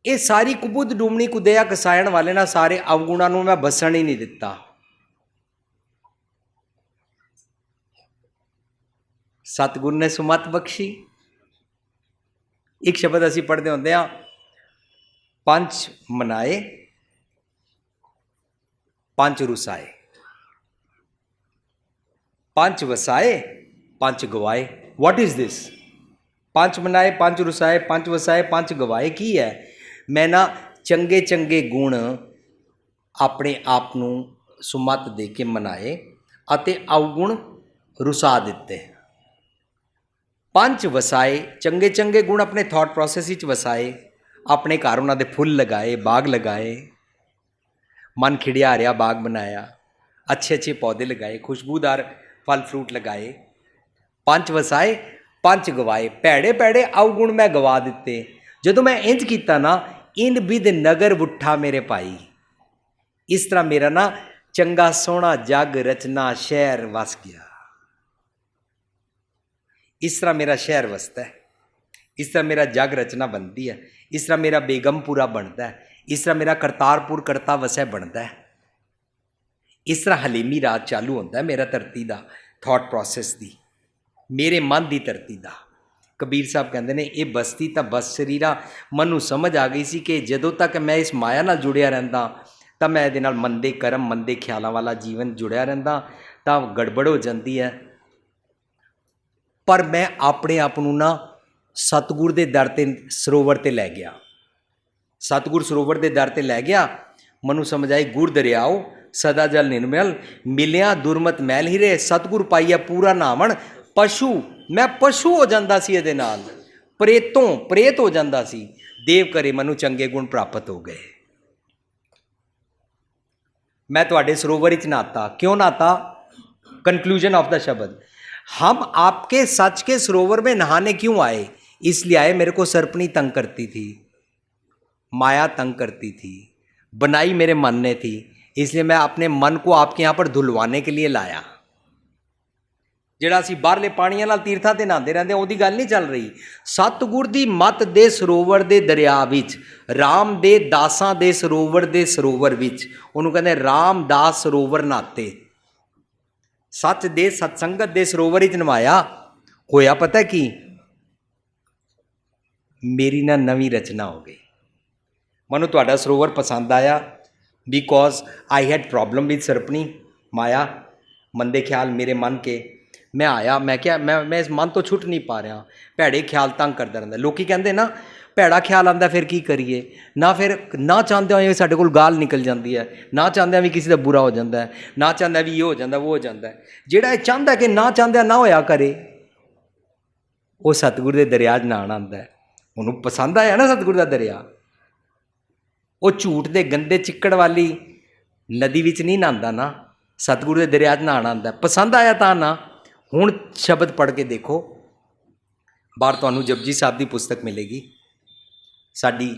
ये सारी कुबुद डूमणी कुदया कसायण वाले ना सारे अवगुणों नूं मैं बसण ही नहीं दिता। सतगुर ने सुमत बख्शी। एक शब्द असी पढ़ते होंगे हाँ, पंच मनाए पंच रुसाए, पंच वसाए पंच गवाए। What is this? पंच मनाए पंच रुसाए पंच वसाए पंच गवाए की है? मैं ना चंगे चंगे गुण अपने आप नूं सुमत दे के मनाए अते अवगुण रुसा दिते। ਪੰਜ ਵਸਾਏ, ਚੰਗੇ ਚੰਗੇ ਗੁਣ ਆਪਣੇ ਥਾਟ ਪ੍ਰੋਸੈਸ ਵਿੱਚ ਵਸਾਏ, ਆਪਣੇ ਘਰ ਉਹਨਾਂ ਦੇ ਫੁੱਲ ਲਗਾਏ, ਬਾਗ ਲਗਾਏ, ਮਨ ਖਿੜਿਆ ਰਿਹਾ ਬਾਗ ਬਣਾਇਆ, ਅੱਛੇ ਅੱਛੇ ਪੌਦੇ ਲਗਾਏ, ਖੁਸ਼ਬੂਦਾਰ ਫਲ ਫਰੂਟ ਲਗਾਏ। ਪੰਜ ਵਸਾਏ ਪੰਜ ਗਵਾਏ, ਭੈੜੇ ਭੈੜੇ ਅਵਗੁਣ ਮੈਂ ਗਵਾ ਦਿੱਤੇ। ਜਦੋਂ ਮੈਂ ਇੰਜ ਕੀਤਾ ਨਾ, ਇਨ ਬਿਦ ਨਗਰ ਵੁੱਠਾ ਮੇਰੇ ਭਾਈ, ਇਸ ਤਰ੍ਹਾਂ ਮੇਰਾ ਨਾ ਚੰਗਾ ਸੋਹਣਾ ਜਗ ਰਚਨਾ ਸ਼ਹਿਰ ਵਸ ਗਿਆ। ਇਸ ਤਰ੍ਹਾਂ ਮੇਰਾ ਸ਼ਹਿਰ ਵਸਦਾ ਹੈ, ਇਸ ਤਰ੍ਹਾਂ ਮੇਰਾ ਜਗ ਰਚਨਾ ਬਣਦੀ ਹੈ, ਇਸ ਤਰ੍ਹਾਂ ਮੇਰਾ ਬੇਗਮਪੁਰਾ ਬਣਦਾ ਹੈ, ਇਸ ਤਰ੍ਹਾਂ ਮੇਰਾ ਕਰਤਾਰਪੁਰ ਕਰਤਾ ਵਸੈ ਬਣਦਾ ਹੈ। ਇਸ ਤਰ੍ਹਾਂ ਹਲੀਮੀ ਰਾਜ ਚਾਲੂ ਹੁੰਦਾ ਮੇਰਾ ਧਰਤੀ ਦਾ ਥਾਟ ਪ੍ਰੋਸੈਸ ਦੀ, ਮੇਰੇ ਮਨ ਦੀ ਧਰਤੀ ਦਾ। ਕਬੀਰ ਸਾਹਿਬ ਕਹਿੰਦੇ ਨੇ ਇਹ ਬਸਤੀ ਤਾਂ ਬਸ ਸਰੀਰਾ, ਮਨ ਨੂੰ ਸਮਝ ਆ ਗਈ ਸੀ ਕਿ ਜਦੋਂ ਤੱਕ ਮੈਂ ਇਸ ਮਾਇਆ ਨਾਲ ਜੁੜਿਆ ਰਹਿੰਦਾ ਤਾਂ ਮੈਂ ਇਹਦੇ ਨਾਲ ਮੰਦੇ ਕਰਮ ਮੰਦੇ ਖਿਆਲਾਂ ਵਾਲਾ ਜੀਵਨ ਜੁੜਿਆ ਰਹਿੰਦਾ ਤਾਂ ਗੜਬੜ ਹੋ ਜਾਂਦੀ ਹੈ। ਪਰ ਮੈਂ ਆਪਣੇ ਆਪ ਨੂੰ ਨਾ ਸਤਿਗੁਰ ਦੇ ਦਰ 'ਤੇ ਸਰੋਵਰ 'ਤੇ ਲੈ ਗਿਆ, ਸਤਿਗੁਰ ਸਰੋਵਰ ਦੇ ਦਰ 'ਤੇ ਲੈ ਗਿਆ। ਮੈਨੂੰ ਸਮਝ ਆਈ ਗੁਰ ਦਰਿਆਓ ਸਦਾ ਜਲ ਨਿਰਮਲ, ਮਿਲਿਆ ਦੁਰਮਤ ਮੈਲ ਹੀਰੇ, ਸਤਿਗੁਰ ਪਾਈਆ ਪੂਰਾ ਨਾਵਣ। ਪਸ਼ੂ, ਮੈਂ ਪਸ਼ੂ ਹੋ ਜਾਂਦਾ ਸੀ ਇਹਦੇ ਨਾਲ, ਪ੍ਰੇਤੋਂ ਪ੍ਰੇਤ ਹੋ ਜਾਂਦਾ ਸੀ। ਦੇਵ ਕਰੇ ਮੈਨੂੰ ਚੰਗੇ ਗੁਣ ਪ੍ਰਾਪਤ ਹੋ ਗਏ। मैं ਤੁਹਾਡੇ ਸਰੋਵਰ ਵਿੱਚ ਨਹਾਤਾ। क्यों नहाता? कंक्लूजन ऑफ द शब्द, हम आपके सच के सरोवर में नहाने क्यों आए? इसलिए आए मेरे को सर्पनी तंग करती थी, माया तंग करती थी, बनाई मेरे मन ने थी, इसलिए मैं अपने मन को आपके यहाँ पर धुलवाने के लिए लाया। ਜਿਹੜਾ ਅਸੀਂ ਬਾਹਰਲੇ ਪਾਣੀਆਂ ਨਾਲ ਤੀਰਥਾਂ 'ਤੇ ਨਹਾਉਂਦੇ ਰਹਿੰਦੇ ਉਹਦੀ ਗੱਲ ਨਹੀਂ ਚੱਲ ਰਹੀ। ਸਤਿਗੁਰ ਦੀ ਮੱਤ ਦੇ ਸਰੋਵਰ ਦੇ ਦਰਿਆ ਵਿੱਚ, ਰਾਮ ਦੇ ਦਾਸਾਂ ਦੇ ਸਰੋਵਰ ਵਿੱਚ, ਉਹਨੂੰ ਕਹਿੰਦੇ ਰਾਮਦਾਸ ਸਰੋਵਰ ਨਹਾਤੇ। ਸੱਚ ਦੇ ਸਤਸੰਗਤ ਦੇ ਸਰੋਵਰ ਵਿੱਚ ਨਵਾਇਆ। ਹੋਇਆ ਪਤਾ ਕੀ? ਮੇਰੀ ਨਾ ਨਵੀਂ ਰਚਨਾ ਹੋ ਗਈ। ਮੈਨੂੰ ਤੁਹਾਡਾ ਸਰੋਵਰ ਪਸੰਦ ਆਇਆ because I had problem with सर्पनी माया, मंदे ख्याल मेरे मन के। मैं आया, मैं क्या मैं इस मन तो छुट नहीं पा रहा, भैड़े ख्याल तंग करता रहता। लोग कहते ना भैड़ा ख्याल आता फिर की करिए, ना फिर ना चाहते हुए साढ़े कोल गाल निकल जाती है, ना चाहते भी किसी का बुरा हो जाता है, ना चाहता भी ये हो जाता वो हो जाता है। जोड़ा चाहता कि ना चाहता ना होया करे, वो सतगुर के दरिया च नहाना आंदा है। उन्होंने पसंद आया ना सतगुर का दरिया, वो झूठ के गंदे चिक्कड़ वाली नदी विच नहीं नहांदा ना, सतगुर के दरिया च नहाना आंदा। पसंद आया तो ना। हुण शब्द पढ़ के देखो, बाहर तुहानूं जपजी साहब की पुस्तक मिलेगी, साडी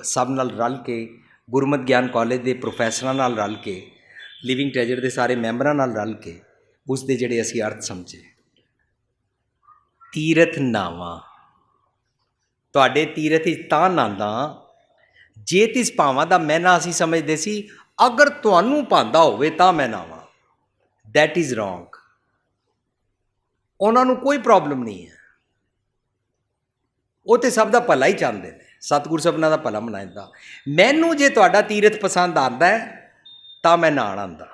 सब नाल रल के, गुरमत ज्ञान कॉलेज के प्रोफैसरां नाल रल के, लिविंग ट्रैजर के सारे मैंबरां नाल रल के उसके जिहड़े असीं अर्थ समझे। तीरथ नावां, तुहाडे तीरथ तां नहांदा जे तिस भावां दा मैना असीं समझदे सी, अगर तुहानूं भांदा होवे तां मैं नावां। That is wrong. उन्हां नूं कोई प्रॉब्लम नहीं है, वो तो सब दा भला ही चाहते हैं, सतगुर सबना दा भला मनांदा। मैनूं जे तुहाडा तीरथ पसंद आंदा है तां मैं नहाण आंदा।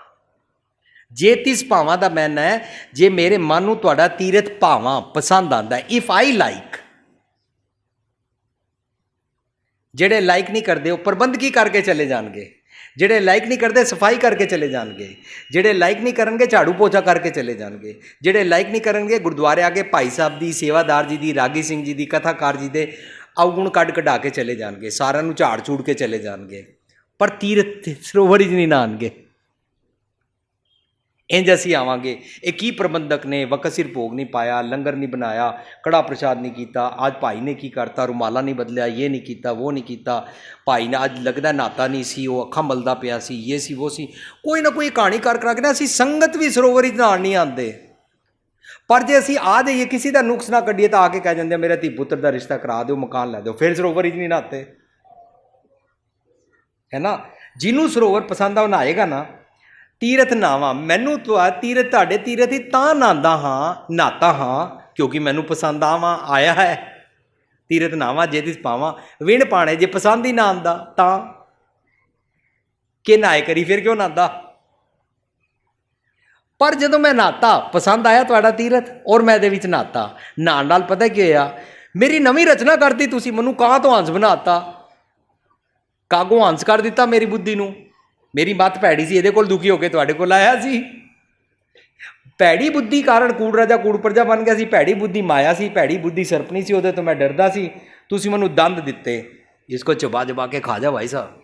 जे तिस भावां दा मैना है, जे मेरे मन नूं तुहाडा तीरथ भावां पसंद आंदा है, इफ आई लाइक। ਜਿਹੜੇ ਲਾइक नहीं करते वो प्रबंधकी करके चले जाएंगे, ਜਿਹੜੇ लाइक नहीं करते सफाई करके चले जाएंगे, ਜਿਹੜੇ लाइक नहीं करेंगे झाड़ू पोछा करके चले जाएंगे, ਜਿਹੜੇ लाइक नहीं करेंगे गुरुद्वारे आके भाई साहब की, सेवादार जी की, रागी सिंह जी की, कथाकार जी के अवगुण कढ़ कढ़ा के चले जाएंगे, सारे झाड़ झूड़ के चले जाएंगे, पर तीरथ सरोवर च नहीं नहाणगे। इंज असीं आवांगे, ये की प्रबंधक ने वक्त सिर भोग नहीं पाया, लंगर नहीं बनाया, कड़ा प्रसाद नहीं किया, आज भाई ने की करता, रुमाला नहीं बदलिया, ये नहीं किया वो नहीं किया, भाई ने अज लगता नहाता नहीं सी, वो अखा मलदा पिया सी, ये सी वो सी, कोई ना कोई कहानी कर करा के ना असीं संगत भी सरोवर च नहाण नहीं आते। पर जे असीं आ जाइए किसी का नुक्स ना कढ़िए तो आके कह जाते मेरा धी पुत्र का रिश्ता करा दो, मकान लै दो, फिर सरोवर च नहीं नहाते, है ना। जिन्हों सरोवर पसंद आ नहाएगा ना। तीरथ नावां, मैनू तो तीरथ तुहाडे तीरथ ही तां नहांदा हाँ, नहाता हाँ क्योंकि मैनू पसंद आवां आया है। तीरथ नावां जे तिस पावां विण पाने, जे पसंद ही ना आंदा तां कि नहाए करी फिर क्यों नहांदा। पर जदों मैं नहाता, पसंद आया तुहाडा तीरथ और मैं इहदे विच नहाता, नहाण नाल पता की होया, मेरी नवीं रचना करती तुसीं, मैनू कां तो हंस बनाता, कागों हंस कर दिता मेरी बुद्धि नूं। मेरी मत भैड़ी सी, इहदे कोल दुखी होकर तुहाडे कोल आया सी। ਭੈੜੀ ਬੁੱਧੀ ਕਾਰਨ ਕੂੜ ਰਾਜਾ ਕੂੜ ਪ੍ਰਜਾ ਬਣ ਗਿਆ ਸੀ। ਭੈੜੀ ਬੁੱਧੀ ਮਾਇਆ ਸੀ, ਭੈੜੀ ਬੁੱਧੀ ਸਰਪਣੀ ਸੀ, ਉਹਦੇ ਤੋਂ ਮੈਂ ਡਰਦਾ ਸੀ। ਤੁਸੀਂ ਮੈਨੂੰ ਦੰਦ ਦਿੱਤੇ, इसको चबा चबा के खा जा भाई साहब,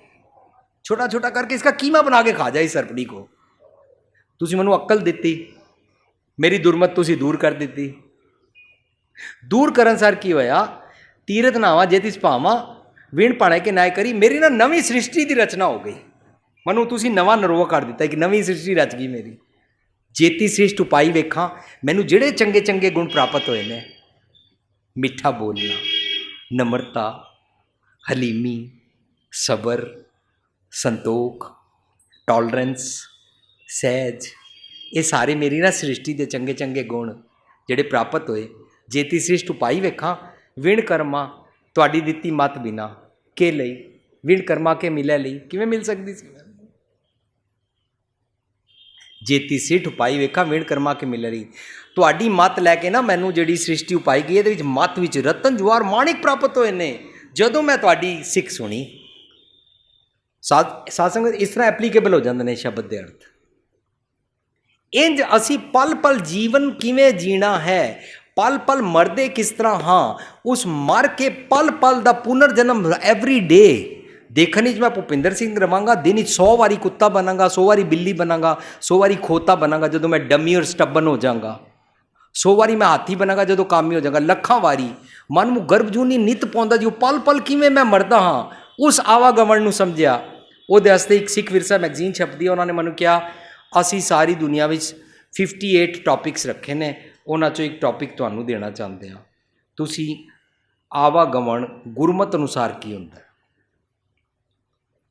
छोटा छोटा करके इसका कीमा बना के खा जा इस सरपणी को। तुसी मैनू अक्ल दिती, मेरी दुरमत तुसी दूर कर दी। दूर करन सर की होया, तीरथ नावा जेतिस पावा विण पाने के नाय करी, मेरी ना नवी सृष्टि की रचना हो गई। मनु तुसी नवा नरोआ कर दिता, एक नवी सृष्टि रच गई मेरी। जेती सृष्ट उपाई वेखा, मैनू जिहड़े चंगे चंगे गुण प्राप्त होए ने, मिठा बोलना, नम्रता, हलीमी, सबर, संतोख, टॉलरेंस, सहज, ये सारे मेरी ना सृष्टि के चंगे चंगे गुण जिहड़े प्राप्त होए। जेती सृष्ट उपाई वेखा, विण कर्मा तुहाडी दित्ती मत बिना के लई, विण कर्मा के मिले लई किवें मिल सकदी सी। जेती सृष्ट उपाई वेखा, विण कर्मा के मिले लई, तुहाडी मत लैके ना मैनू जिहड़ी सृष्टि उपाई गई, इहदे विच मत विच रतन जवाहर माणिक प्राप्त होए ने। जदों मैं तुहाडी सिख सुनी, साध संगत इस तरह एप्लीकेबल हो जाते हैं शब्द के अर्थ। इंज असी पल पल जीवन किवें जीना है, पल पल मरदे किस तरह हाँ, उस मर के पल पल का पुनर्जन्म एवरी डे देखने मैं भुपिंदर सिंह रवांगा। दिन 100 वारी कुत्ता बनांगा, 100 वारी बिल्ली बनांगा, 100 वारी खोता बनांगा जदों मैं डमी और स्टबन हो जाऊंगा, 100 वारी मैं हाथी बनांगा जदों कामी हो जाऊंगा, लखां वारी मन में गर्भजूनी नित पाउंदा जी, पल पल किवें मैं मरदा हाँ, उस आवागमन नूं समझिया। ਉਹਦੇ ਵਾਸਤੇ ਇੱਕ ਸਿੱਖ ਵਿਰਸਾ ਮੈਗਜ਼ੀਨ ਛਪਦੀ, ਉਹਨਾਂ ਨੇ ਮੈਨੂੰ ਕਿਹਾ ਅਸੀਂ ਸਾਰੀ ਦੁਨੀਆ ਵਿੱਚ 58 ਟੌਪਿਕਸ ਰੱਖੇ ਨੇ, ਉਹਨਾਂ 'ਚੋਂ ਇੱਕ ਟੌਪਿਕ ਤੁਹਾਨੂੰ ਦੇਣਾ ਚਾਹੁੰਦੇ ਹਾਂ। ਤੁਸੀਂ ਆਵਾਗਮਨ ਗੁਰਮਤ ਅਨੁਸਾਰ ਕੀ ਹੁੰਦਾ,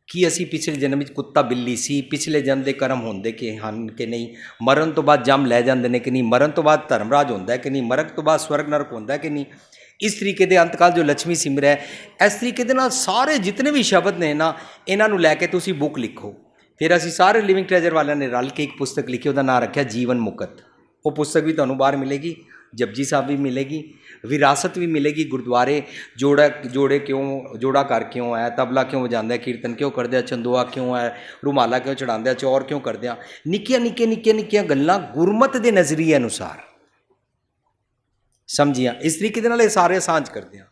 ਕਿ ਅਸੀਂ ਪਿਛਲੇ ਜਨਮ ਵਿੱਚ ਕੁੱਤਾ ਬਿੱਲੀ ਸੀ, ਪਿਛਲੇ ਜਨਮ ਦੇ ਕਰਮ ਹੁੰਦੇ ਕਿ ਹਨ ਕਿ ਨਹੀਂ, ਮਰਨ ਤੋਂ ਬਾਅਦ ਜਮ ਲੈ ਜਾਂਦੇ ਨੇ ਕਿ ਨਹੀਂ, ਮਰਨ ਤੋਂ ਬਾਅਦ ਧਰਮਰਾਜ ਹੁੰਦਾ ਕਿ ਨਹੀਂ, ਮਰਨ ਤੋਂ ਬਾਅਦ ਸਵਰਗ ਨਰਕ ਹੁੰਦਾ ਕਿ ਨਹੀਂ। इस तरीके के अंतकाल जो लक्ष्मी सिमर है, इस तरीके के नाल सारे जितने भी शब्द ने ना, इन्हों लैके तुसी बुक लिखो। फिर असी सारे लिविंग ट्रेजर वाले ने रल के एक पुस्तक लिखी, उसका नाम रखा जीवन मुकत। वो पुस्तक भी तुहानूं बाहर मिलेगी, जपजी साहब भी मिलेगी, विरासत भी मिलेगी। गुरुद्वारे जोड़ा कर क्यों है, तबला क्यों बजाते, कीर्तन क्यों करते, चंदोआ क्यों है, रुमाला क्यों चढ़ाते, चौर क्यों करते, निक्कियां निक्कियां निक्कियां निक्कियां गल्लां गुरमत के नज़रिए अनुसार समझिया। इस तरीके के नाल सारे सांझ करते हैं।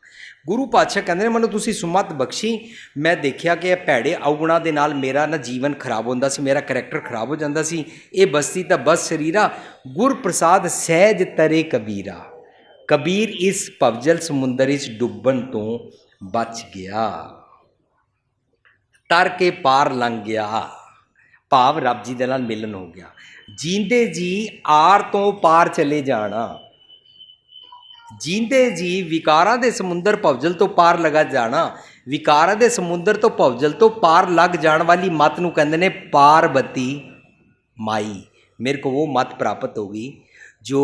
गुरु पातशाह कहते हैं मैनूं तुसीं सुमत बख्शी, मैं देखिया कि भैड़े अवगुणा दे नाल मेरा ना जीवन खराब होंदा सी, मेरा करैक्टर खराब हो जाता सी। ये बस्ती तां बस शरीरा, गुर प्रसाद सहज तरे कबीरा, कबीर इस भवजल समुंदर इच डुब्बन तो बच गया, तर के पार लंघ गया। भाव रब जी दे नाल मिलन हो गया। जींदे जी आर तो पार चले जाना, जींदे जी विकारां दे समुंदर भवजल तो पार लगा जाना। विकारां दे समुंदर तो भवजल तो पार लग जाने वाली मत नूं कहंदे ने पार्वती माई। मेरे को वो मत प्राप्त होगी जो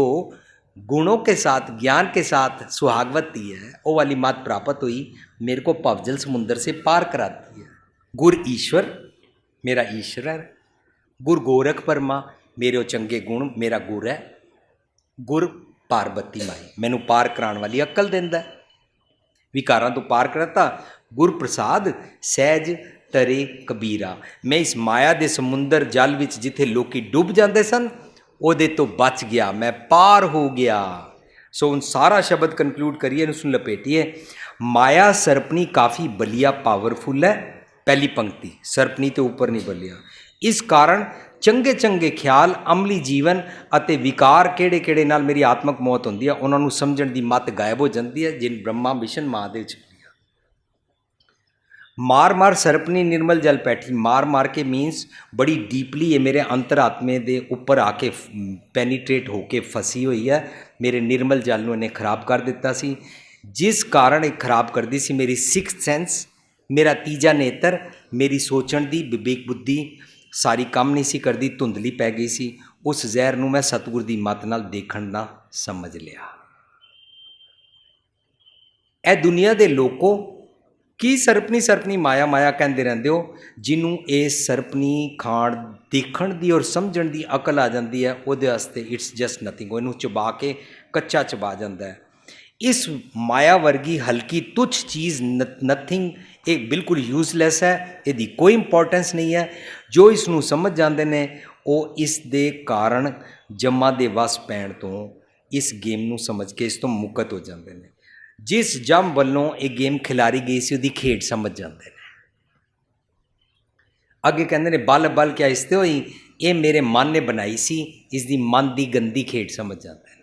गुणों के साथ ज्ञान के साथ सुहागवती है, वो वाली मत प्राप्त हुई, मेरे को भवजल समुंदर से पार कराती है। गुर ईश्वर मेरा ईश्वर है, गुर गोरख परमा मेरे चंगे गुण मेरा गुर है, गुर पार्वती माई मैनू पार कराने वाली अकल देंदा, विकारां तो पार करता। गुर प्रसाद सहज तरे कबीरा, मैं इस माया दे समुंदर जल विच जिथे लोकी डुब जाते सन, ओदे तो बच गया, मैं पार हो गया। सो उन सारा शब्द कंक्लूड करिए, उसमें लपेटिए। माया सर्पनी काफ़ी बलिया पावरफुल है। पहली पंक्ति सर्पनी तो ऊपर नहीं बलिया। इस कारण चंगे चंगे ख्याल, अमली जीवन अते विकार किहड़े किहड़े नाल मेरी आत्मक मौत होंदी है, उन्हां नूं समझण दी मत गायब हो जाती है, जिन ब्रह्मा मिशन महादेव छलिया। मार मार सर्पनी निर्मल जल पैठी, मार मार के मीनस बड़ी डीपली ये मेरे अंतरात्मे दे उपर आके पेनीट्रेट होके फसी हुई है, मेरे निर्मल जल नूं इन्हें खराब कर दिता सी, जिस कारण ये खराब करती सी मेरी सिक्स्थ सेंस, मेरा तीजा नेत्र, मेरी सोचण दी विवेक बुद्धि सारी काम नहीं सी करती, धुंधली पै गई सी। उस जहर नूं मैं सतगुर दी मत नाल देखण दा समझ लिया। ए दुनिया दे लोको की सरपनी सरपनी माया माया कहते रहंदे हो, जिन्हों ये सरपनी खाण देखण दी और समझण दी अकल आ जाती है, उहदे वास्ते इट्स जस्ट नथिंग, इनू चबा के कच्चा चबा जाता है। इस माया वर्गी हल्की तुच्छ चीज़ नथिंग, एक बिल्कुल यूजलैस है, यदि कोई इंपॉर्टेंस नहीं है। जो इसनू समझ जाते हैं ਉਹ ਇਸ ਦੇ ਕਾਰਨ ਜੰਮਾਂ ਦੇ ਵਸ ਪੈਣ ਤੋਂ ਇਸ ਗੇਮ ਨੂੰ ਸਮਝ ਕੇ ਇਸ ਤੋਂ ਮੁਕਤ ਹੋ ਜਾਂਦੇ ਨੇ। ਜਿਸ ਜੰਮ ਵੱਲੋਂ ਇਹ ਗੇਮ ਖਿਲਾਰੀ ਗਈ ਸੀ ਉਹਦੀ ਖੇਡ ਸਮਝ ਜਾਂਦੇ ਨੇ। ਅੱਗੇ ਕਹਿੰਦੇ ਨੇ ਬਲ ਬਲ ਕਿਆ ਇਸ ਤੇ ਹੋਈ, ਇਹ ਮੇਰੇ ਮਨ ਨੇ ਬਣਾਈ ਸੀ, ਇਸ ਦੀ ਮਨ ਦੀ ਗੰਦੀ ਖੇਡ ਸਮਝ ਜਾਂਦੇ ਨੇ।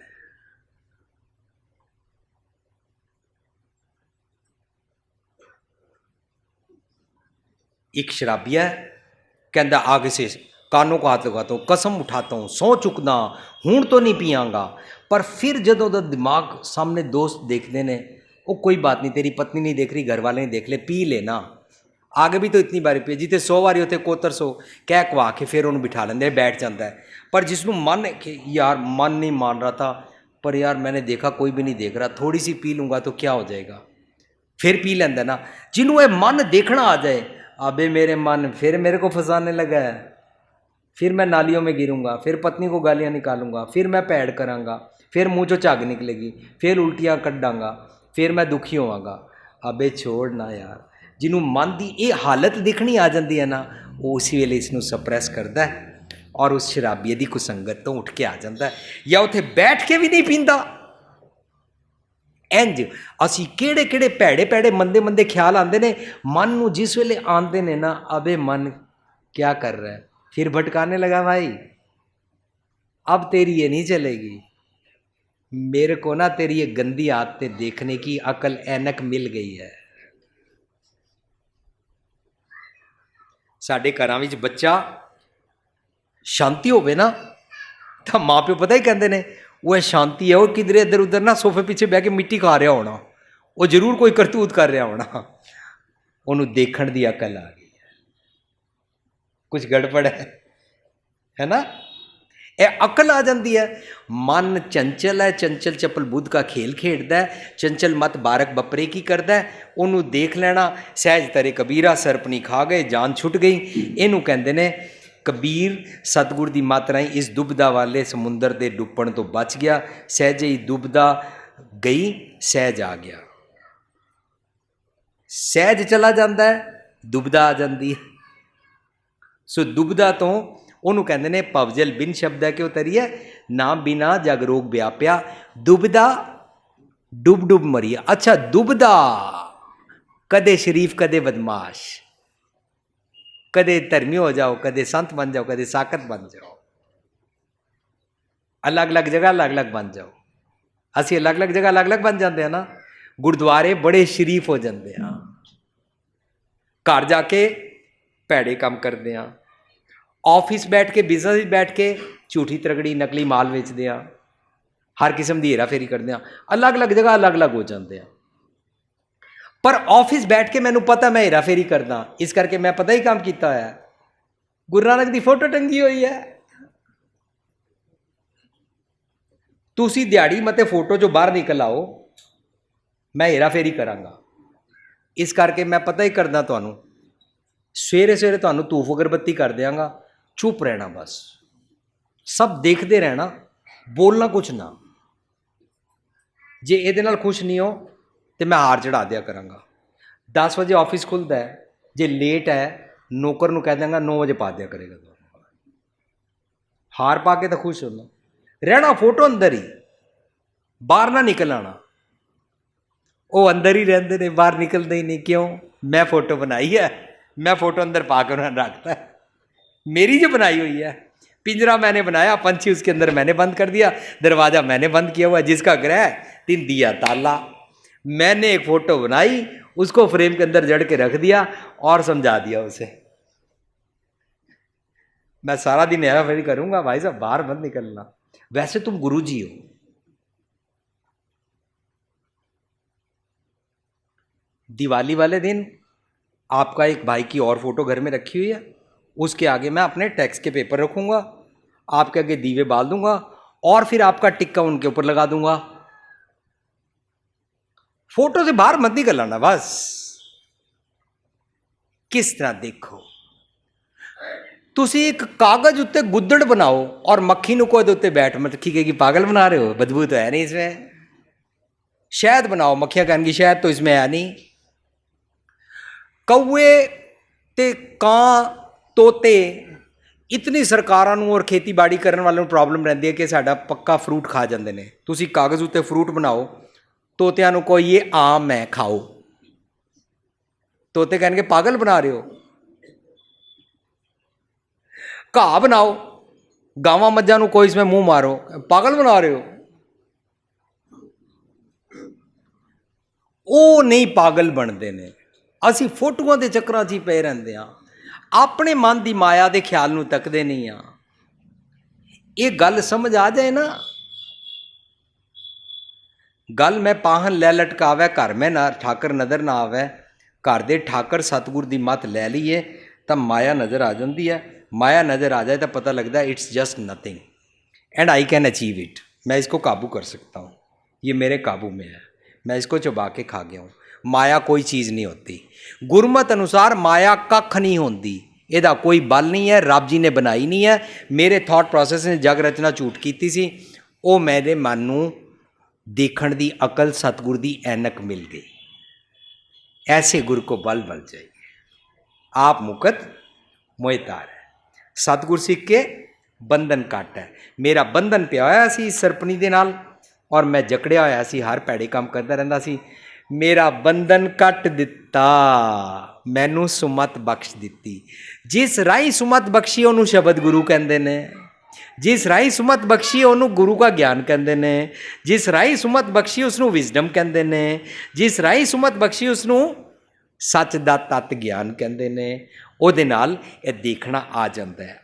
एक शराबिया है, कहता आगे से कानों को हाथ लगाता हूँ, कसम उठाता हूँ, सौ चुकदा हूँ तो नहीं पियांगा। पर फिर जदों दा दिमाग सामने दोस्त देखते ने, वो कोई बात नहीं, तेरी पत्नी नहीं देख रही, घर वाले नहीं देख ले, पी लेना। आगे भी तो इतनी बारी पी, जिते 100 बारी होते कोतर 100 कह कवा के फिर उन्होंने बिठा लेंगे, बैठ जाता है। पर जिसनों मन कि यार मन नहीं मान रहा था, पर यार मैंने देखा कोई भी नहीं देख रहा, थोड़ी सी पी लूँगा तो क्या हो जाएगा, फिर पी लेंदा ना। जिन्हों ये मन देखना आ जाए, अबे मेरे मन फिर मेरे को फंसाने लगा है, फिर मैं नालियों में गिरूंगा, फिर पत्नी को गालियाँ निकालूंगा, फिर मैं पैड़ करांगा, फिर मुँह चो झाग निकलेगी, फिर उल्टियाँ कड्डांगा, फिर मैं दुखी होवांगा। अबे छोड़ ना यार। जिन्हों मन की ये हालत दिखनी आ जाती है ना, वो उसी वेले इसनों सप्रैस करता है और उस शराबीए की कुसंगत तो उठ के आ जाता है, या उत्थे बैठ के भी नहीं पींदा। इंज असी किहड़े किहड़े भैड़े भैड़े मंदे मंदे ख्याल आते ने मन नूं, जिस वेले आते ने ना, अबे मन क्या कर रहा है, फिर भटकाने लगा भाई, अब तेरी ये नहीं चलेगी, मेरे को ना तेरी ये गंदी आदतें देखने की अकल ऐनक मिल गई है। साडे घरां विच बच्चा शांति होवे ना, तो माँ प्यो पता ही कहते हैं वो शांति है, वो किधरे इधर उधर ना सोफे पीछे बह के मिट्टी खा रहा होना, वो जरूर कोई करतूत कर रहा होना, उन्होंने देखण दी अकल आ गई है, कुछ गड़बड़ है ना। ये अकल आ जाती है। मन चंचल है, चंचल चपल बुद्ध का खेल खेडदा है, चंचल मत बारक बपरे की करदा है, उन्होंने देख लेना, सहज तरे कबीरा सरपनी खा गए, जान छुट गई। इनू कहते ने कबीर सतगुर की मत राही इस दुबदा वाले समुंदर के डुबण तो बच गया, सहज ही दुबदा गई सहज आ गया। सहज चला जाता है, दुबदा आ जाती है। सो दुबदा तो उन्होंने कहते ने पवजल बिन शब्द है कि उतरी है, ना बिना जग रोग व्याप्या, दुबदा डुब डुब मरिया। अच्छा दुबदा कदे शरीफ कदे बदमाश, कदे धर्मी हो जाओ, कदे संत बन जाओ, कदे साकत बन जाओ, अलग अलग जगह अलग अलग बन जाओ। असी अलग अलग जगह अलग अलग बन जाते हैं ना, गुरुद्वारे बड़े शरीफ हो जाते हैं, घर जाके भैड़े काम करते हैं, ऑफिस बैठ के बिजनेस बैठ के झूठी तरगड़ी नकली माल बेचते हैं, हर किस्म की हेरा फेरी करते हैं, अलग अलग जगह अलग अलग हो जाते हैं। पर ऑफिस बैठ के मैनू पता मैं हेरा फेरी करदा, इस करके मैं पता ही काम किया है, गुरु नानक की फोटो टंगी हुई है, तुसी दिहाड़ी मते फोटो जो बाहर निकल आओ, मैं हेरा फेरी करांगा, इस करके मैं पता ही करदा तुहानू, सवेरे सवेरे तुहानू धूफ अगरबत्ती कर देंगा, चुप रहना बस, सब देखते रहना, बोलना कुछ ना, जे ये खुश नहीं हो तो मैं हार चढ़ा दिया करांगा। 10 बजे ऑफिस खुलता है, जे लेट है नौकर नू कह देंगा 9 बजे पा दिया करेगा, हार पा के तो खुश होना, रहना फोटो अंदर ही, बाहर ना निकल आना। वो अंदर ही रहते ने, बाहर निकलते ही नहीं, क्यों? मैं फोटो बनाई है, मैं फोटो अंदर पा कर उन्होंने रखता है, मेरी जो बनाई हुई है, पिंजरा मैंने बनाया, पंछी उसके अंदर मैंने बंद कर दिया, दरवाज़ा मैंने बंद किया हुआ, जिसका ग्रह तीन दिया ताला, मैंने एक फ़ोटो बनाई, उसको फ्रेम के अंदर जड़ के रख दिया और समझा दिया उसे। मैं सारा दिन हेरा फेरी करूँगा, भाई साहब बाहर मत निकलना, वैसे तुम गुरुजी हो। दिवाली वाले दिन आपका एक भाई की और फोटो घर में रखी हुई है, उसके आगे मैं अपने टैक्स के पेपर रखूँगा, आपके आगे दीवे बाल दूंगा और फिर आपका टिक्का उनके ऊपर लगा दूंगा। फोटो से बाहर मत निकल आना बस। किस तरह देखो, तुसी एक कागज उत्ते गुद्दड़ बनाओ और मक्खी नु कोई उत्ते बैठ, मक्खी कहेगी पागल बना रहे हो, बदबू तो है नहीं इसमें। शहद बनाओ, मक्खियां कहेंगी शहद तो इसमें है नहीं। कौए ते कां तोते ਇਤਨੀ ਸਰਕਾਰਾਂ ਨੂੰ ਔਰ ਖੇਤੀਬਾੜੀ ਕਰਨ ਵਾਲਿਆਂ ਨੂੰ ਪ੍ਰੋਬਲਮ ਰਹਿੰਦੀ ਹੈ ਕਿ ਸਾਡਾ ਪੱਕਾ ਫਰੂਟ ਖਾ ਜਾਂਦੇ ਨੇ। ਤੁਸੀਂ ਕਾਗਜ਼ ਉੱਤੇ ਫਰੂਟ ਬਣਾਓ, ਤੋਤਿਆਂ ਨੂੰ ਕੋਈ ਇਹ ਆਮ ਹੈ ਖਾਓ, ਤੋਤੇ ਕਹਿਣਗੇ ਪਾਗਲ ਬਣਾ ਰਹੇ ਹੋ। ਘਾਹ ਬਣਾਓ, ਗਾਵਾਂ ਮੱਝਾਂ ਨੂੰ ਕੋਈ ਇਸमें मुंह मारो, पागल बना रहे हो। ਉਹ ਨਹੀਂ ਪਾਗਲ ਬਣਦੇ ਨੇ, ਅਸੀਂ ਫੋਟੋਆਂ ਦੇ ਚੱਕਰਾਂ 'ਚ ਹੀ ਪਏ ਰਹਿੰਦੇ ਹਾਂ, ਆਪਣੇ ਮਨ ਦੀ ਮਾਇਆ ਦੇ ਖਿਆਲ ਨੂੰ ਤੱਕਦੇ ਨਹੀਂ ਹਾਂ। ਇਹ ਗੱਲ ਸਮਝ ਆ ਜਾਏ ਨਾ, ਗੱਲ ਮੈਂ ਪਾਹਨ ਲੈ ਲਟਕਾਵੇ ਘਰ ਮੈਂ ਨਾ ਠਾਕਰ ਨਜ਼ਰ ਨਾ ਆਵੇ, ਘਰ ਦੇ ਠਾਕਰ ਸਤਿਗੁਰ ਦੀ ਮੱਤ ਲੈ ਲਈਏ ਤਾਂ ਮਾਇਆ ਨਜ਼ਰ ਆ ਜਾਂਦੀ ਹੈ। माया नज़र आ जाए तो पता लगता है it's just nothing and I can achieve it. मैं इसको काबू कर सकता हूँ, ये मेरे काबू में है, मैं इसको चबा के खा गया हूँ। माया कोई चीज़ नहीं होती, गुरमत अनुसार माया कख नहीं होती, ਇਹਦਾ कोई बल नहीं है, रब जी ने बनाई नहीं है। मेरे थॉट प्रोसैस ने जग रचना झूठ की सी, वो मेरे मन नूं देखण दी अकल सतगुर दी ऐनक मिल गई। ऐसे गुर को बल चाहिए, आप मुकत मोहतार है। सतगुर सिख के बंधन कट है। मेरा बंधन पिया होया सी सरपनी दे नाल और मैं जकड़िया होया सी, हर भैड़े काम करता रहिंदा सी। मेरा बंधन कट दिता, मैनू सुमत बख्श दिती। जिस राही सुमत बख्शी उन्होंने शब्द गुरु कहते ने, जिस राही सुमत बख्शी उन्होंने गुरु का ज्ञान कहते ने, जिस राही सुमत बख्शी उसनों विजडम कहते ने, जिस राही सुमत बख्शी उसनों सच दा तत ज्ञान कहते ने। ਉਹਦੇ ਨਾਲ ਇਹ ਦੇਖਣਾ ਆ ਜਾਂਦਾ ਹੈ।